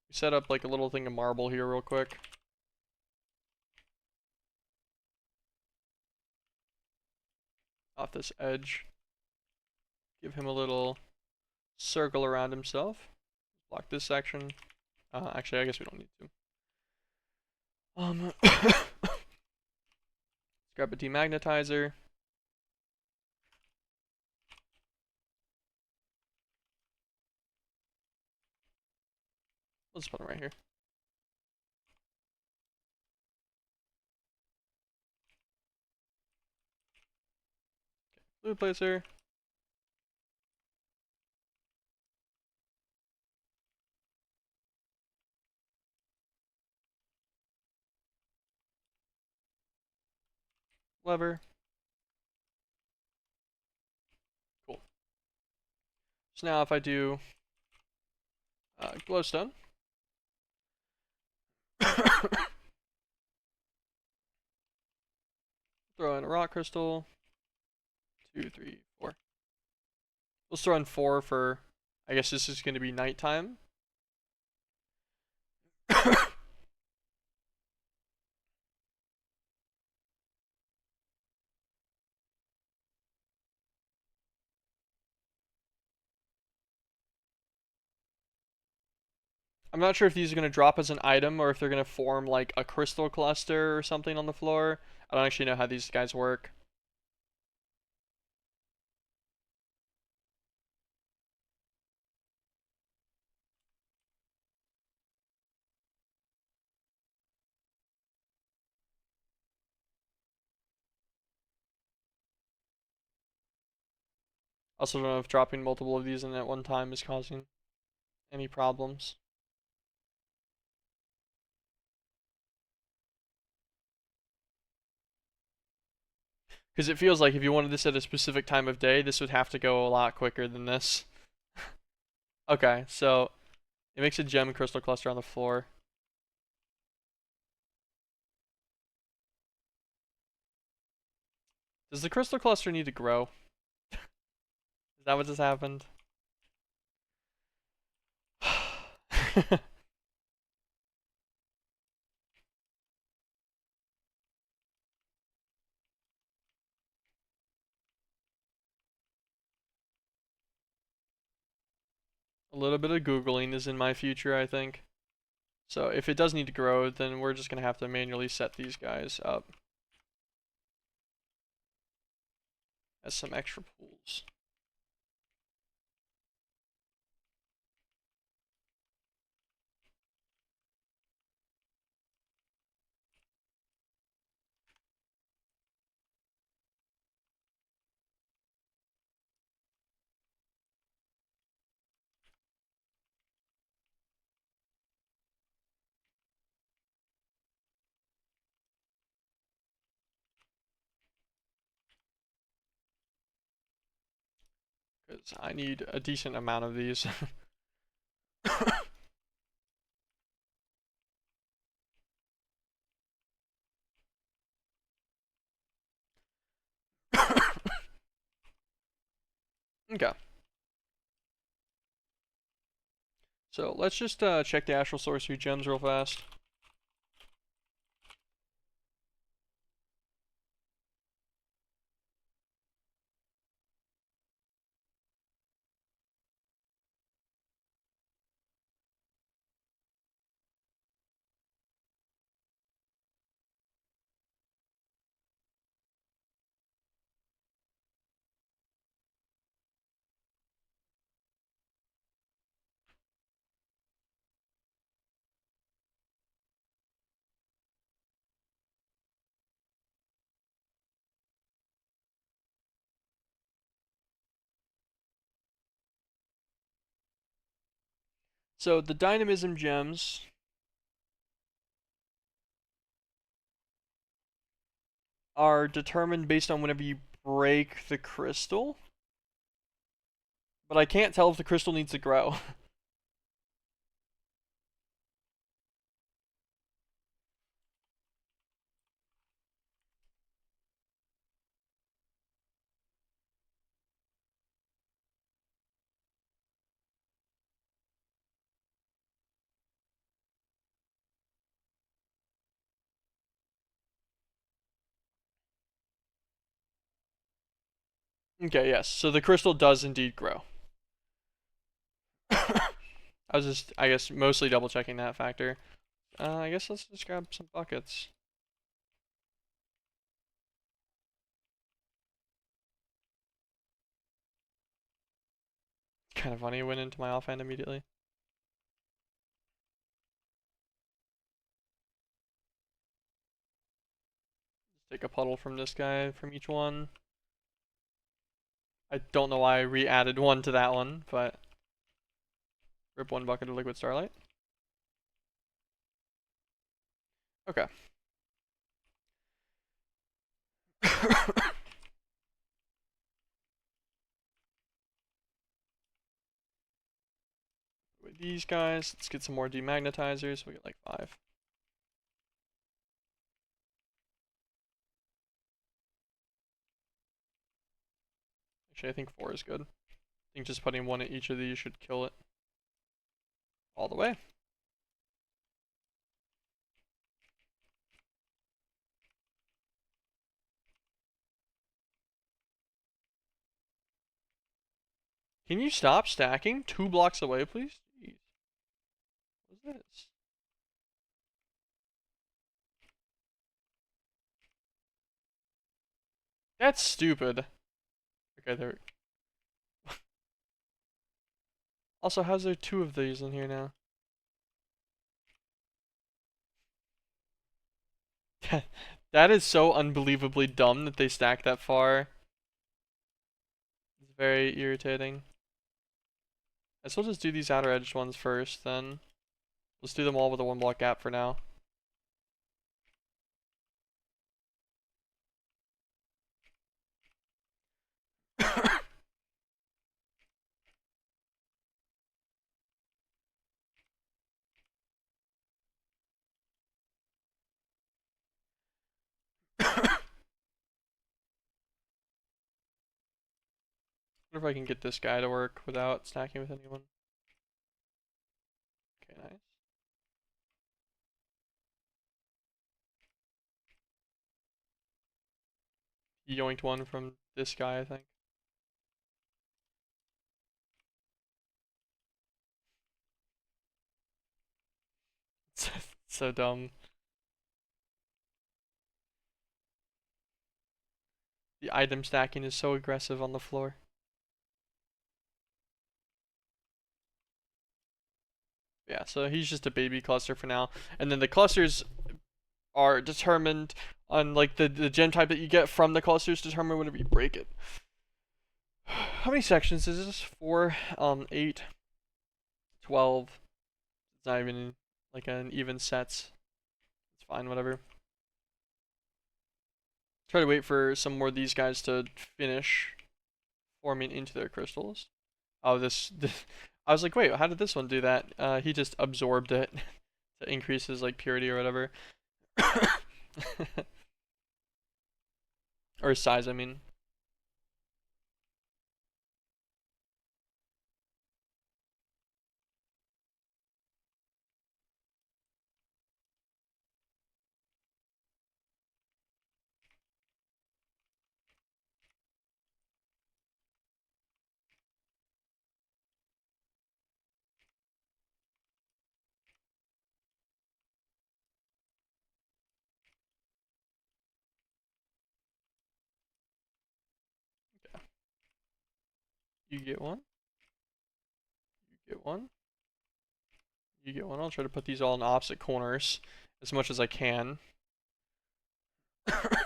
we set up like a little thing of marble here real quick. Off this edge. Give him a little circle around himself. Block this section. Actually, I guess we don't need to. Let's grab a demagnetizer. Let's put him right here. Fluid placer. Lever. Cool. So now if I do glowstone. Throw in a rock crystal. 2, 3, 4. Let's throw in 4 for, I guess this is going to be nighttime. I'm not sure if these are going to drop as an item or if they're going to form like a crystal cluster or something on the floor. I don't actually know how these guys work. Also don't know if dropping multiple of these in at one time is causing any problems. Because it feels like if you wanted this at a specific time of day, this would have to go a lot quicker than this. Okay, so it makes a gem crystal cluster on the floor. Does the crystal cluster need to grow? Is that what just happened? A little bit of Googling is in my future, I think. So if it does need to grow, then we're just going to have to manually set these guys up as some extra pools. Because I need a decent amount of these. Okay. So let's just check the Astral Sorcery gems real fast. So the Dynamism gems are determined based on whenever you break the crystal. But I can't tell if the crystal needs to grow. Okay, yes. So the crystal does indeed grow. I was just, I guess, mostly double checking that factor. I guess let's just grab some buckets. Kind of funny, it went into my offhand immediately. Take a puddle from this guy from each one. I don't know why I re-added one to that one, but rip one bucket of liquid starlight. Okay. With these guys, let's get some more demagnetizers. We get like 5. Actually, I think 4 is good. I think just putting one at each of these should kill it all the way. Can you stop stacking 2 blocks away, please? Jeez. What is this? That's stupid. Okay, there. Also, how's there 2 of these in here now? That is so unbelievably dumb that they stack that far. It's very irritating. I guess we'll just do these outer edge ones first, then. Let's do them all with a 1 block gap for now. Wonder if I can get this guy to work without stacking with anyone. Okay, nice. He yoinked one from this guy, I think. So dumb. The item stacking is so aggressive on the floor. Yeah, so he's just a baby cluster for now. And then the clusters are determined on like the gem type that you get from the clusters determined whenever you break it. How many sections is this? 4, 8, 12. It's not even like an even sets. It's fine, whatever. Try to wait for some more of these guys to finish forming into their crystals. Oh, this I was like, wait, how did this one do that? He just absorbed it to increase his like purity or whatever. Or size, I mean. You get one. You get one. You get one. I'll try to put these all in opposite corners as much as I can. I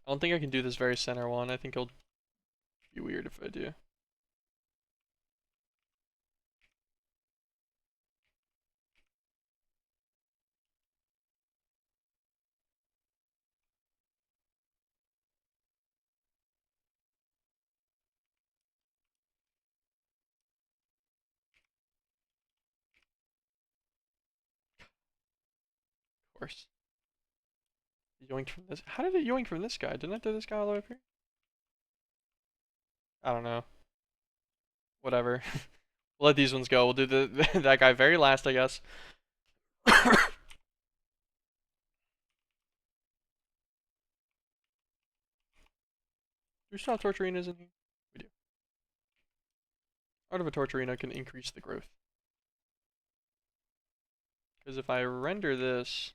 don't think I can do this very center one. I think it'll be weird if I do. Of course. Yoinked from this. How did it yoink from this guy? Didn't I do this guy all the way up here? I don't know. Whatever. We'll let these ones go. We'll do the that guy very last, I guess. Do we still have torch arenas in here? We do. Art of a torch arena can increase the growth. Because if I render this,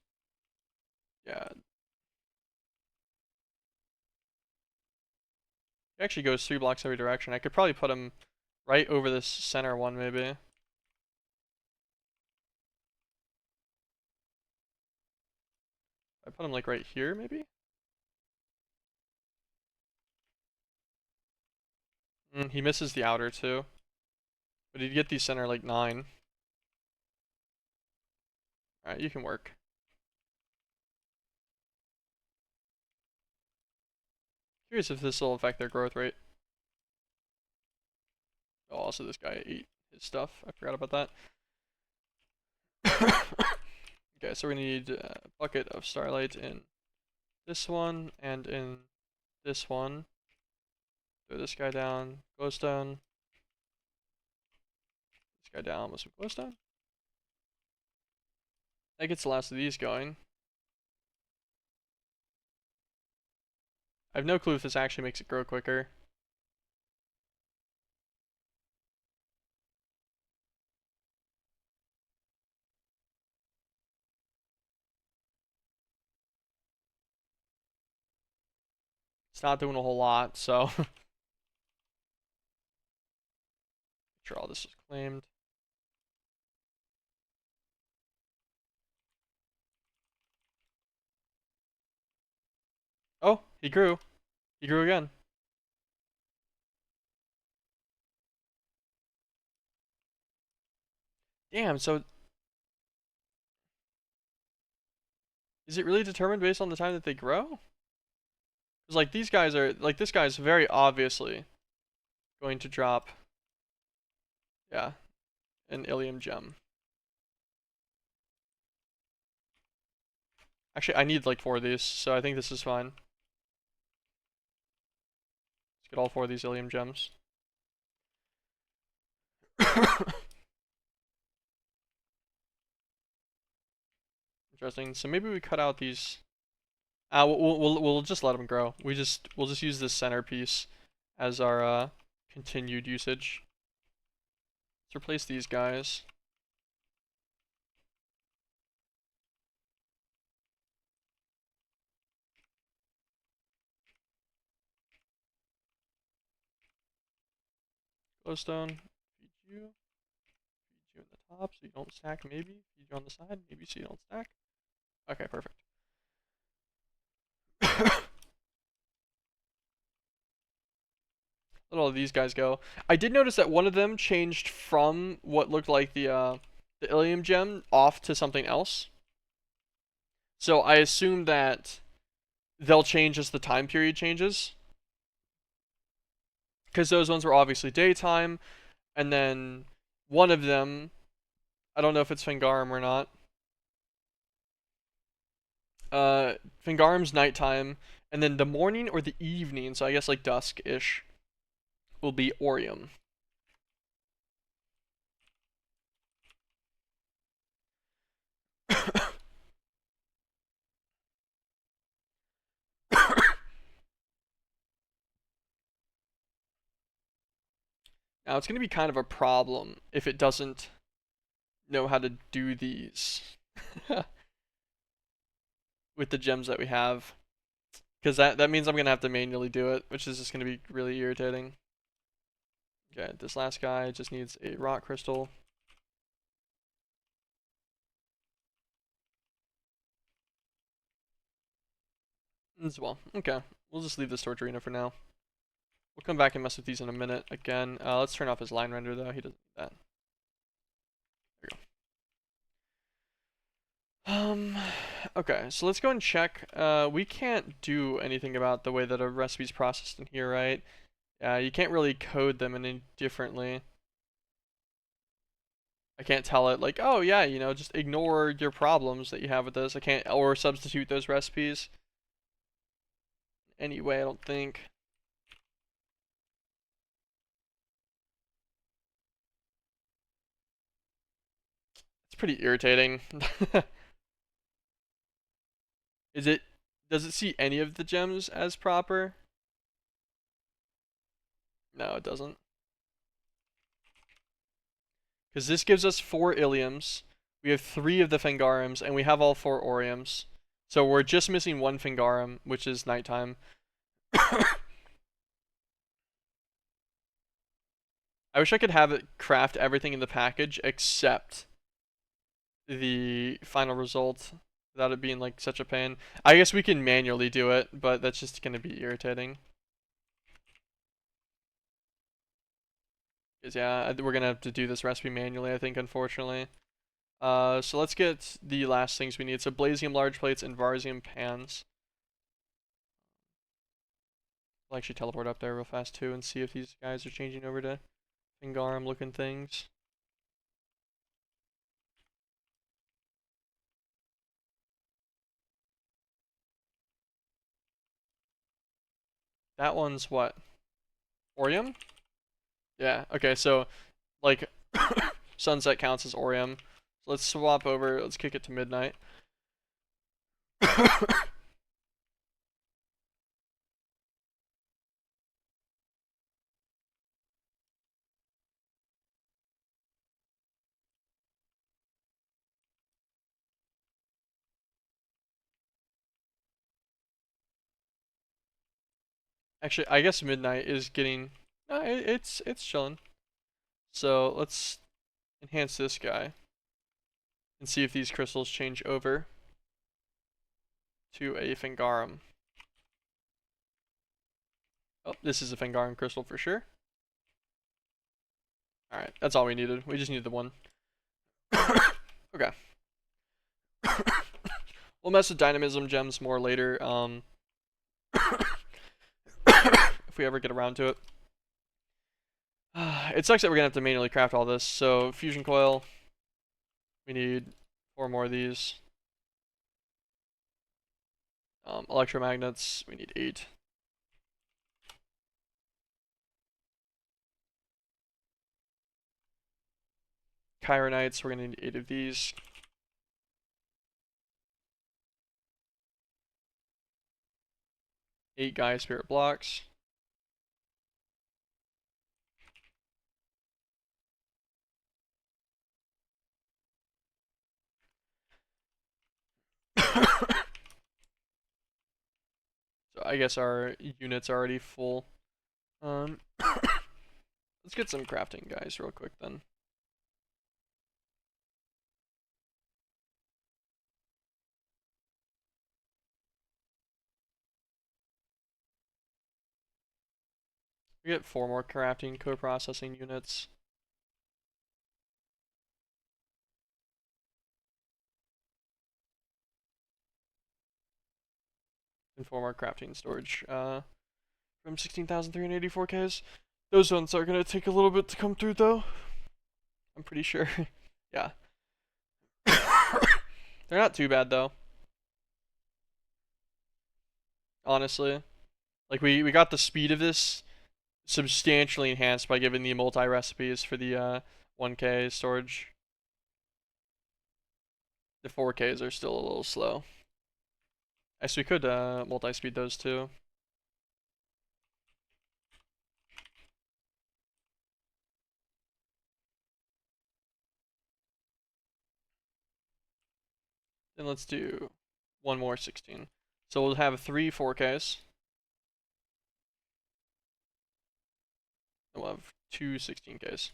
yeah, it actually goes 3 blocks every direction. I could probably put him right over this center one, maybe. I put him like right here, maybe? He misses the outer too. But he'd get the center like 9. Alright, you can work. Curious if this will affect their growth rate. Oh, also this guy ate his stuff. I forgot about that. Okay, so we need a bucket of starlight in this one and in this one. Throw this guy down, glowstone. This guy down with some glowstone. That gets the last of these going. I have no clue if this actually makes it grow quicker. It's not doing a whole lot, so make sure all this is claimed. Oh, he grew. He grew again. Damn, so is it really determined based on the time that they grow? Because like these guys are like this guy's very obviously going to drop, yeah, an Ilium gem. Actually, I need like 4 of these, so I think this is fine. Let's get all 4 of these Ilium gems. Interesting. So maybe we cut out these. We'll just let them grow. We'll just use this centerpiece as our continued usage. Let's replace these guys. Glowstone. Feed you. Feed you in the top so you don't stack, maybe. Feed you on the side, maybe so you don't stack. Okay, perfect. Let all of these guys go. I did notice that one of them changed from what looked like the Ilium gem off to something else. So I assume that they'll change as the time period changes. Because those ones were obviously daytime. And then one of them, I don't know if it's Fingarum or not. Fingarum's nighttime. And then the morning or the evening, so I guess like dusk-ish, will be Orium. Now it's going to be kind of a problem if it doesn't know how to do these with the gems that we have. Because that means I'm going to have to manually do it, which is just going to be really irritating. Okay, this last guy just needs a rock crystal. As well. Okay, we'll just leave this torch arena for now. We'll come back and mess with these in a minute again. Let's turn off his line render though. He doesn't need that. There we go. Okay, so let's go and check. We can't do anything about the way that a recipe's processed in here, right? You can't really code them any differently. I can't tell it like, oh yeah, you know, just ignore your problems that you have with this. I can't, or substitute those recipes. Anyway, I don't think. It's pretty irritating. Does it see any of the gems as proper? No, it doesn't. Because this gives us 4 Iliums. We have 3 of the Fangarums, and we have all 4 Oriums. So we're just missing 1 Fangarum, which is nighttime. I wish I could have it craft everything in the package except the final result without it being like such a pain. I guess we can manually do it, but that's just going to be irritating. Because yeah, we're going to have to do this recipe manually, I think, unfortunately. So let's get the last things we need. So Blazium large plates and Varzium pans. I'll actually teleport up there real fast too and see if these guys are changing over to Fingarum looking things. That one's what? Orium? Yeah, okay, so like sunset counts as Orium. So let's swap over, let's kick it to midnight. Actually, I guess midnight is getting it's chilling. So let's enhance this guy and see if these crystals change over to a Fangarum. Oh, this is a Fangarum crystal for sure. Alright, that's all we needed. We just needed the one. Okay. We'll mess with dynamism gems more later, if we ever get around to it. It sucks that we're gonna have to manually craft all this. So, fusion coil. We need 4 more of these. Electromagnets. We need 8. Chironites. We're gonna need 8 of these. Eight Gaia Spirit blocks. So I guess our unit's already full. Let's Let's get some crafting guys real quick then. We get 4 more crafting co-processing units. And 4 more crafting storage. From 16,384 Ks. Those ones are gonna take a little bit to come through though. I'm pretty sure. Yeah. They're not too bad though. Honestly. Like we got the speed of this substantially enhanced by giving the multi recipes for the 1K storage. The 4Ks are still a little slow. Actually, we could multi-speed those too. Then let's do one more 16. So we'll have 3 4Ks. And we'll have 2 16Ks.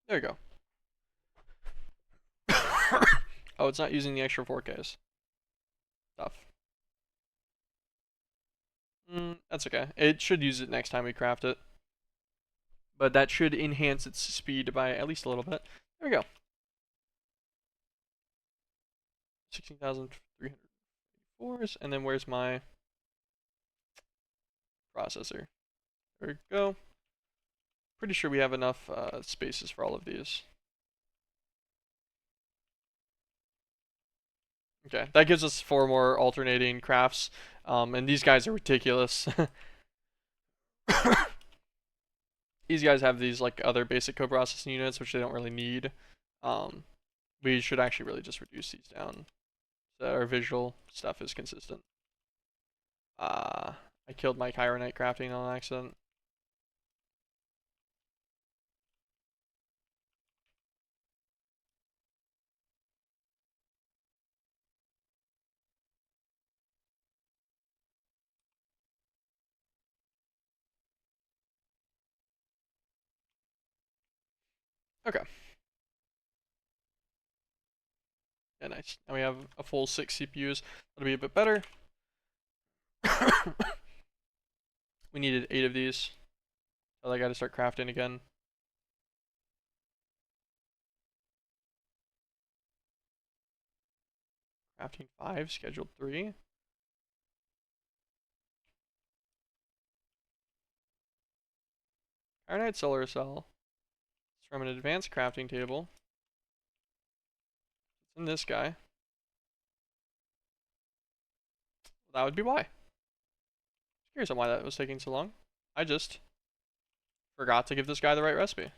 There you go. Oh, it's not using the extra 4Ks. Tough. That's okay. It should use it next time we craft it. But that should enhance its speed by at least a little bit. There we go. 16,384. And then where's my processor? There we go. Pretty sure we have enough spaces for all of these. Okay, that gives us 4 more alternating crafts. And these guys are ridiculous. These guys have these like other basic co-processing units, which they don't really need. We should actually really just reduce these down so that our visual stuff is consistent. I killed my chironite crafting on accident. Okay. Yeah, nice. Now we have a full 6 CPUs. That'll be a bit better. We needed 8 of these. So I gotta start crafting again. Crafting 5, scheduled 3. Chironite solar cell. It's from an advanced crafting table. It's in this guy. That would be why. Curious on why that was taking so long. I just forgot to give this guy the right recipe.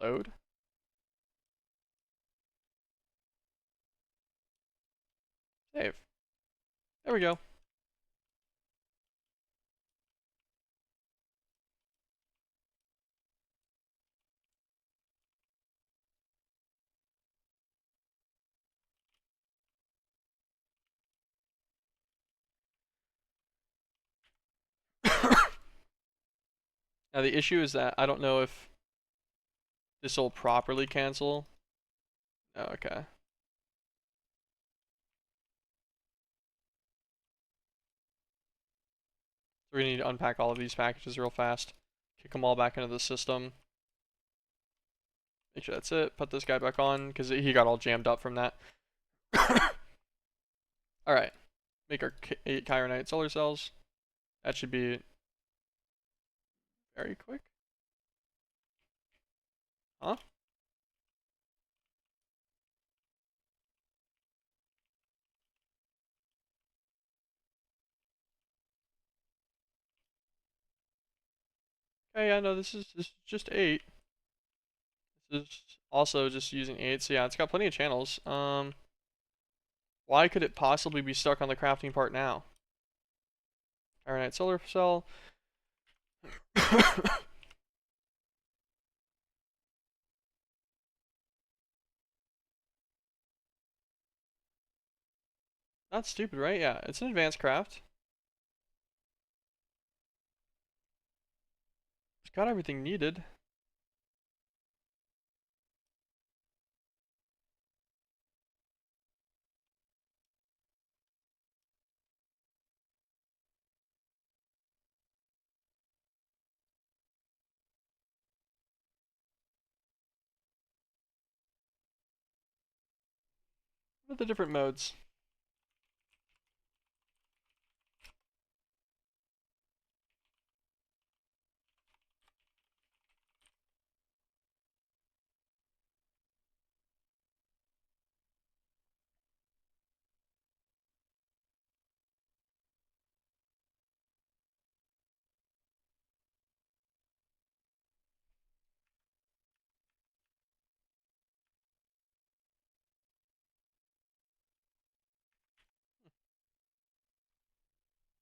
Load. Save. There we go. Now the issue is that I don't know if this will properly cancel. Oh, okay. So we're gonna need to unpack all of these packages real fast. Kick them all back into the system. Make sure that's it. Put this guy back on because he got all jammed up from that. Alright. Make our 8 chironite solar cells. That should be very quick. Huh? Okay, yeah, no, this is just 8. This is also just using 8. So yeah, it's got plenty of channels. Why could it possibly be stuck on the crafting part now? Chironite solar cell. Not stupid, right? Yeah, it's an advanced craft. It's got everything needed. What are the different modes?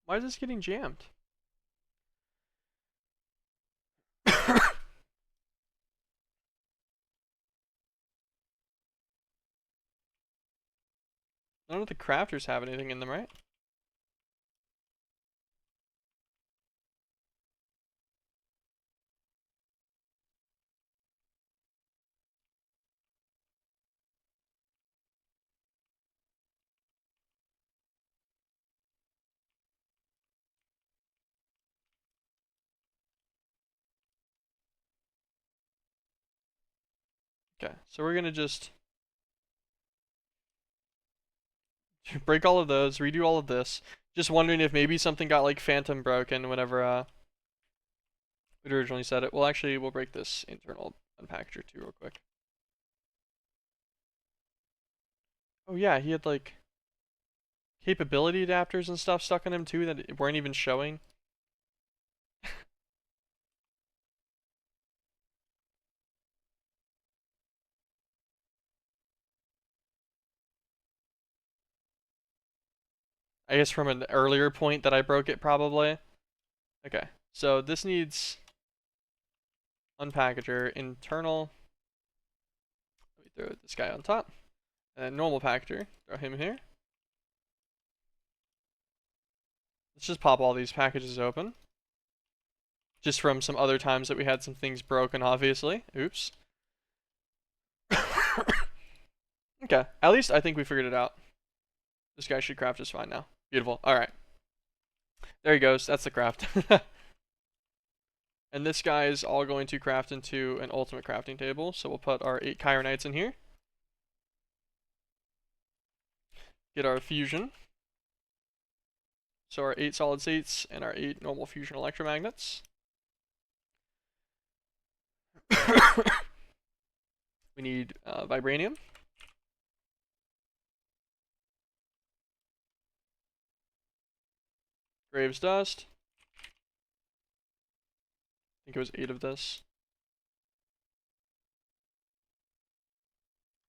Why is this getting jammed? None of the crafters have anything in them, right? Okay, so we're gonna just break all of those, redo all of this. Just wondering if maybe something got like phantom broken whenever we'd originally set it. Well, actually, we'll break this internal unpackager too real quick. Oh yeah, he had like capability adapters and stuff stuck on him too that weren't even showing. I guess from an earlier point that I broke it probably. Okay, so this needs unpackager, internal. Let me throw this guy on top. And then normal packager, throw him here. Let's just pop all these packages open. Just from some other times that we had some things broken, obviously. Oops. Okay, at least I think we figured it out. This guy should craft just fine now. Beautiful. Alright. There he goes. That's the craft. And this guy is all going to craft into an ultimate crafting table. So we'll put our 8 Chironites in here. Get our fusion. So our 8 solid states and our 8 normal fusion electromagnets. We need vibranium. Graves dust. I think it was 8 of this.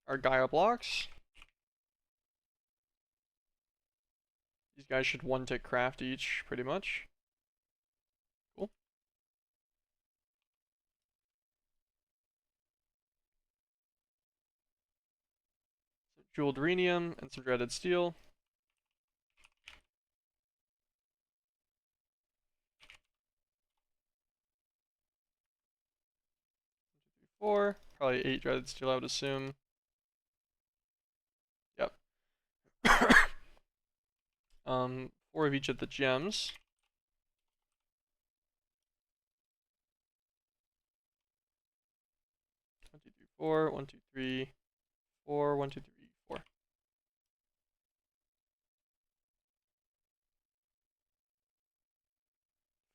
Our Gaia blocks. These guys should 1-tick craft each, pretty much. Cool. Some jeweled rhenium and some dreaded steel. Four, probably 8 dreaded steel, I would assume. Yep. 4 of each of the gems. 1, 2, 3, 4. 1, 2, 3, 4. 1, 2, 3, 4.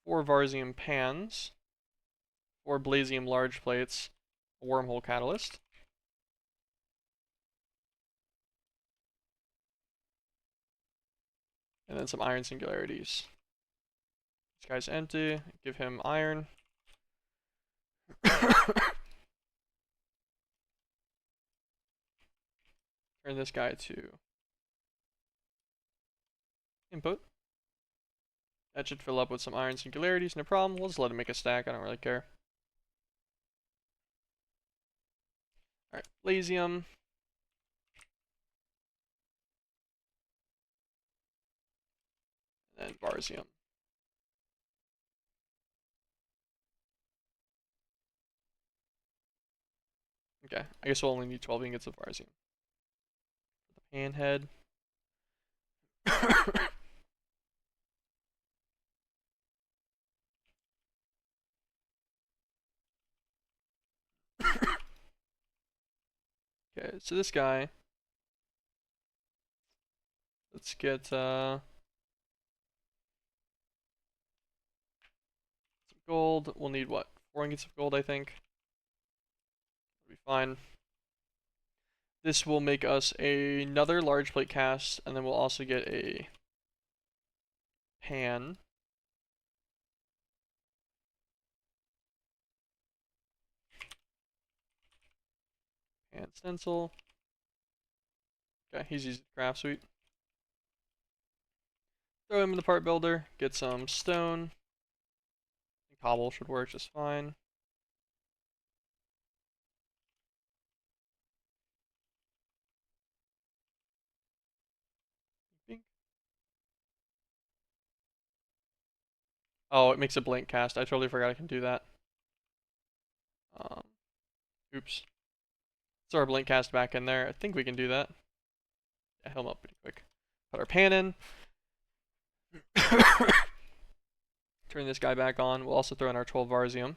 4 Varzium pans. 4 Blazium large plates. A wormhole catalyst. And then some iron singularities. This guy's empty. Give him iron. Turn this guy to input. That should fill up with some iron singularities, no problem. We'll just let him make a stack, I don't really care. Alright, Blazium. and Varsium. Okay, I guess we'll only need 12 ingots of Varsium. The pan head. Okay, so this guy, let's get some gold. We'll need what? 4 ingots of gold, I think. That'll be fine. This will make us another large plate cast, and then we'll also get a pan. Pan stencil. Okay, he's using the craft suite. Throw him in the part builder, get some stone. Cobble should work just fine. Oh, it makes a blank cast. I totally forgot I can do that. Oops. Throw our blank cast back in there. I think we can do that. Yeah, heal him up pretty quick. Put our pan in. Turn this guy back on. We'll also throw in our 12 Varsium.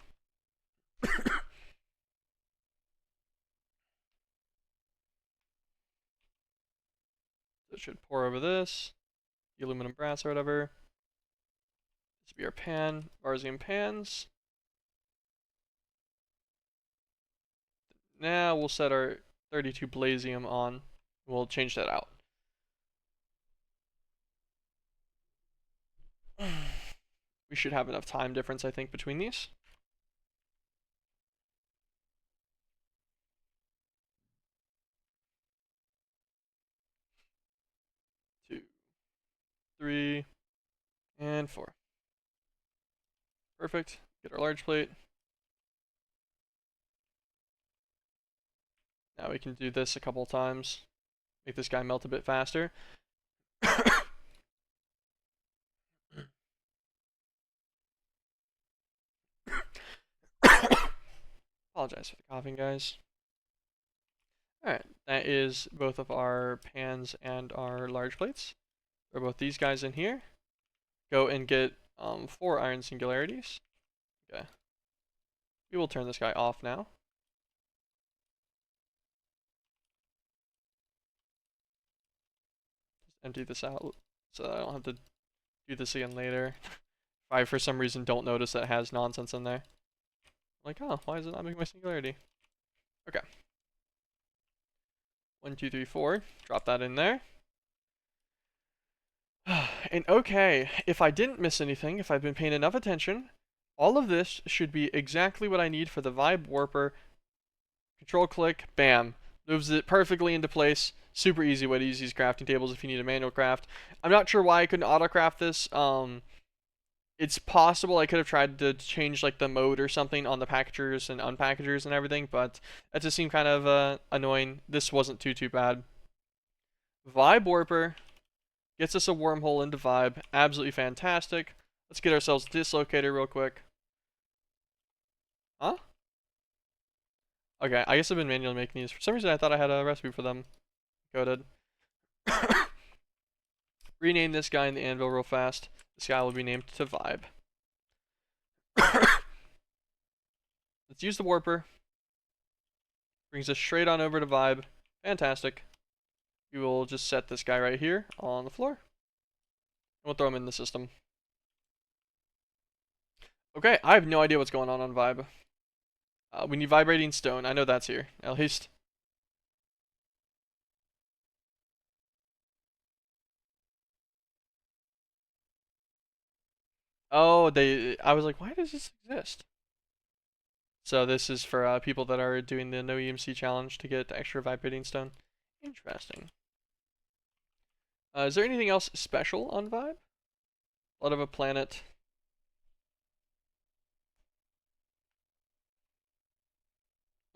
It should pour over this. The aluminum brass or whatever. This will be our pan. Varsium pans. Now we'll set our 32 Blazium on. We'll change that out. We should have enough time difference, I think, between these. 2, 3, and 4. Perfect. Get our large plate. Now we can do this a couple times. Make this guy melt a bit faster. Apologize for the coughing, guys. Alright, that is both of our pans and our large plates. Throw both these guys in here. Go and get 4 iron singularities. Okay. We will turn this guy off now. Just empty this out so that I don't have to do this again later. If I, for some reason, don't notice that it has nonsense in there. Like, oh, why is it not making my singularity? Okay. 1, 2, 3, 4. Drop that in there. And okay, if I didn't miss anything, if I've been paying enough attention, all of this should be exactly what I need for the Vibe Warper. Control click, bam. Moves it perfectly into place. Super easy way to use these crafting tables if you need a manual craft. I'm not sure why I couldn't auto craft this. It's possible I could have tried to change like the mode or something on the packagers and unpackagers and everything, but that just seemed kind of annoying. This wasn't too bad. Vibe Warper gets us a wormhole into Vibe. Absolutely fantastic. Let's get ourselves dislocated real quick. Huh? Okay, I guess I've been manually making these. For some reason I thought I had a recipe for them coded. Rename this guy in the anvil real fast. This guy will be named to Vibe. Let's use the warper. Brings us straight on over to Vibe. Fantastic. We will just set this guy right here on the floor. And we'll throw him in the system. Okay, I have no idea what's going on Vibe. We need vibrating stone. I know that's here. At least. Oh, I was like, why does this exist? So this is for people that are doing the no EMC challenge to get extra vibrating stone. Interesting. Is there anything else special on Vibe? Blood of a planet.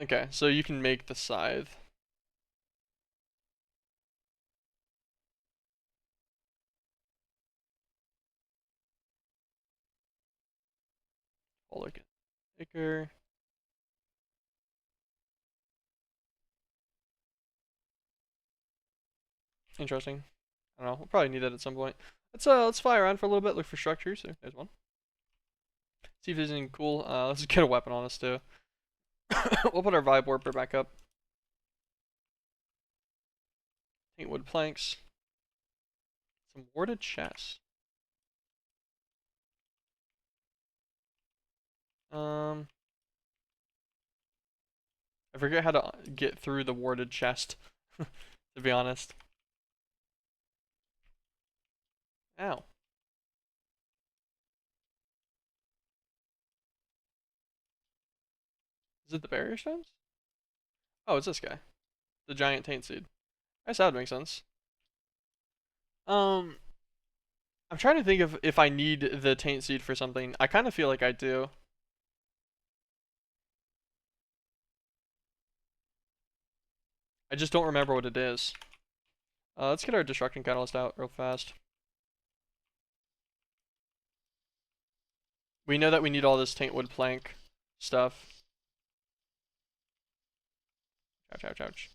Okay, so you can make the scythe. Folder thicker. Interesting. I don't know. We'll probably need that at some point. Let's fly around for a little bit, look for structures. There's one. See if there's anything cool. Let's get a weapon on us too. We'll put our vibe warper back up. Paint wood planks. Some warded chests. I forget how to get through the warded chest, to be honest. Ow. Is it the barrier stones? Oh, it's this guy. The giant taint seed. I guess that would make sense. I'm trying to think of if I need the taint seed for something. I kind of feel like I do. I just don't remember what it is. Let's get our destruction catalyst out real fast. We know that we need all this taint wood plank stuff. Ouch, ouch, ouch.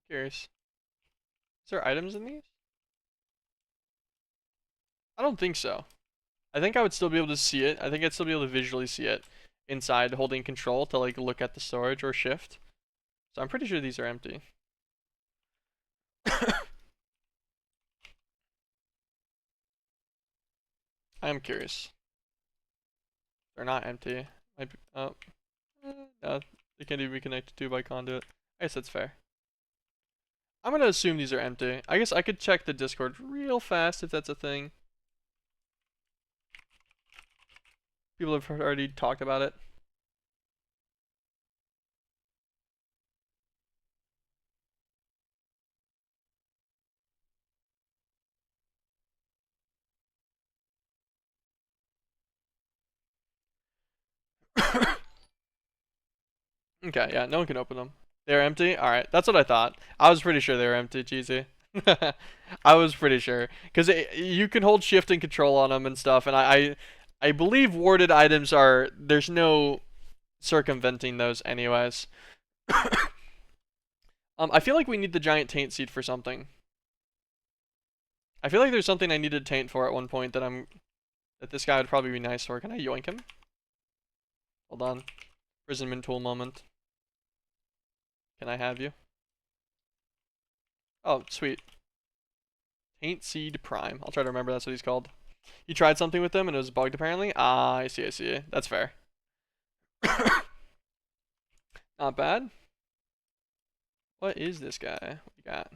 Curious. Is there items in these? I don't think so. I think I would still be able to see it. I think I'd still be able to visually see it inside holding control to like look at the storage or shift. So I'm pretty sure these are empty. I am curious. They're not empty. Might be, oh. No, they can't even be connected to by conduit. I guess that's fair. I'm gonna assume these are empty. I guess I could check the Discord real fast if that's a thing. People have already talked about it. Okay, yeah, no one can open them. They're empty? Alright, that's what I thought. I was pretty sure they were empty, cheesy. I was pretty sure. Because you can hold shift and control on them and stuff, and I believe warded items are... There's no circumventing those anyways. I feel like we need the giant taint seed for something. I feel like there's something I needed taint for at one point that this guy would probably be nice for. Can I yoink him? Hold on. Imprisonment tool moment. Can I have you? Oh, sweet. Taint Seed Prime. I'll try to remember that's what he's called. You tried something with them and it was bugged apparently? Ah, I see, I see. That's fair. Not bad. What is this guy? What you got?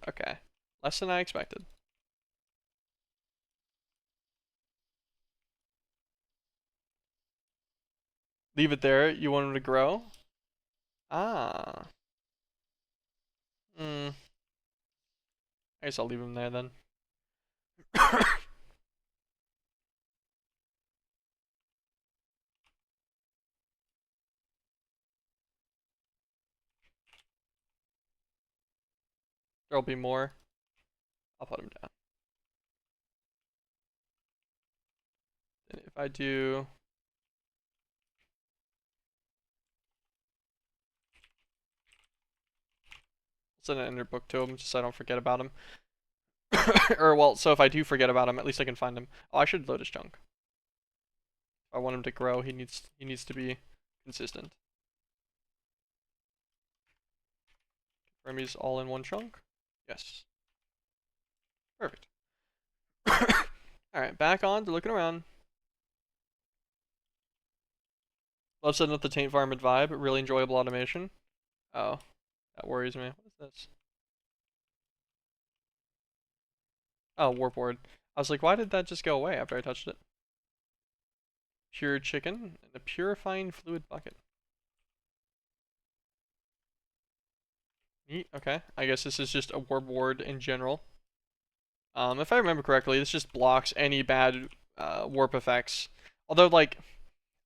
Okay. Less than I expected. Leave it there. You want him to grow? Ah. I guess I'll leave him there then. There'll be more. I'll put him down. And if I do... send an ender book to him just so I don't forget about him. Or, well, so if I do forget about him, at least I can find him. Oh, I should load his junk. If I want him to grow, he needs to be consistent. Remy's all in one chunk. Yes. Perfect. Alright, back on to looking around. Love setting up the Taint Varmint vibe. Really enjoyable automation. Oh, that worries me. What is this? Oh, warp ward. I was like, why did that just go away after I touched it? Pure chicken and a purifying fluid bucket. Neat. Okay. I guess this is just a warp ward in general. If I remember correctly, this just blocks any bad warp effects. Although, like,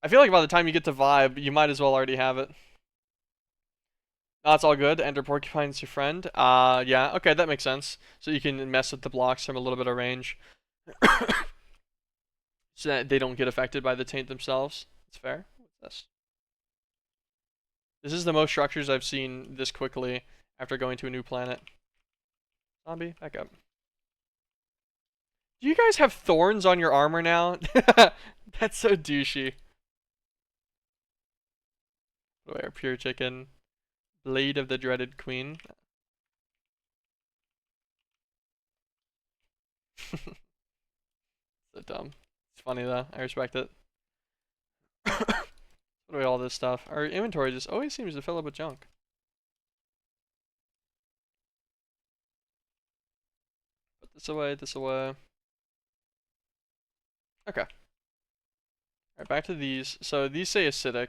I feel like by the time you get to vibe, you might as well already have it. No, it's all good. Ender Porcupine's your friend. Yeah. Okay, that makes sense. So you can mess with the blocks from a little bit of range. So that they don't get affected by the taint themselves. It's fair. What's this? This is the most structures I've seen this quickly after going to a new planet. Zombie, back up. Do you guys have thorns on your armor now? That's so douchey. Where pure chicken. Blade of the Dreaded Queen. So dumb. It's funny though. I respect it. Put away all this stuff. Our inventory just always seems to fill up with junk. Put this away, this away. Okay. Alright, back to these. So these say acidic.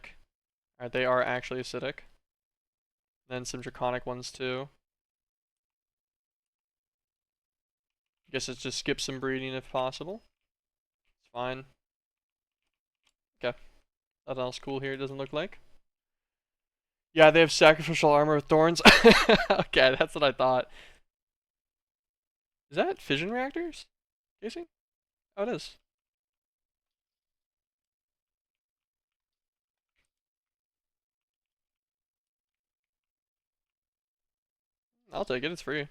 Alright, they are actually acidic. Then some draconic ones too. Guess it's just skip some breeding if possible. It's fine. Okay. Nothing else cool here, it doesn't look like. Yeah, they have sacrificial armor with thorns. Okay, that's what I thought. Is that fission reactors? Casing? Oh, it is. I'll take it, it's free.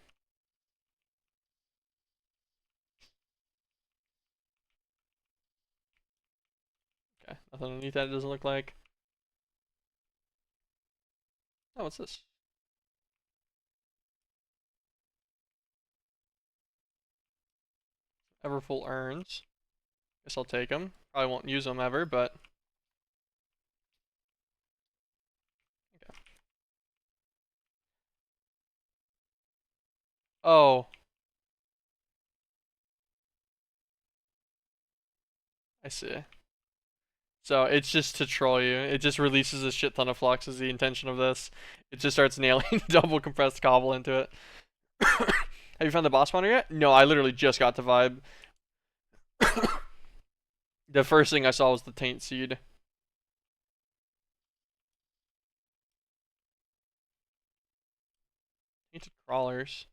Okay, nothing underneath that it doesn't look like. Oh, what's this? Everfull urns. Guess I'll take them. Probably won't use them ever, but... Okay. Oh. I see. So it's just to troll you. It just releases a shit ton of flux is the intention of this. It just starts nailing double compressed cobble into it. Have you found the boss spawner yet? No, I literally just got to vibe. The first thing I saw was the taint seed. Tainted crawlers.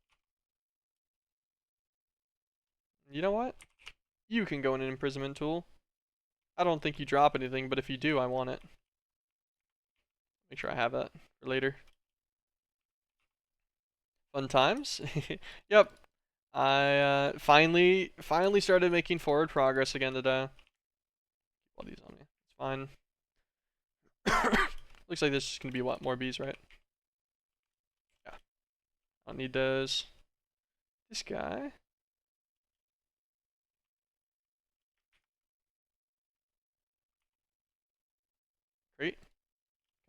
You know what? You can go in an imprisonment tool. I don't think you drop anything, but if you do, I want it. Make sure I have that for later. Fun times. Yep. I finally started making forward progress again today. Keep all these on me. It's fine. Looks like this is gonna be what, more bees, right? Yeah. I don't need those. This guy. Great.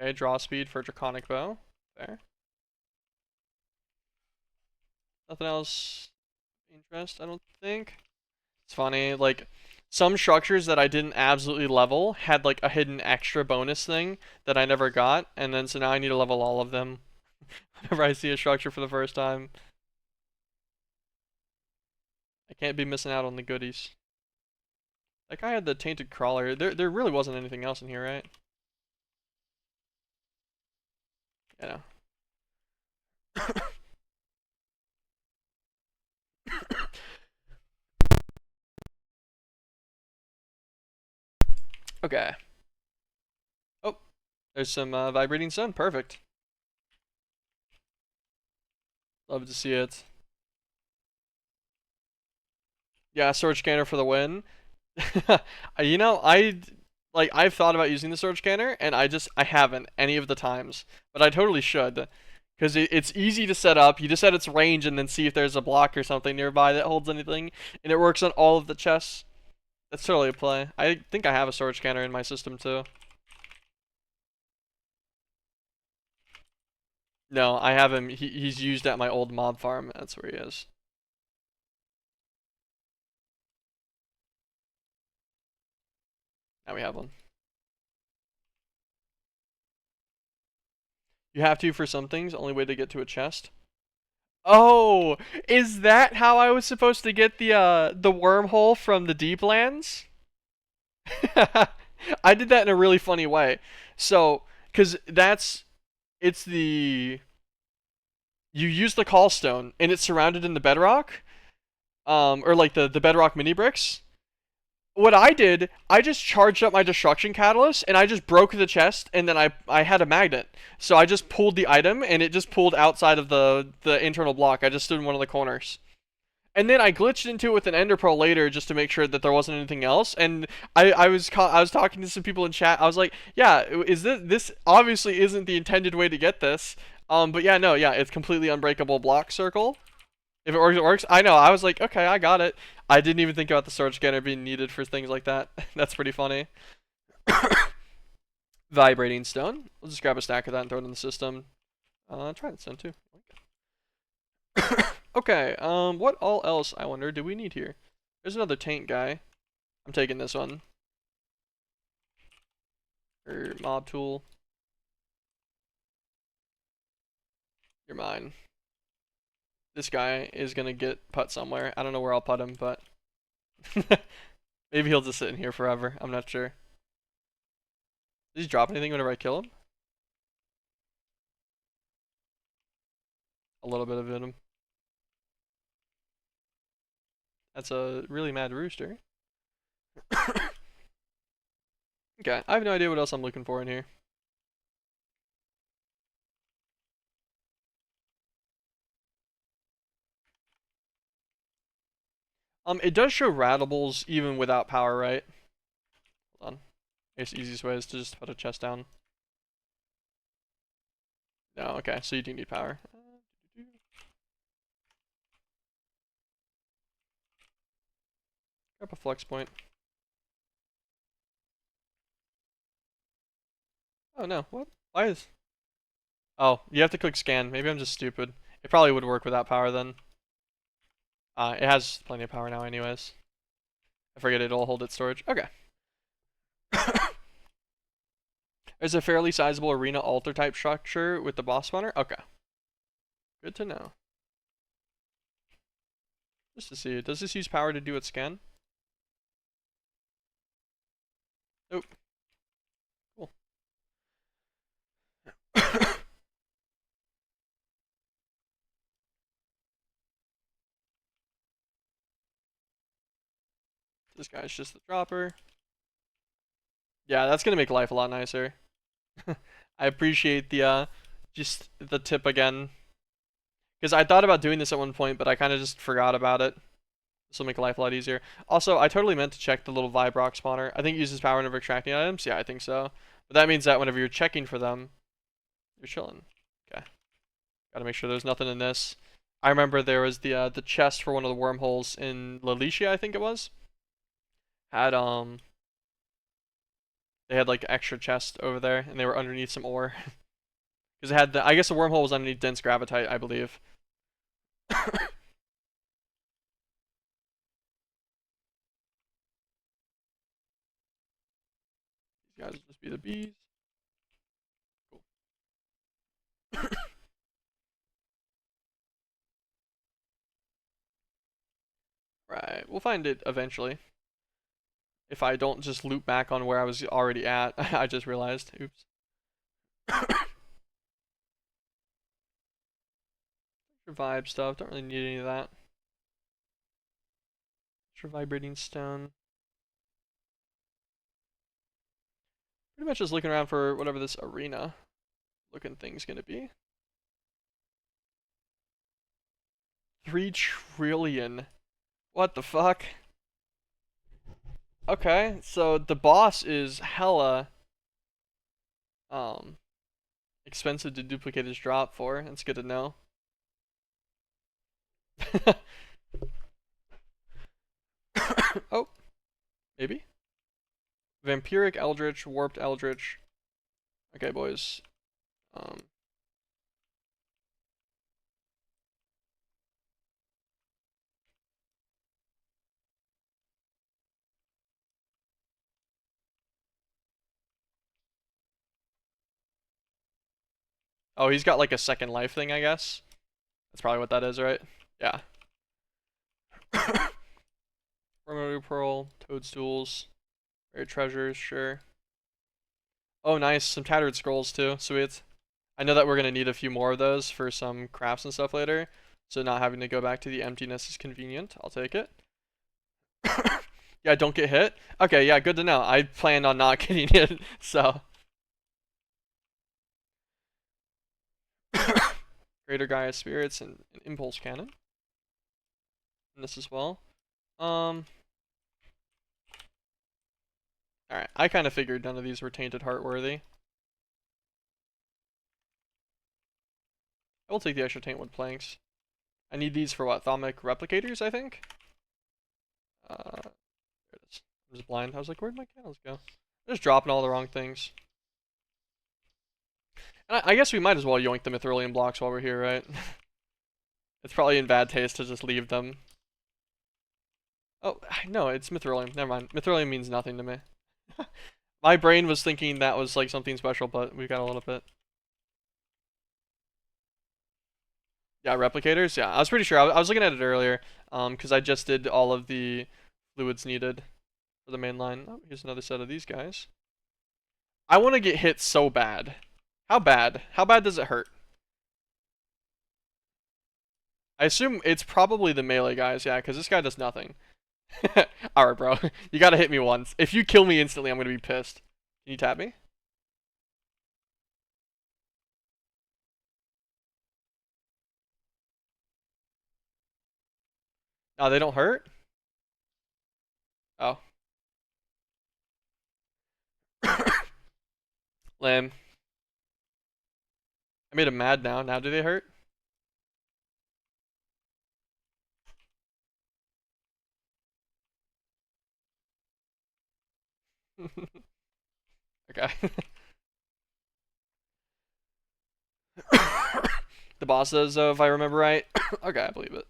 Okay, draw speed for draconic bow. There. Nothing else interest, I don't think. It's funny, like some structures that I didn't absolutely level had like a hidden extra bonus thing that I never got, and then so now I need to level all of them whenever I see a structure for the first time. I can't be missing out on the goodies. That guy had the tainted crawler. There really wasn't anything else in here, right? Yeah. Okay. Oh, there's some vibrating sun. Perfect. Love to see it. Yeah, sword scanner for the win. You know, I've thought about using the sword scanner, and I haven't any of the times, but I totally should, because it's easy to set up. You just set its range and then see if there's a block or something nearby that holds anything, and it works on all of the chests. That's totally a play. I think I have a storage scanner in my system too. No, I have him. He's used at my old mob farm. That's where he is. Now we have one. You have to for some things. Only way to get to a chest. Oh, is that how I was supposed to get the wormhole from the deep lands? I did that in a really funny way. So, cause it's the you use the callstone and it's surrounded in the bedrock, or like the bedrock mini bricks. What I did, I just charged up my destruction catalyst and I just broke the chest and then I had a magnet. So I just pulled the item and it just pulled outside of the internal block. I just stood in one of the corners. And then I glitched into it with an ender pearl later just to make sure that there wasn't anything else. And I was talking to some people in chat. I was like, yeah, is this obviously isn't the intended way to get this. But yeah, no, yeah, it's completely unbreakable block circle. If it works, it works. I know. I was like, okay, I got it. I didn't even think about the storage scanner being needed for things like that. That's pretty funny. Vibrating stone. We'll just grab a stack of that and throw it in the system. Try that stone too. Okay, what all else, I wonder, do we need here? There's another tank guy. I'm taking this one. Or mob tool. You're mine. This guy is gonna get put somewhere. I don't know where I'll put him, but maybe he'll just sit in here forever. I'm not sure. Does he drop anything whenever I kill him? A little bit of venom. That's a really mad rooster. Okay, I have no idea what else I'm looking for in here. It does show ratables even without power, right? Hold on. I guess the easiest way is to just put a chest down. No, okay, so you do need power. Grab a flex point. Oh no, what? Why is... Oh, you have to click scan. Maybe I'm just stupid. It probably would work without power then. It has plenty of power now anyways. I forget it'll hold its storage. Okay. There's a fairly sizable arena altar type structure with the boss spawner. Okay. Good to know. Just to see, does this use power to do its scan? Nope. Cool. This guy's just the dropper. Yeah, that's gonna make life a lot nicer. I appreciate the just the tip again. Because I thought about doing this at one point, but I kind of just forgot about it. This will make life a lot easier. Also, I totally meant to check the little Vibrock spawner. I think it uses power whenever extracting items. Yeah, I think so. But that means that whenever you're checking for them, you're chilling. Okay. Gotta make sure there's nothing in this. I remember there was the chest for one of the wormholes in Lalicia, I think it was. Had they had like extra chest over there, and they were underneath some ore. Because it had I guess the wormhole was underneath dense gravitite, I believe. These guys will just be the bees. Cool. Right, we'll find it eventually. If I don't just loop back on where I was already at, I just realized. Oops. Revive stuff, don't really need any of that. Extra vibrating stone. Pretty much just looking around for whatever this arena looking thing's gonna be. 3 trillion. What the fuck? Okay, so the boss is hella expensive to duplicate his drop for. That's good to know. Oh, maybe? Vampiric Eldritch, Warped Eldritch. Okay, boys. Um, oh, he's got like a second life thing, I guess. That's probably what that is, right? Yeah. Remote Pearl, Toadstools, Rare Treasures, sure. Oh, nice. Some Tattered Scrolls, too. Sweet. I know that we're going to need a few more of those for some crafts and stuff later. So not having to go back to the emptiness is convenient. I'll take it. Yeah, don't get hit. Okay, yeah, good to know. I planned on not getting hit, so. Greater Gaia Spirits and Impulse Cannon. And this as well. Alright, I kind of figured none of these were Tainted Heart worthy. I will take the extra Taintwood planks. I need these for what? Thaumic Replicators, I think? There it is. I was blind. I was like, where'd my candles go? I'm just dropping all the wrong things. And I guess we might as well yoink the Mithrilium blocks while we're here, right? It's probably in bad taste to just leave them. Oh, no, it's Mithrilium. Never mind. Mithrilium means nothing to me. My brain was thinking that was like something special, but we got a little bit. Yeah, replicators. Yeah, I was pretty sure. I was looking at it earlier, because I just did all of the fluids needed for the main line. Oh, here's another set of these guys. I want to get hit so bad. How bad? How bad does it hurt? I assume it's probably the melee guys, yeah, because this guy does nothing. Alright, bro. You gotta hit me once. If you kill me instantly, I'm gonna be pissed. Can you tap me? Oh, they don't hurt? Oh. Lame. I made him mad now. Now do they hurt? Okay. The boss says, if I remember right. Okay, I believe it.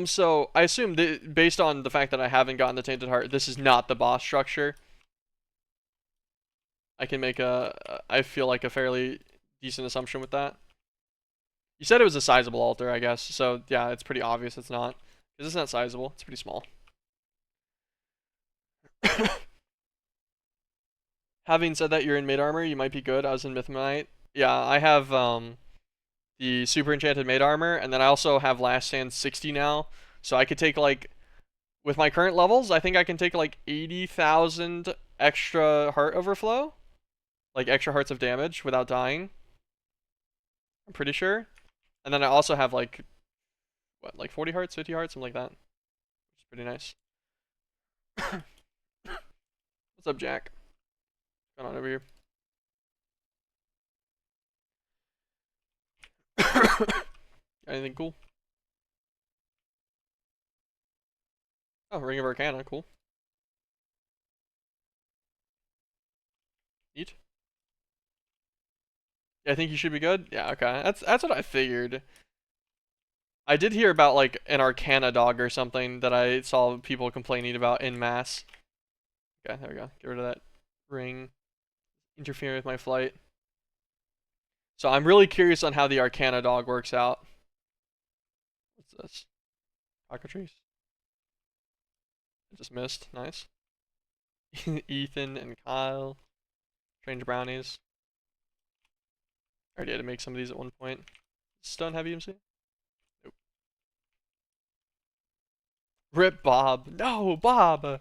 So I assume that based on the fact that I haven't gotten the Tainted Heart, this is not the boss structure. I can make I feel like a fairly decent assumption with that. You said it was a sizable altar, I guess. So yeah, it's pretty obvious it's not. Because it's not sizable. It's pretty small. Having said that, you're in mid armor. You might be good. I was in Mythmite. Yeah, I have the super enchanted mid armor, and then I also have last stand 60 now. So I could take like, with my current levels, I think I can take like 80,000 extra heart overflow, like extra hearts of damage without dying. I'm pretty sure. And then I also have like, what, like 40 hearts, 50 hearts, something like that. Which is pretty nice. What's up, Jack? What's going on over here? Anything cool? Oh, Ring of Arcana, cool. Neat. Yeah, I think you should be good. Yeah, okay. That's what I figured. I did hear about like an Arcana dog or something that I saw people complaining about in mass. Okay, there we go. Get rid of that ring. Interfering with my flight. So I'm really curious on how the Arcana dog works out. What's this? Cockatrice. I just missed. Nice. Ethan and Kyle. Strange brownies. I already had to make some of these at one point. Stone heavy MC? Nope. Rip Bob. No, Bob!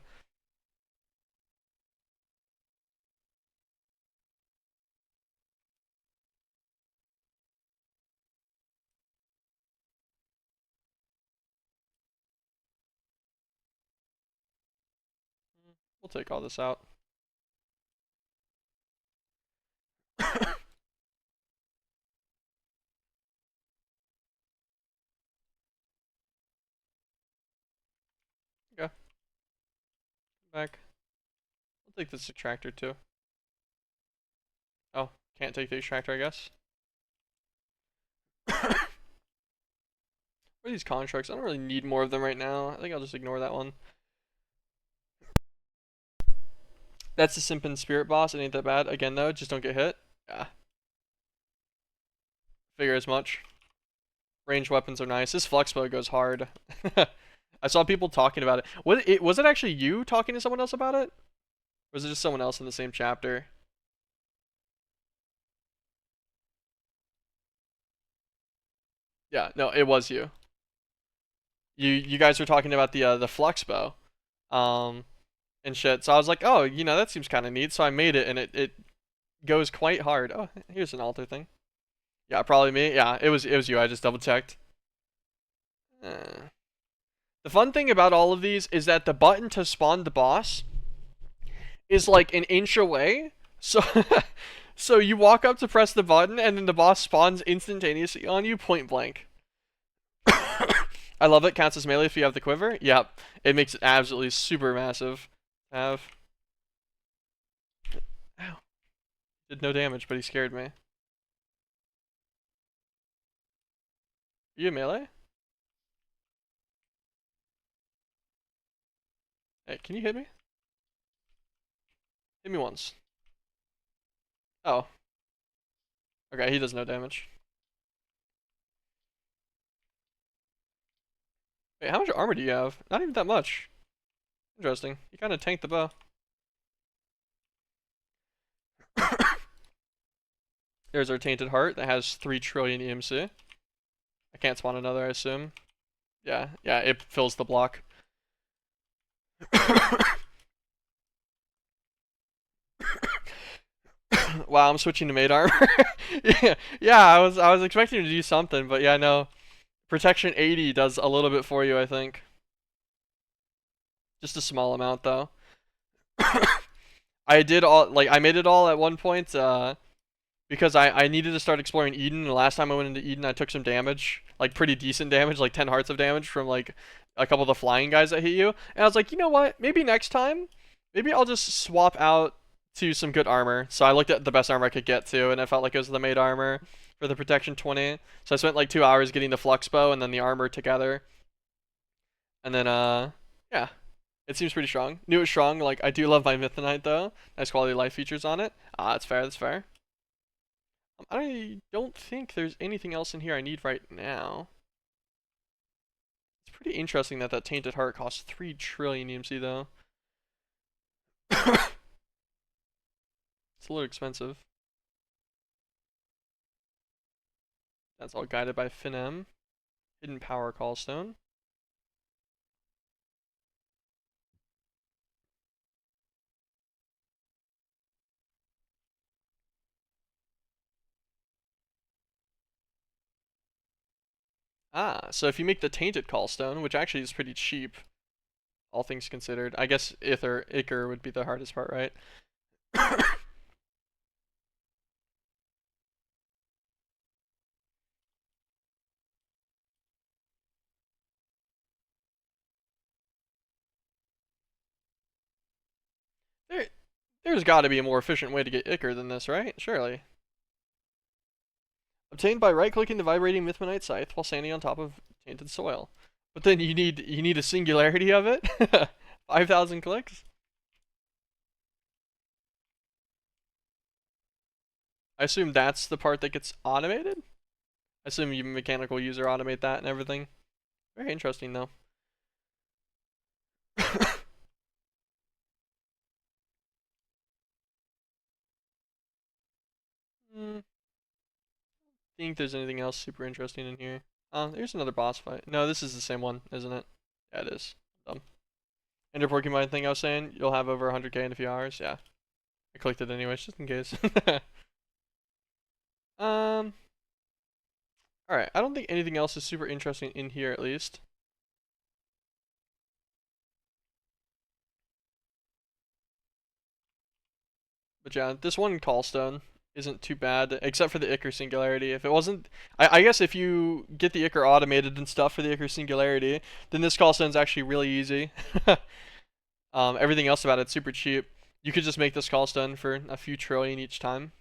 We'll take all this out. Back. I'll take this extractor too. Oh, can't take the extractor, I guess. What are these constructs? I don't really need more of them right now. I think I'll just ignore that one. That's the Simpin Spirit boss. It ain't that bad. Again, though, just don't get hit. Yeah. Figure as much. Ranged weapons are nice. This flux bow goes hard. I saw people talking about it. Was it actually you talking to someone else about it? Or was it just someone else in the same chapter? Yeah, no, it was you. You guys were talking about the flux bow. And shit. So I was like, oh, that seems kind of neat. So I made it, and it goes quite hard. Oh, here's an altar thing. Yeah, probably me. Yeah, it was you. I just double checked. The fun thing about all of these is that the button to spawn the boss is like an inch away. So so you walk up to press the button, and then the boss spawns instantaneously on you, point blank. I love it. Counts as melee if you have the quiver. Yep, it makes it absolutely super massive. Ow. Did no damage, but he scared me. Are you a melee? Hey, can you hit me? Hit me once. Oh. Okay, he does no damage. Wait, how much armor do you have? Not even that much. Interesting. You kind of tanked the bow. There's our Tainted Heart that has 3 trillion EMC. I can't spawn another, I assume. Yeah, it fills the block. Wow, I'm switching to maid armor. yeah, I was expecting to do something, but yeah, no. Protection 80 does a little bit for you, I think. Just a small amount, though. I made it all at one point, because I needed to start exploring Eden. The last time I went into Eden, I took some damage, like pretty decent damage, like 10 hearts of damage from like a couple of the flying guys that hit you. And I was like, you know what? Maybe next time, maybe I'll just swap out to some good armor. So I looked at the best armor I could get to, and I felt like it was the maid armor for the protection 20. So I spent like 2 hours getting the flux bow and then the armor together. And then yeah. It seems pretty strong. Knew it was strong. Like, I do love my Mythonite, though. Nice quality of life features on it. That's fair, that's fair. I don't think there's anything else in here I need right now. It's pretty interesting that Tainted Heart costs 3 trillion EMC, though. It's a little expensive. That's all guided by Finem. Hidden Power Callstone. So if you make the Tainted Callstone, which actually is pretty cheap, all things considered. I guess Ichor would be the hardest part, right? There's got to be a more efficient way to get Ichor than this, right? Surely. Obtained by right-clicking the vibrating Mythmonite scythe while standing on top of tainted soil. But then you need a singularity of it. 5,000 clicks. I assume that's the part that gets automated. I assume you mechanical user automate that and everything. Very interesting though. Think there's anything else super interesting in here. There's another boss fight. No, this is the same one, isn't it? Yeah, it is. Dumb. Ender Porcupine thing I was saying, you'll have over 100k in a few hours. Yeah. I clicked it anyways, just in case. Alright, I don't think anything else is super interesting in here at least. But yeah, this one Callstone isn't too bad, except for the Ichor Singularity. If it wasn't, I guess if you get the Ichor automated and stuff for the Ichor Singularity, then this Callstone's actually really easy. Everything else about it's super cheap. You could just make this call stone for a few trillion each time.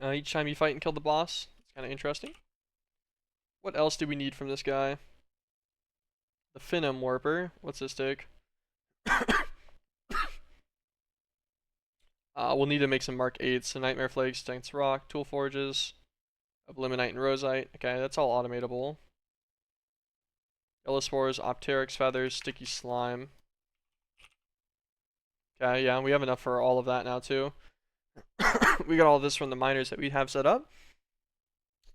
Each time you fight and kill the boss. It's kind of interesting. What else do we need from this guy? The Phenom Warper. What's this take? We'll need to make some Mark 8s, so Nightmare Flakes, Dense Rock, Tool Forges, Oblimonite, and Rosite. Okay, that's all automatable. Yellow Spores, Opteryx Feathers, Sticky Slime. Okay, yeah, we have enough for all of that now, too. We got all this from the miners that we have set up.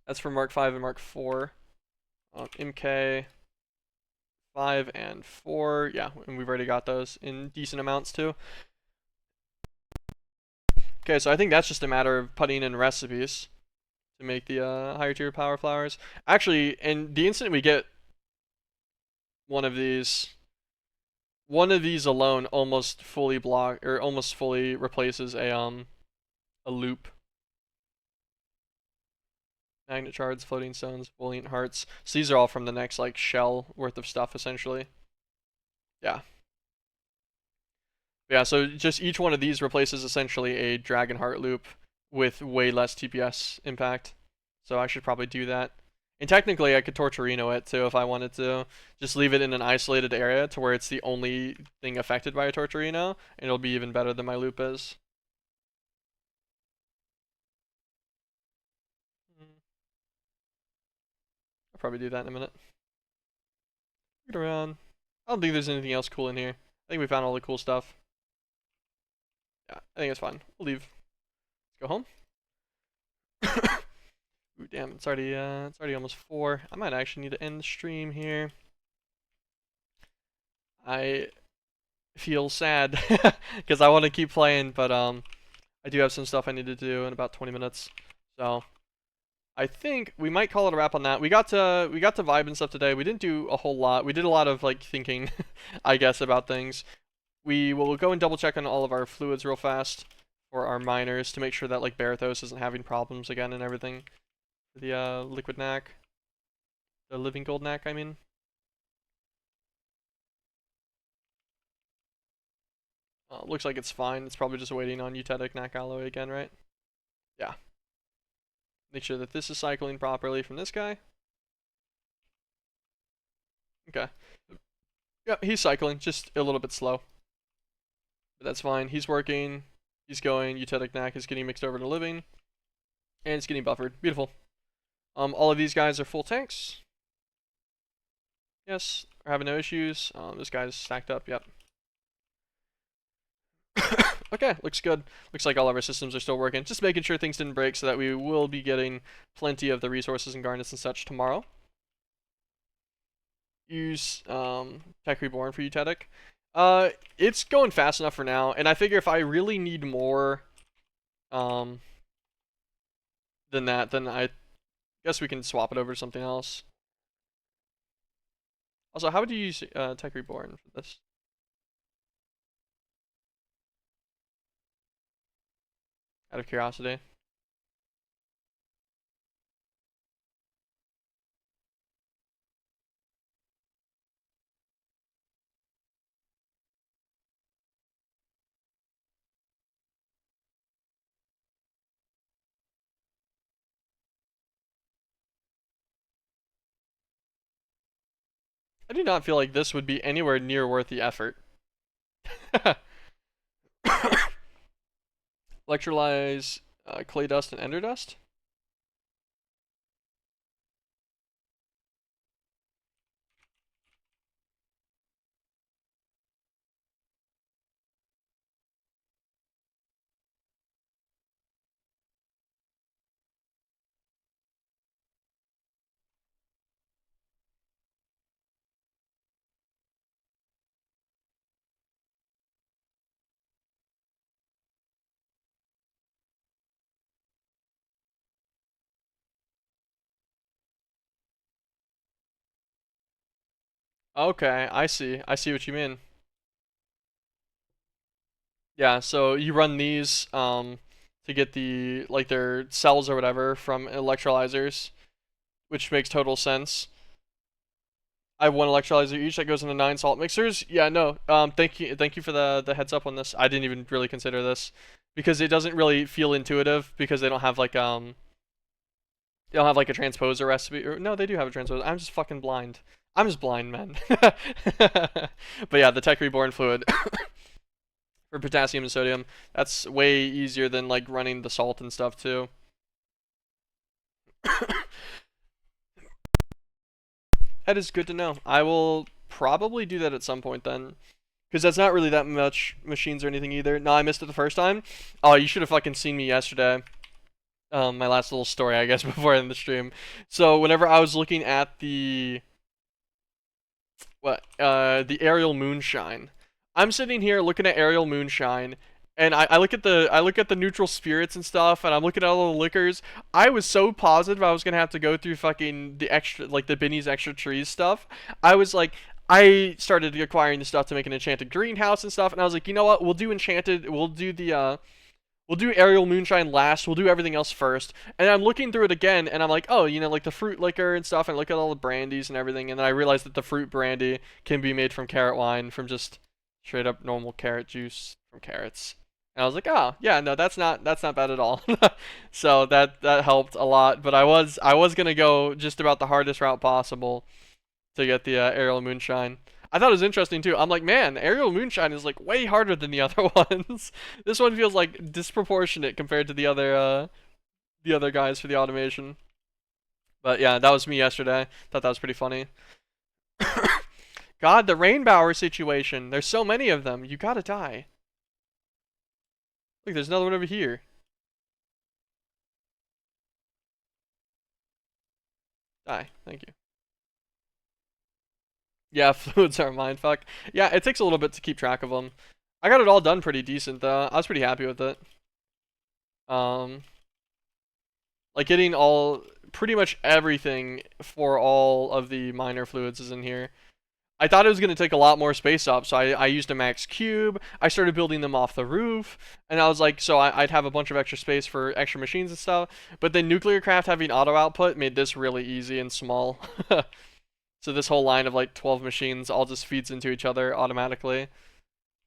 That's for Mark 5 and Mark 4. MK 5 and 4. Yeah, and we've already got those in decent amounts, too. Okay, so I think that's just a matter of putting in recipes to make the higher tier power flowers. Actually, and the instant we get one of these alone almost fully almost fully replaces a loop. Magnet shards, floating stones, brilliant hearts. So these are all from the next like shell worth of stuff essentially. Yeah. Yeah, so just each one of these replaces essentially a Dragon Heart loop with way less TPS impact. So I should probably do that. And technically I could Torturino it too if I wanted to. Just leave it in an isolated area to where it's the only thing affected by a Torturino, and it'll be even better than my loop is. I'll probably do that in a minute. Look around. I don't think there's anything else cool in here. I think we found all the cool stuff. Yeah, I think it's fine. We'll leave. Let's go home. Ooh, damn, it's already almost 4. I might actually need to end the stream here. I feel sad because I want to keep playing, but I do have some stuff I need to do in about 20 minutes. So I think we might call it a wrap on that. We got to vibe and stuff today. We didn't do a whole lot. We did a lot of like thinking, I guess, about things. We will go and double check on all of our fluids real fast for our miners to make sure that like Barathos isn't having problems again and everything. The liquid knack, the living gold knack, I mean. Looks like it's fine. It's probably just waiting on Eutetic knack alloy again, right? Yeah. Make sure that this is cycling properly from this guy. Okay. Yep, he's cycling, just a little bit slow. But that's fine. He's working. He's going. Eutetic knack is getting mixed over to living. And it's getting buffered. Beautiful. All of these guys are full tanks. Yes, are having no issues. This guy's stacked up, yep. Okay, looks good. Looks like all of our systems are still working. Just making sure things didn't break so that we will be getting plenty of the resources and garnets and such tomorrow. Use Tech Reborn for Eutetic. It's going fast enough for now, and I figure if I really need more than that, then I guess we can swap it over to something else. Also, how would you use Tech Reborn for this? Out of curiosity. I do not feel like this would be anywhere near worth the effort. Electrolyze clay dust and ender dust. Okay, I see. I see what you mean. Yeah, so you run these to get the like their cells or whatever from electrolyzers, which makes total sense. I have one electrolyzer each that goes into 9 salt mixers. Yeah, no. Thank you for the heads up on this. I didn't even really consider this because it doesn't really feel intuitive because they don't have like a transposer recipe. Or, no, they do have a transposer. I'm just fucking blind. I'm just blind, man. But yeah, the Tech Reborn fluid for potassium and sodium. That's way easier than like running the salt and stuff too. That is good to know. I will probably do that at some point then. Because that's not really that much machines or anything either. No, I missed it the first time. Oh, you should have fucking seen me yesterday. My last little story, I guess, before I end the stream. So whenever I was looking at the aerial moonshine, I'm sitting here looking at aerial moonshine, and I look at the neutral spirits and stuff, and I'm looking at all the liquors. I was so positive I was gonna have to go through fucking the extra, like the Binny's extra trees stuff. I was like, I started acquiring the stuff to make an enchanted greenhouse and stuff, and I was like, you know what? We'll do aerial moonshine last. We'll do everything else first. And I'm looking through it again, and I'm like, oh, like the fruit liquor and stuff, and look at all the brandies and everything. And then I realized that the fruit brandy can be made from carrot wine, from just straight up normal carrot juice from carrots. And I was like, oh, yeah, no, that's not bad at all. So that helped a lot. But I was gonna go just about the hardest route possible to get the aerial moonshine. I thought it was interesting too. I'm like, man, aerial moonshine is like way harder than the other ones. This one feels like disproportionate compared to the other guys for the automation. But yeah, that was me yesterday. Thought that was pretty funny. God, the rainbower situation. There's so many of them. You gotta die. Look, there's another one over here. Die. Thank you. Yeah, fluids are a mindfuck. Yeah, it takes a little bit to keep track of them. I got it all done pretty decent though. I was pretty happy with it. Um, like getting pretty much everything for all of the minor fluids is in here. I thought it was going to take a lot more space up, so I used a max cube. I started building them off the roof, and I was like, so I'd have a bunch of extra space for extra machines and stuff. But then NuclearCraft having auto output made this really easy and small. So this whole line of like 12 machines all just feeds into each other automatically.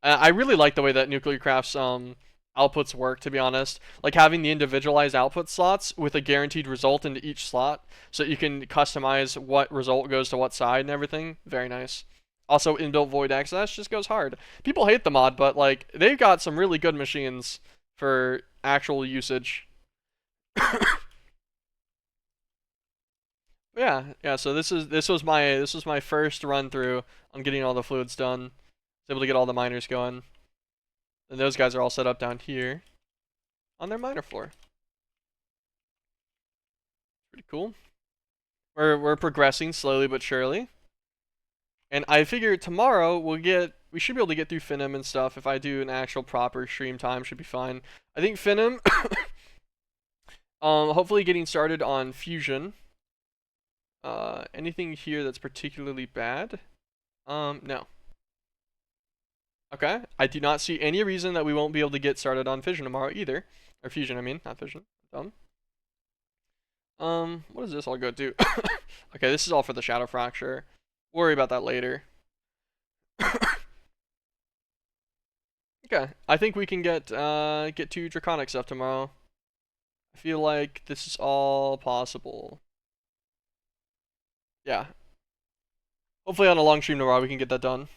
I really like the way that NuclearCraft's outputs work, to be honest. Like having the individualized output slots with a guaranteed result into each slot, so that you can customize what result goes to what side and everything. Very nice. Also, inbuilt void access just goes hard. People hate the mod, but like they've got some really good machines for actual usage. Yeah. So this was my first run through on getting all the fluids done. I was able to get all the miners going, and those guys are all set up down here on their miner floor. Pretty cool. We're progressing slowly but surely, and I figure tomorrow we should be able to get through Finum and stuff. If I do an actual proper stream time, should be fine. I think Finum, hopefully getting started on Fusion. Anything here that's particularly bad? No. Okay, I do not see any reason that we won't be able to get started on Fission tomorrow either. Or Fusion, I mean, not Fission. Dumb. What does this all go to? Okay, this is all for the Shadow Fracture. Worry about that later. Okay, I think we can get to Draconic stuff tomorrow. I feel like this is all possible. Yeah. Hopefully on a long stream tomorrow we can get that done.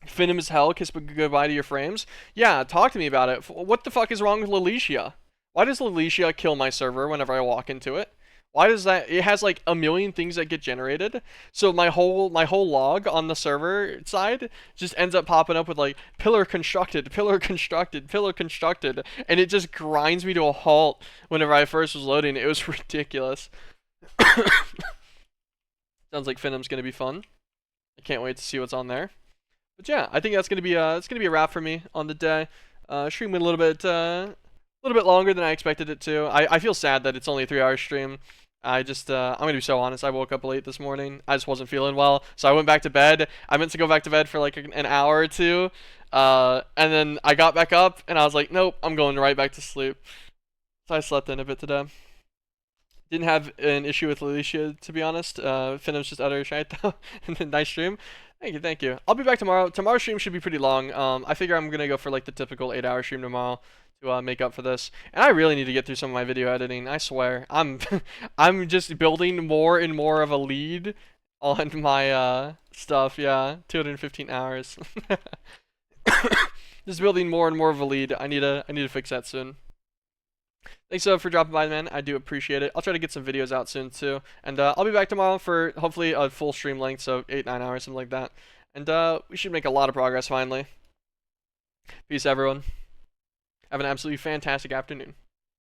Finum is hell, kiss goodbye to your frames. Yeah, talk to me about it. What the fuck is wrong with Lelicia? Why does Lelicia kill my server whenever I walk into it? Why does that? It has like a million things that get generated. So my whole log on the server side just ends up popping up with like pillar constructed, pillar constructed, pillar constructed, and it just grinds me to a halt whenever I first was loading. It was ridiculous. Sounds like Finum's gonna be fun. I can't wait to see what's on there. But yeah, I think that's gonna be a wrap for me on the day. Stream went a little bit longer than I expected it to. I feel sad that it's only a 3-hour stream. I'm gonna be so honest. I woke up late this morning. I just wasn't feeling well, so I went back to bed. I meant to go back to bed for like an hour or two, and then I got back up and I was like, nope, I'm going right back to sleep. So I slept in a bit today. Didn't have an issue with Alicia, to be honest. Finn was just utter shite though. And then nice stream. Thank you, thank you. I'll be back tomorrow. Tomorrow's stream should be pretty long. I figure I'm gonna go for like the typical 8-hour stream tomorrow to make up for this. And I really need to get through some of my video editing. I swear, I'm I'm just building more and more of a lead on my stuff. Yeah, 215 hours. Just building more and more of a lead. I need to fix that soon. Thanks for dropping by, man. I do appreciate it. I'll try to get some videos out soon too, and I'll be back tomorrow for hopefully a full stream length, so 8-9 hours, something like that. And we should make a lot of progress finally. Peace, everyone. Have an absolutely fantastic afternoon.